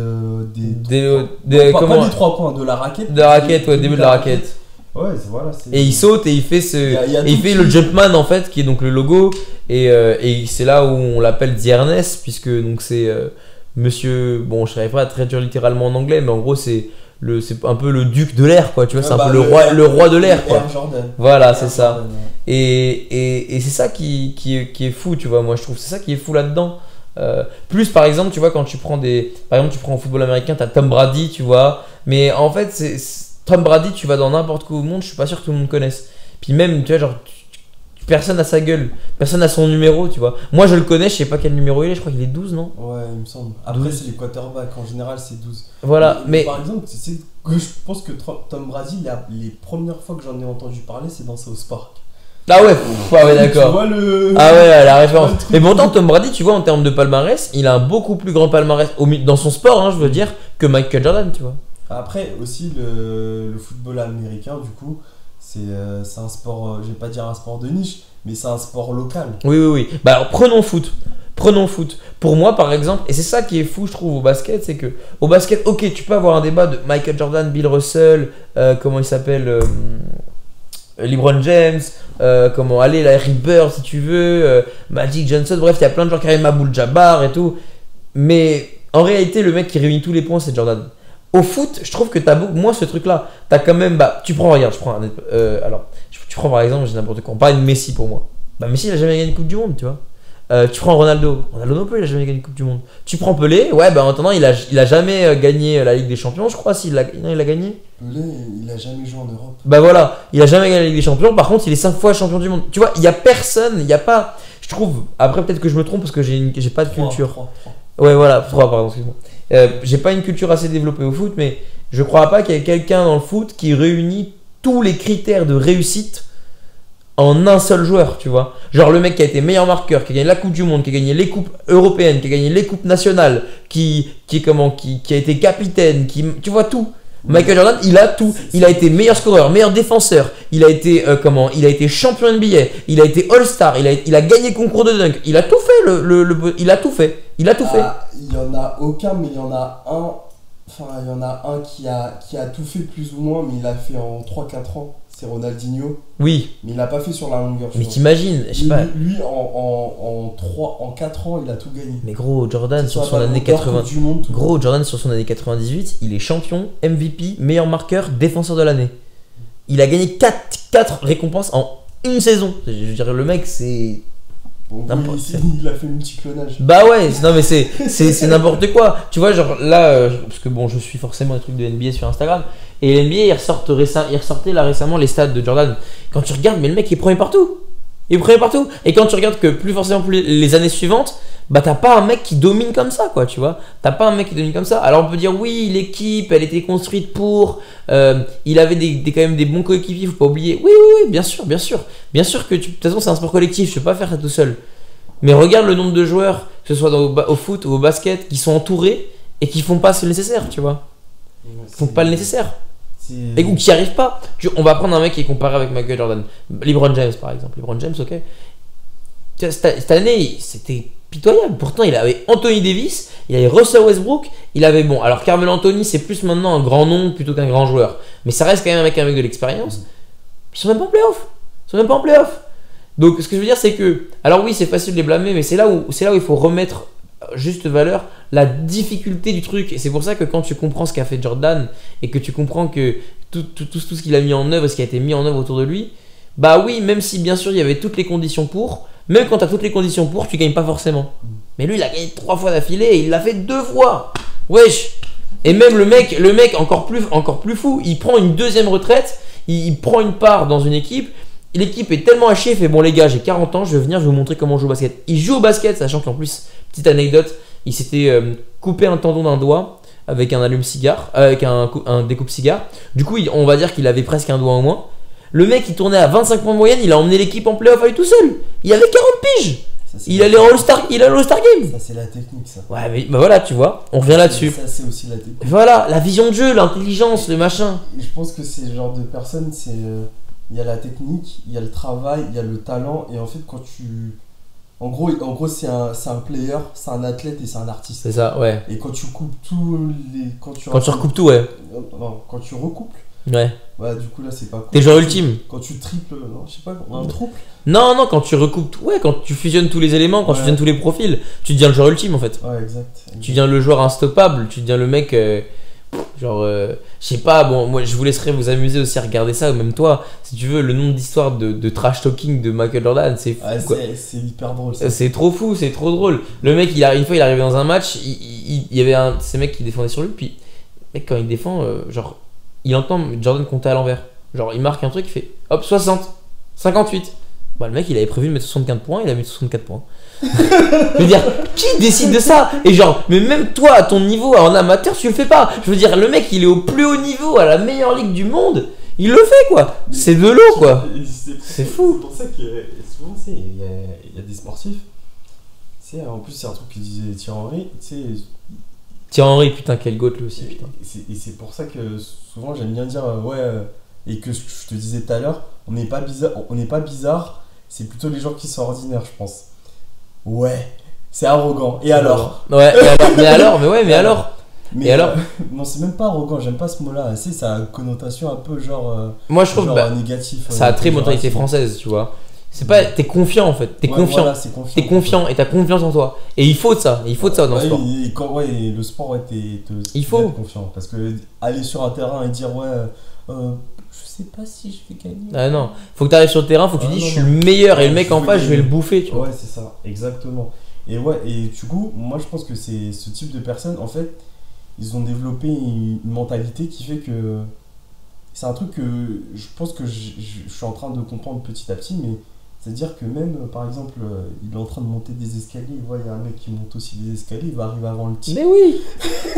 comment... pas des 3 points, de la raquette. De la raquette, ouais, début de la raquette. Ouais, voilà. Et il saute et il fait il fait le Jumpman en fait, qui est donc le logo. Et c'est là où on l'appelle The Ernest, puisque donc c'est monsieur. Bon, je ne savais pas traduire littéralement en anglais, mais en gros, c'est un peu le duc de l'air, quoi. Tu vois, c'est un peu le roi de l'air, quoi. Voilà, c'est ça. Et c'est ça qui est fou, tu vois. Moi, je trouve c'est ça qui est fou là-dedans. Plus par exemple, tu vois, quand tu prends par exemple, tu prends au football américain, tu as Tom Brady, tu vois. Mais en fait, Tom Brady, tu vas dans n'importe où au monde, je suis pas sûr que tout le monde connaisse. Puis même, tu vois, genre, personne n'a sa gueule, personne n'a son numéro, tu vois. Moi, je le connais, je sais pas quel numéro il est, je crois qu'il est 12, non? Ouais, il me semble. Après, c'est les quarterbacks, en général, c'est 12. Voilà, mais. Par exemple, tu sais que je pense que Tom Brady, les premières fois que j'en ai entendu parler, c'est dans South Park. Ah ouais, ouais, d'accord. Tu vois Ah ouais, la référence. Mais pourtant, Tom Brady, tu vois, en termes de palmarès, il a un beaucoup plus grand palmarès dans son sport, hein, je veux dire, que Michael Jordan, tu vois. Après aussi le football américain du coup c'est un sport, je vais pas dire un sport de niche, mais c'est un sport local. Oui. Bah alors prenons foot. Pour moi par exemple, et c'est ça qui est fou je trouve au basket, c'est que au basket, ok, tu peux avoir un débat de Michael Jordan, Bill Russell, comment il s'appelle, LeBron James, Larry Bird si tu veux, Magic Johnson, bref il y a plein de gens, Kareem Abdul-Jabbar et tout, mais en réalité le mec qui réunit tous les points c'est Jordan. Au foot, je trouve que t'as beaucoup moins ce truc-là. T'as quand même, tu prends par exemple, j'ai n'importe quoi. On parle de Messi pour moi. Bah Messi, il a jamais gagné une Coupe du Monde, tu vois. Tu prends Ronaldo non plus, il a jamais gagné une Coupe du Monde. Tu prends Pelé, ouais, bah en attendant, il a jamais gagné la Ligue des Champions, je crois. Il a gagné. Pelé, il a jamais joué en Europe. Bah voilà, il a jamais gagné la Ligue des Champions. Par contre, il est 5 fois champion du monde. Tu vois, il y a personne, il y a pas. Je trouve. Après, peut-être que je me trompe parce que j'ai pas de culture. 3. Ouais, voilà, 3, pardon, excuse-moi. J'ai pas une culture assez développée au foot, mais je crois pas qu'il y ait quelqu'un dans le foot qui réunit tous les critères de réussite en un seul joueur, tu vois. Genre le mec qui a été meilleur marqueur, qui a gagné la Coupe du Monde, qui a gagné les coupes européennes, qui a gagné les coupes nationales, qui a été capitaine, tu vois tout. Michael Jordan, il a tout. Il a été meilleur scoreur, meilleur défenseur. Il a été il a été champion NBA. Il a été All-Star. Il a gagné le concours de dunk. Il a tout fait. Il a tout fait. Il a tout fait. Il y en a aucun, mais il y en a un. Enfin, il y en a un qui a tout fait plus ou moins, mais il a fait en 3-4 ans. C'est Ronaldinho. Oui. Mais il l'a pas fait sur la longueur. Mais t'imagines, je sais pas. Lui, en 4 ans, il a tout gagné. Mais gros, Jordan sur son année 98, il est champion, MVP, meilleur marqueur, défenseur de l'année. Il a gagné 4 récompenses en une saison. Je veux dire, le mec, c'est. Bon, il a fait multiclonage. Bah ouais, non mais c'est n'importe quoi. Tu vois, genre là, parce que bon, je suis forcément les trucs de NBA sur Instagram. Et l'NBA, il ressortait là récemment les stats de Jordan. Quand tu regardes, mais le mec, il est premier partout. Il est premier partout. Et quand tu regardes que plus les années suivantes, bah t'as pas un mec qui domine comme ça, quoi, tu vois. T'as pas un mec qui domine comme ça. Alors on peut dire, oui, l'équipe, elle était construite pour. Il avait quand même des bons coéquipiers, faut pas oublier. Oui, bien sûr. Bien sûr que de toute façon, c'est un sport collectif, je peux pas faire ça tout seul. Mais regarde le nombre de joueurs, que ce soit au foot ou au basket, qui sont entourés et qui font pas ce nécessaire, tu vois. Ils font pas le nécessaire. Ou qui n'y arrivent pas. On va prendre un mec qui est comparé avec Michael Jordan. LeBron James par exemple. LeBron James, ok. Cette année, c'était pitoyable. Pourtant, il avait Anthony Davis, il avait Russell Westbrook, il avait alors Carmelo Anthony, c'est plus maintenant un grand nom plutôt qu'un grand joueur. Mais ça reste quand même un mec avec de l'expérience. Ils sont même pas en playoff. Donc, ce que je veux dire, c'est que. Alors, oui, c'est facile de les blâmer, mais c'est là où il faut remettre juste valeur la difficulté du truc. Et c'est pour ça que quand tu comprends ce qu'a fait Jordan et que tu comprends que tout ce qu'il a mis en œuvre, ce qui a été mis en œuvre autour de lui, bah oui, même si bien sûr il y avait toutes les conditions pour, même quand tu as toutes les conditions pour, tu gagnes pas forcément. Mais lui, il a gagné 3 fois d'affilée et il l'a fait 2 fois. Wesh. Et même le mec encore plus fou, il prend une deuxième retraite, il prend une part dans une équipe. L'équipe est tellement hachée, il fait bon les gars, j'ai 40 ans, je vais venir, je vais vous montrer comment on joue au basket. Il joue au basket, sachant qu'en plus, petite anecdote, il s'était coupé un tendon d'un doigt avec un allume-cigare, avec un découpe-cigare. Du coup, on va dire qu'il avait presque un doigt en moins. Le mec, il tournait à 25 points de moyenne, il a emmené l'équipe en playoff à lui tout seul. Il avait 40 piges. Il allait en All-Star Game. Ça, c'est la technique, ça. Ouais, mais bah voilà, tu vois, on revient là-dessus. Ça, c'est aussi la technique. Voilà, la vision de jeu, l'intelligence, le machin. Et je pense que c'est le genre de personne, c'est. Il y a la technique, il y a le travail, il y a le talent. Et en fait, quand tu. En gros c'est un player, c'est un athlète et c'est un artiste. C'est ça, ouais. Et quand tu coupes tous les. Quand tu recoupes tout, ouais. Non, quand tu recouples. Ouais. Bah, du coup, là, c'est pas cool. T'es joueur ultime. Quand tu triples. Non, je sais pas, un trouble. Non, quand tu recoupes tout. Ouais, quand tu fusionnes tous les éléments, quand tu fusionnes tous les profils, tu deviens le joueur ultime en fait. Ouais, exact. Tu deviens le joueur instoppable, tu deviens le mec. Je sais pas, bon, moi je vous laisserai vous amuser aussi à regarder ça, ou même toi, si tu veux, le nombre d'histoires de trash talking de Michael Jordan, c'est fou. Ouais, c'est hyper drôle ça. C'est trop fou, c'est trop drôle. Le mec, une fois il est arrivé dans un match, il y avait un de ces mecs qui défendait sur lui, puis le mec, quand il défend, genre, il entend Jordan compter à l'envers. Genre, il marque un truc, il fait hop, 60, 58. Bah, le mec, il avait prévu de mettre 64 points, il a mis 64 points. Je veux dire, qui décide de ça? Et genre, mais même toi, à ton niveau, en amateur, tu le fais pas. Je veux dire, le mec, il est au plus haut niveau, à la meilleure ligue du monde. Il le fait, quoi. C'est de l'eau, quoi. C'est fou. C'est pour ça que souvent, tu sais, il y a des sportifs. Tu sais, en plus, c'est un truc que disait Thierry Henry. Tu sais. Thierry Henry, putain, quel goat lui aussi, putain. Et c'est pour ça que souvent, j'aime bien dire, et que je te disais tout à l'heure, on n'est pas bizarre, c'est plutôt les gens qui sont ordinaires, je pense. Ouais, c'est arrogant. Et alors? Ouais, mais alors? Et alors? Non, c'est même pas arrogant, j'aime pas ce mot-là. Tu sais, ça a une connotation un peu genre. Moi, je trouve négatif. Ça a très mentalité française, tu vois. C'est pas. T'es confiant en fait. T'es confiant. Voilà, c'est confiant. T'es confiant et t'as confiance en toi. Et il faut de ça. Il faut de ça dans le sport. Et le sport, il faut être confiant. Parce que aller sur un terrain et dire, je sais pas si je vais gagner. Ah non, faut que tu arrives sur le terrain, faut que tu dis je suis le meilleur et le mec en face je vais le bouffer, tu vois. Ouais, c'est ça, exactement. Et du coup, moi je pense que c'est ce type de personnes, en fait, ils ont développé une mentalité qui fait que c'est un truc que je pense que je suis en train de comprendre petit à petit, mais c'est-à-dire que même, par exemple, il est en train de monter des escaliers, il voit, il y a un mec qui monte aussi des escaliers, il va arriver avant le type. Mais oui.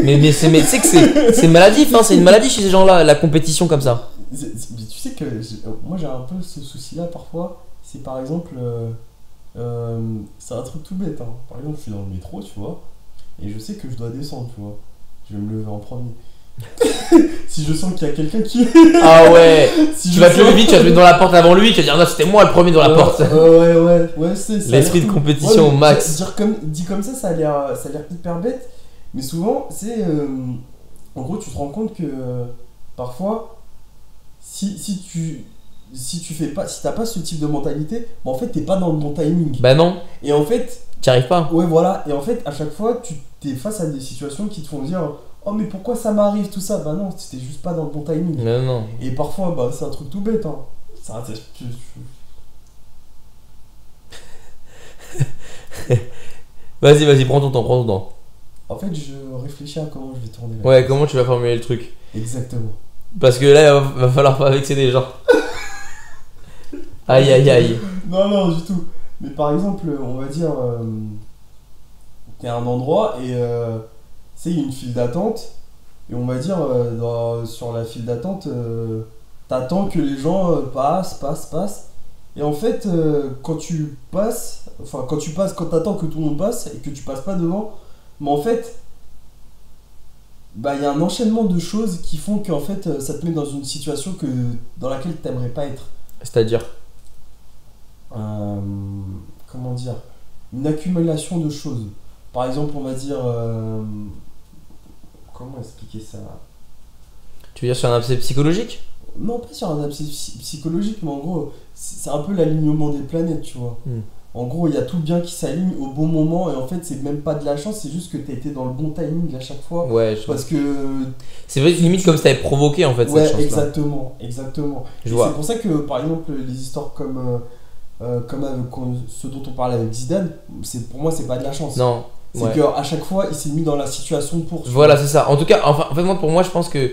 mais tu sais que c'est maladif, hein, c'est une maladie chez ces gens-là, la compétition comme ça. Tu sais que moi j'ai un peu ce souci-là parfois, c'est par exemple, c'est un truc tout bête, hein. Par exemple, je suis dans le métro, tu vois, et je sais que je dois descendre, tu vois, je vais me lever en premier. Si je sens qu'il y a quelqu'un qui. Ah ouais. Si tu vas te lever vite, tu vas te mettre dans la porte avant lui, tu vas dire non, c'était moi le premier dans la porte. Ouais, c'est ça. L'esprit de compétition au max. Dit comme ça a l'air hyper bête, mais souvent, c'est. En gros, tu te rends compte que parfois, si t'as pas ce type de mentalité, bah en fait, t'es pas dans le bon timing. Bah non. Et en fait. T'y arrives pas. Ouais, voilà. Et en fait, à chaque fois, tu t'es face à des situations qui te font dire. Oh mais pourquoi ça m'arrive tout ça? Bah non, c'était juste pas dans le bon timing. Non. Et parfois, bah c'est un truc tout bête, hein. Vas-y, prends ton temps. En fait, je réfléchis à comment je vais tourner. Ouais, comment tu vas formuler le truc? Exactement. Parce que là, il va falloir pas vexer des gens. Aïe. Non, du tout. Mais par exemple, on va dire, t'es à un endroit et il y a une file d'attente, et on va dire, sur la file d'attente, t'attends que les gens passent, et en fait, quand t'attends que tout le monde passe, et que tu passes pas devant, mais en fait, bah il y a un enchaînement de choses qui font qu'en fait, ça te met dans une situation dans laquelle t'aimerais pas être. C'est-à-dire comment dire, une accumulation de choses. Par exemple, on va dire... comment expliquer ça? Tu veux dire sur un abcès psychologique? Non, pas sur un abcès psychologique, mais en gros, c'est un peu l'alignement des planètes, tu vois. En gros, il y a tout le bien qui s'aligne au bon moment, et en fait, c'est même pas de la chance, c'est juste que t'as été dans le bon timing à chaque fois. Ouais, parce que... C'est vrai, limite comme si t'avais provoqué, en fait, cette chance-là. Exactement. Je vois. C'est pour ça que, par exemple, les histoires comme ce dont on parlait avec Zidane, pour moi, c'est pas de la chance. Non. C'est qu'à chaque fois, il s'est mis dans la situation pour. Voilà, c'est ça. En tout cas, pour moi, je pense que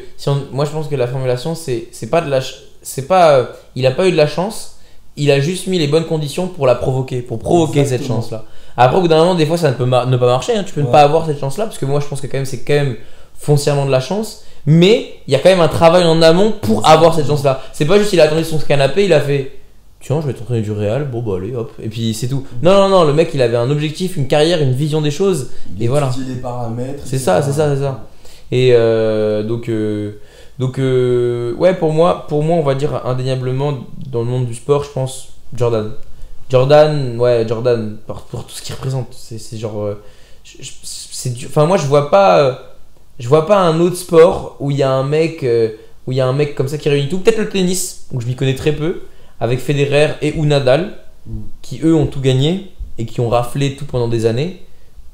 la formulation, c'est pas de la, c'est pas, il a pas eu de la chance. Il a juste mis les bonnes conditions pour la provoquer, cette chance-là. Après, au bout d'un moment, des fois, ça ne peut ne pas marcher. Hein. Tu peux ne pas avoir cette chance-là, parce que moi, je pense que c'est quand même foncièrement de la chance. Mais il y a quand même un travail en amont pour avoir cette chance-là. C'est pas juste il a attendu son canapé, il a fait. tiens, je vais t'entraîner du Real, bon bah allez hop, et puis c'est tout. Non, le mec il avait un objectif, une carrière, une vision des choses, et voilà. Il étudiait les paramètres. C'est ça. Et ouais, pour moi, on va dire indéniablement dans le monde du sport, je pense Jordan. Jordan, pour tout ce qu'il représente, c'est genre, enfin moi je vois pas un autre sport où il y a un mec comme ça qui réunit tout. Peut-être le tennis, où je m'y connais très peu, avec Federer ou Nadal, qui eux ont tout gagné et qui ont raflé tout pendant des années.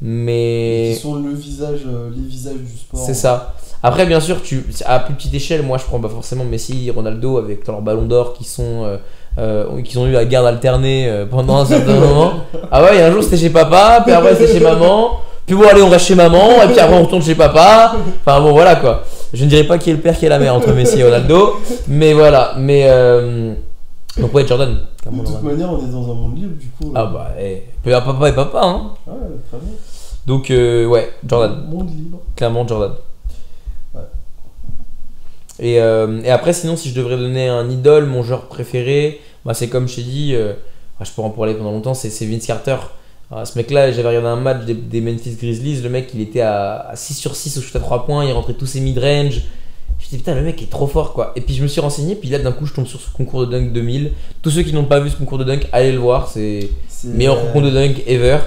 Mais qui sont les visages du sport. C'est ça. Après, bien sûr, à plus petite échelle, moi je prends pas forcément Messi, Ronaldo avec leur ballon d'or qui ont eu la garde alternée pendant un certain moment. Ah ouais, un jour c'était chez papa, puis après c'était chez maman, puis bon, allez, on reste chez maman, et puis après on retourne chez papa. Enfin bon, voilà quoi. Je ne dirais pas qui est le père, qui est la mère entre Messi et Ronaldo, mais voilà. Donc ouais, Jordan. De toute manière, on est dans un monde libre du coup. Ah bah, papa et papa, hein. Ouais, très bien. Donc ouais, Jordan. Monde libre. Clairement Jordan. Ouais. Et après, sinon, si je devrais donner un idole, mon joueur préféré, bah, c'est comme je t'ai dit, je pourrais en parler pendant longtemps, c'est Vince Carter. Alors, ce mec-là, j'avais regardé un match des Memphis Grizzlies, le mec il était à 6 sur 6 au shoot à 3 points, il rentrait tous ses mid-range. Je me suis dit putain, le mec est trop fort quoi. Et puis je me suis renseigné, puis là d'un coup je tombe sur ce concours de dunk 2000. Tous ceux qui n'ont pas vu ce concours de dunk, allez le voir, c'est le meilleur concours de dunk ever.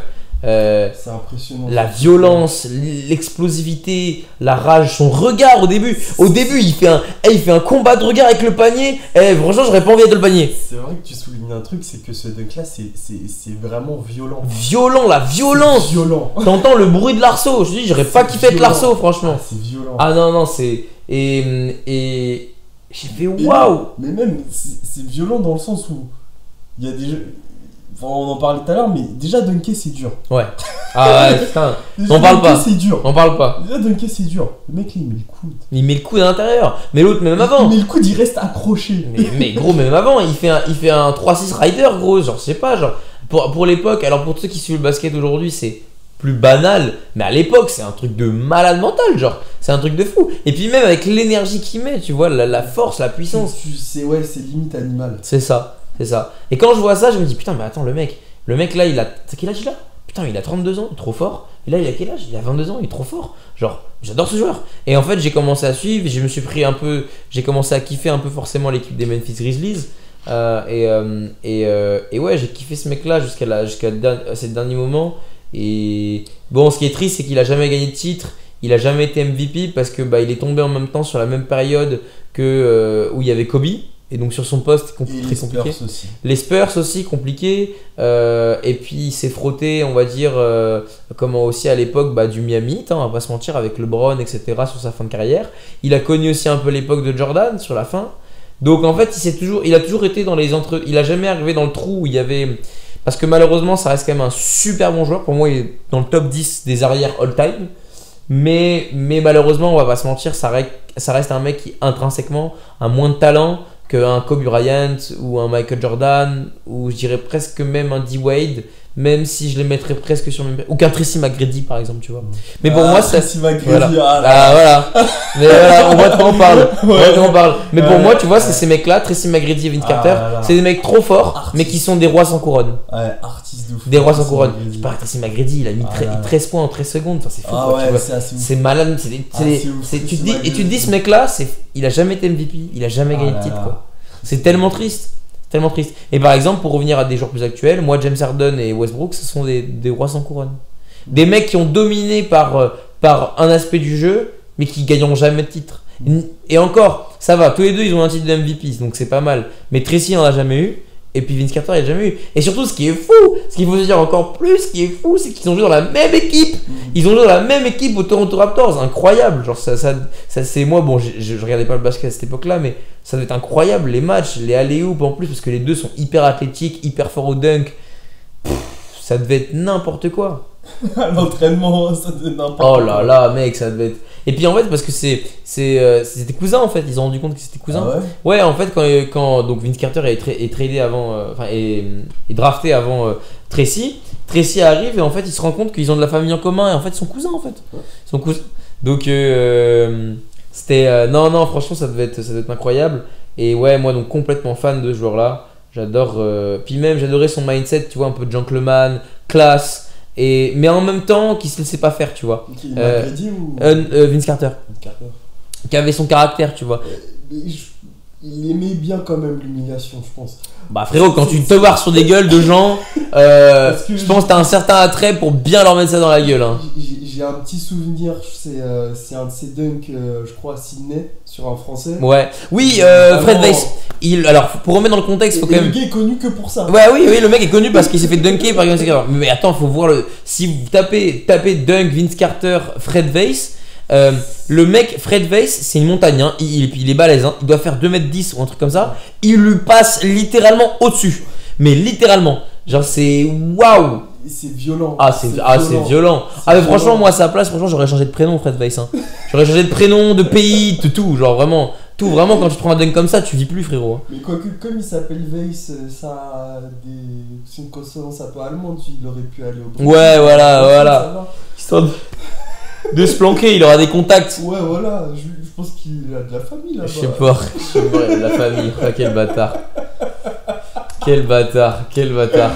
C'est impressionnant. La violence, l'explosivité, la rage, son regard au début. Au début, il fait un combat de regard avec le panier. Franchement, j'aurais pas envie d'être le panier. C'est vrai que tu soulignes un truc, c'est que ce dunk-là, c'est vraiment violent. Violent, la violence. Violent. T'entends le bruit de l'arceau. Je dis, j'aurais pas kiffé être l'arceau, franchement. C'est violent. Ah non, c'est et j'ai fait waouh. Mais même, c'est violent dans le sens où il y a des jeux. Enfin, on en parlait tout à l'heure, mais déjà dunker c'est dur. Ouais. Ah ouais, putain. Déjà, on parle pas. C'est dur. On parle pas. Déjà dunker c'est dur. Le mec là, il met le coude. Il met le coude à l'intérieur. Mais l'autre, même avant. Mais le coude il reste accroché. Mais gros, même avant, il fait un 3-6 rider, gros. Genre, je sais pas, genre. Pour l'époque, alors pour ceux qui suivent le basket aujourd'hui, c'est plus banal. Mais à l'époque, c'est un truc de malade mental, genre. C'est un truc de fou. Et puis même avec l'énergie qu'il met, tu vois, la force, la puissance. C'est limite animal. C'est ça. Et quand je vois ça, je me dis putain, mais attends, le mec là, il a. C'est quel âge il a? Putain, il a 32 ans, trop fort. Et là, il a quel âge? Il a 22 ans, il est trop fort. Genre, j'adore ce joueur. Et en fait, j'ai commencé à suivre, j'ai commencé à kiffer un peu forcément l'équipe des Memphis Grizzlies. Et ouais, j'ai kiffé ce mec là jusqu'à ces derniers moments. Et bon, ce qui est triste, c'est qu'il a jamais gagné de titre. Il a jamais été MVP parce que il est tombé en même temps sur la même période où il y avait Kobe. Et donc sur son poste, très compliqué. Les Spurs aussi, compliqué. Et puis il s'est frotté, on va dire, comment aussi à l'époque du Miami, on va pas se mentir, avec LeBron, etc. sur sa fin de carrière. Il a connu aussi un peu l'époque de Jordan sur la fin. Donc en fait, il a toujours été dans les il a jamais arrivé dans le trou où il y avait. Parce que malheureusement, ça reste quand même un super bon joueur. Pour moi, il est dans le top 10 des arrières all-time. Mais malheureusement, on va pas se mentir, ça reste un mec qui intrinsèquement a moins de talent qu'un Kobe Bryant ou un Michael Jordan ou je dirais presque même un D Wade, même si je les mettrais presque sur le même, ou qu'un Tracy McGrady par exemple, tu vois. Mais pour moi, Tracy McGrady, voilà. Mais voilà, on voit de quoi on parle. Mais pour moi, tu vois, c'est ouais. Ces mecs-là, Tracy McGrady et Vince Carter, c'est des mecs trop forts, mais qui sont des rois sans couronne. Ouais, artistes de fou. Des rois sans couronne. Je parle de Tracy McGrady, il a mis 13 points en 13 secondes. Enfin, c'est fou. Ah quoi, ouais, tu vois. c'est malade. Tu te dis, ce mec-là, il a jamais été MVP, il a jamais gagné de titre, quoi. C'est tellement triste. Tellement triste. Et par exemple, pour revenir à des joueurs plus actuels, moi, James Harden et Westbrook, ce sont des rois sans couronne. Des mecs qui ont dominé par un aspect du jeu, mais qui gagneront jamais de titre. Et encore, ça va, tous les deux, ils ont un titre de MVP, donc c'est pas mal. Mais Tracy n'en a jamais eu, et puis Vince Carter, il n'a jamais eu. Et surtout, ce qui est fou, ce qu'il faut se dire encore plus, ce qui est fou, c'est qu'ils ont joué dans la même équipe. Ils ont joué dans la même équipe au Toronto Raptors, incroyable. Genre, ça c'est moi, bon, je regardais pas le basket à cette époque-là, mais ça devait être incroyable, les matchs, les alley-oop en plus, parce que les deux sont hyper athlétiques, hyper forts au dunk. Ça devait être n'importe quoi. L'entraînement, ça devait être n'importe quoi. Oh là là, mec, ça devait être. Et puis en fait, parce que c'était cousins en fait, ils ont rendu compte que c'était cousins. Ah ouais, en fait, quand donc Vince Carter est tradé avant, est drafté avant Tracy arrive et en fait, il se rend compte qu'ils ont de la famille en commun et en fait, ils sont cousins en fait. Ils sont cousins. Donc c'était non, franchement, ça devait être incroyable. Et ouais, moi donc complètement fan de ce joueur-là. J'adore. Puis même, j'adorais son mindset, tu vois, un peu gentleman, classe, mais en même temps, qui se laissait pas faire, tu vois. Il m'a crédit ou Vince Carter. Vince Carter. Qui avait son caractère, tu vois. Il aimait bien quand même l'humiliation, je pense. Bah frérot, quand tu te barres sur des gueules de gens, je pense que t'as un certain attrait pour bien leur mettre ça dans la gueule. Hein. J'ai un petit souvenir, c'est un de ses dunks, je crois, à Sydney, sur un français. Ouais. Oui, Fred Weiss. Alors, pour remettre dans le contexte, faut quand même. Le gars est connu que pour ça. Ouais, oui, le mec est connu parce qu'il s'est fait dunker par Vince Carter. Mais attends, faut voir le. Si vous tapez dunk Vince Carter, Fred Weiss. Le mec, Fred Weiss, c'est une montagne, hein. Il est balèze, hein. Il doit faire 2m10 ou un truc comme ça. Il lui passe littéralement au-dessus. Mais littéralement. Genre, c'est waouh! C'est violent. C'est violent. Mais franchement, moi à sa place, franchement, j'aurais changé de prénom, Fred Weiss. Hein. J'aurais changé de prénom, de pays, de tout. Genre vraiment, tout. Vraiment, quand tu te prends un dunk comme ça, tu vis plus, frérot. Mais quoique, comme il s'appelle Weiss, c'est une consonance un peu allemande, il aurait pu aller au. Ouais, voilà. Histoire de se planquer, il aura des contacts. Ouais, voilà. Je pense qu'il a de la famille là-bas. Je sais pas, il a de la famille. Oh, quel bâtard. Quel bâtard.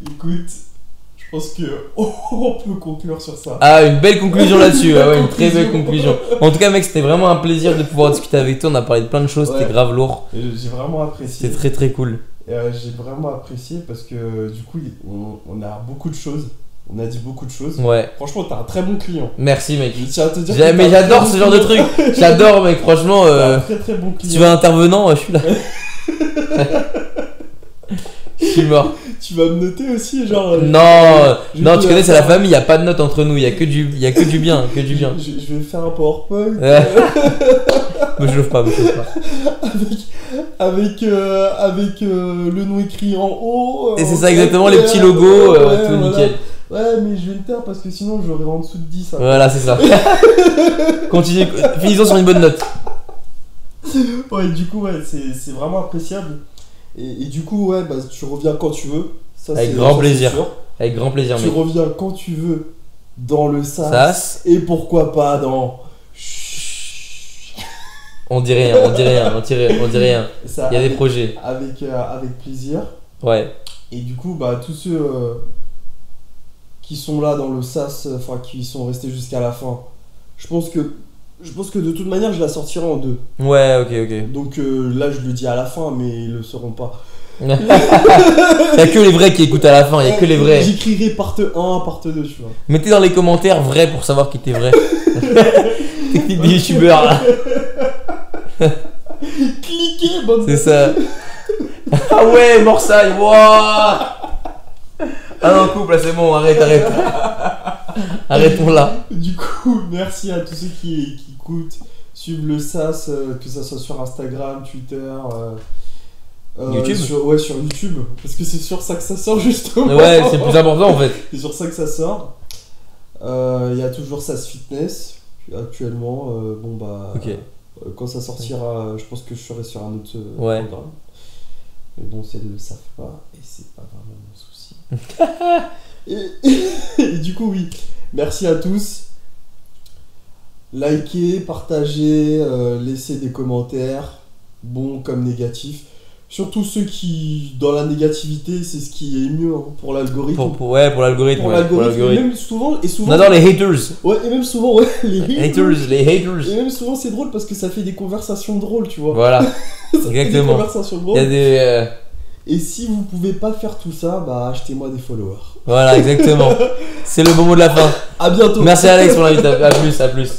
Écoute, je pense que on peut conclure sur ça. Une belle conclusion là-dessus, ouais, une très belle conclusion. En tout cas, mec, c'était vraiment un plaisir de pouvoir discuter avec toi. On a parlé de plein de choses, c'était grave lourd. J'ai vraiment apprécié. C'était très très cool. J'ai vraiment apprécié parce que du coup, on a beaucoup de choses. On a dit beaucoup de choses. Ouais. Franchement, t'es un très bon client. Merci, mec. Je tiens à te dire mais j'adore ce genre de truc. J'adore, mec. Franchement, un très très bon client. Si tu veux un intervenant, je suis là. Je suis mort. Tu vas me noter aussi, genre. Non, tu connais, c'est la famille. Y a pas de notes entre nous. Y a que du bien, que du bien. Je vais faire un PowerPoint. Me chauffe pas. Avec le nom écrit en haut. Et c'est ça exactement, les petits logos, tout nickel. Ouais, mais je vais le taire parce que sinon j'aurai en dessous de 10. Hein. Voilà, c'est ça. Continue, finissons sur une bonne note. Ouais, du coup, ouais, c'est vraiment appréciable. Et du coup, ouais, bah, tu reviens quand tu veux. Ça, avec grand plaisir. Avec grand plaisir, tu reviens quand tu veux dans le SAS. Et pourquoi pas dans. On dit rien. Ça, il y a des projets. Avec plaisir. Ouais. Et du coup, bah, tous ceux qui sont là dans le SAS, enfin qui sont restés jusqu'à la fin, je pense que de toute manière, je la sortirai en 2. Ouais, ok. Donc là, je le dis à la fin, mais ils le sauront pas. Il y a que les vrais qui écoutent à la fin, il y a que les vrais. J'écrirai part 1, part 2, tu vois. Mettez dans les commentaires vrai pour savoir qui était vrai. Technique des youtubeurs là. Cliquez, bonne. C'est ça. Ah ouais, Morsaille, wouah. Ah non, couple, là c'est bon, arrête. Arrêtons là. Du coup, merci à tous ceux qui écoutent, suivent le SAS, que ça soit sur Instagram, Twitter, YouTube. Sur YouTube, parce que c'est sur ça que ça sort justement. Ouais, c'est le plus important en fait. C'est sur ça que ça sort. Il y a toujours SAS Fitness actuellement. Bon bah, okay. Quand ça sortira, je pense que je serai sur un autre programme. Mais bon, c'est le savent pas et c'est pas vraiment mon souci. Et du coup, oui, merci à tous. Likez, partagez, laissez des commentaires, bons comme négatifs. Surtout ceux qui, dans la négativité, c'est ce qui est mieux hein, pour l'algorithme. Pour l'algorithme. Pour l'algorithme. Et même souvent, on adore les haters. Ouais, et même souvent, ouais, les haters. Et même souvent, c'est drôle parce que ça fait des conversations drôles, tu vois. Voilà. Exactement. Des conversations drôles. Il y a des. Et si vous pouvez pas faire tout ça, bah achetez-moi des followers. Voilà, exactement. C'est le bon mot de la fin. À bientôt. Merci Alex pour l'invitation. À plus.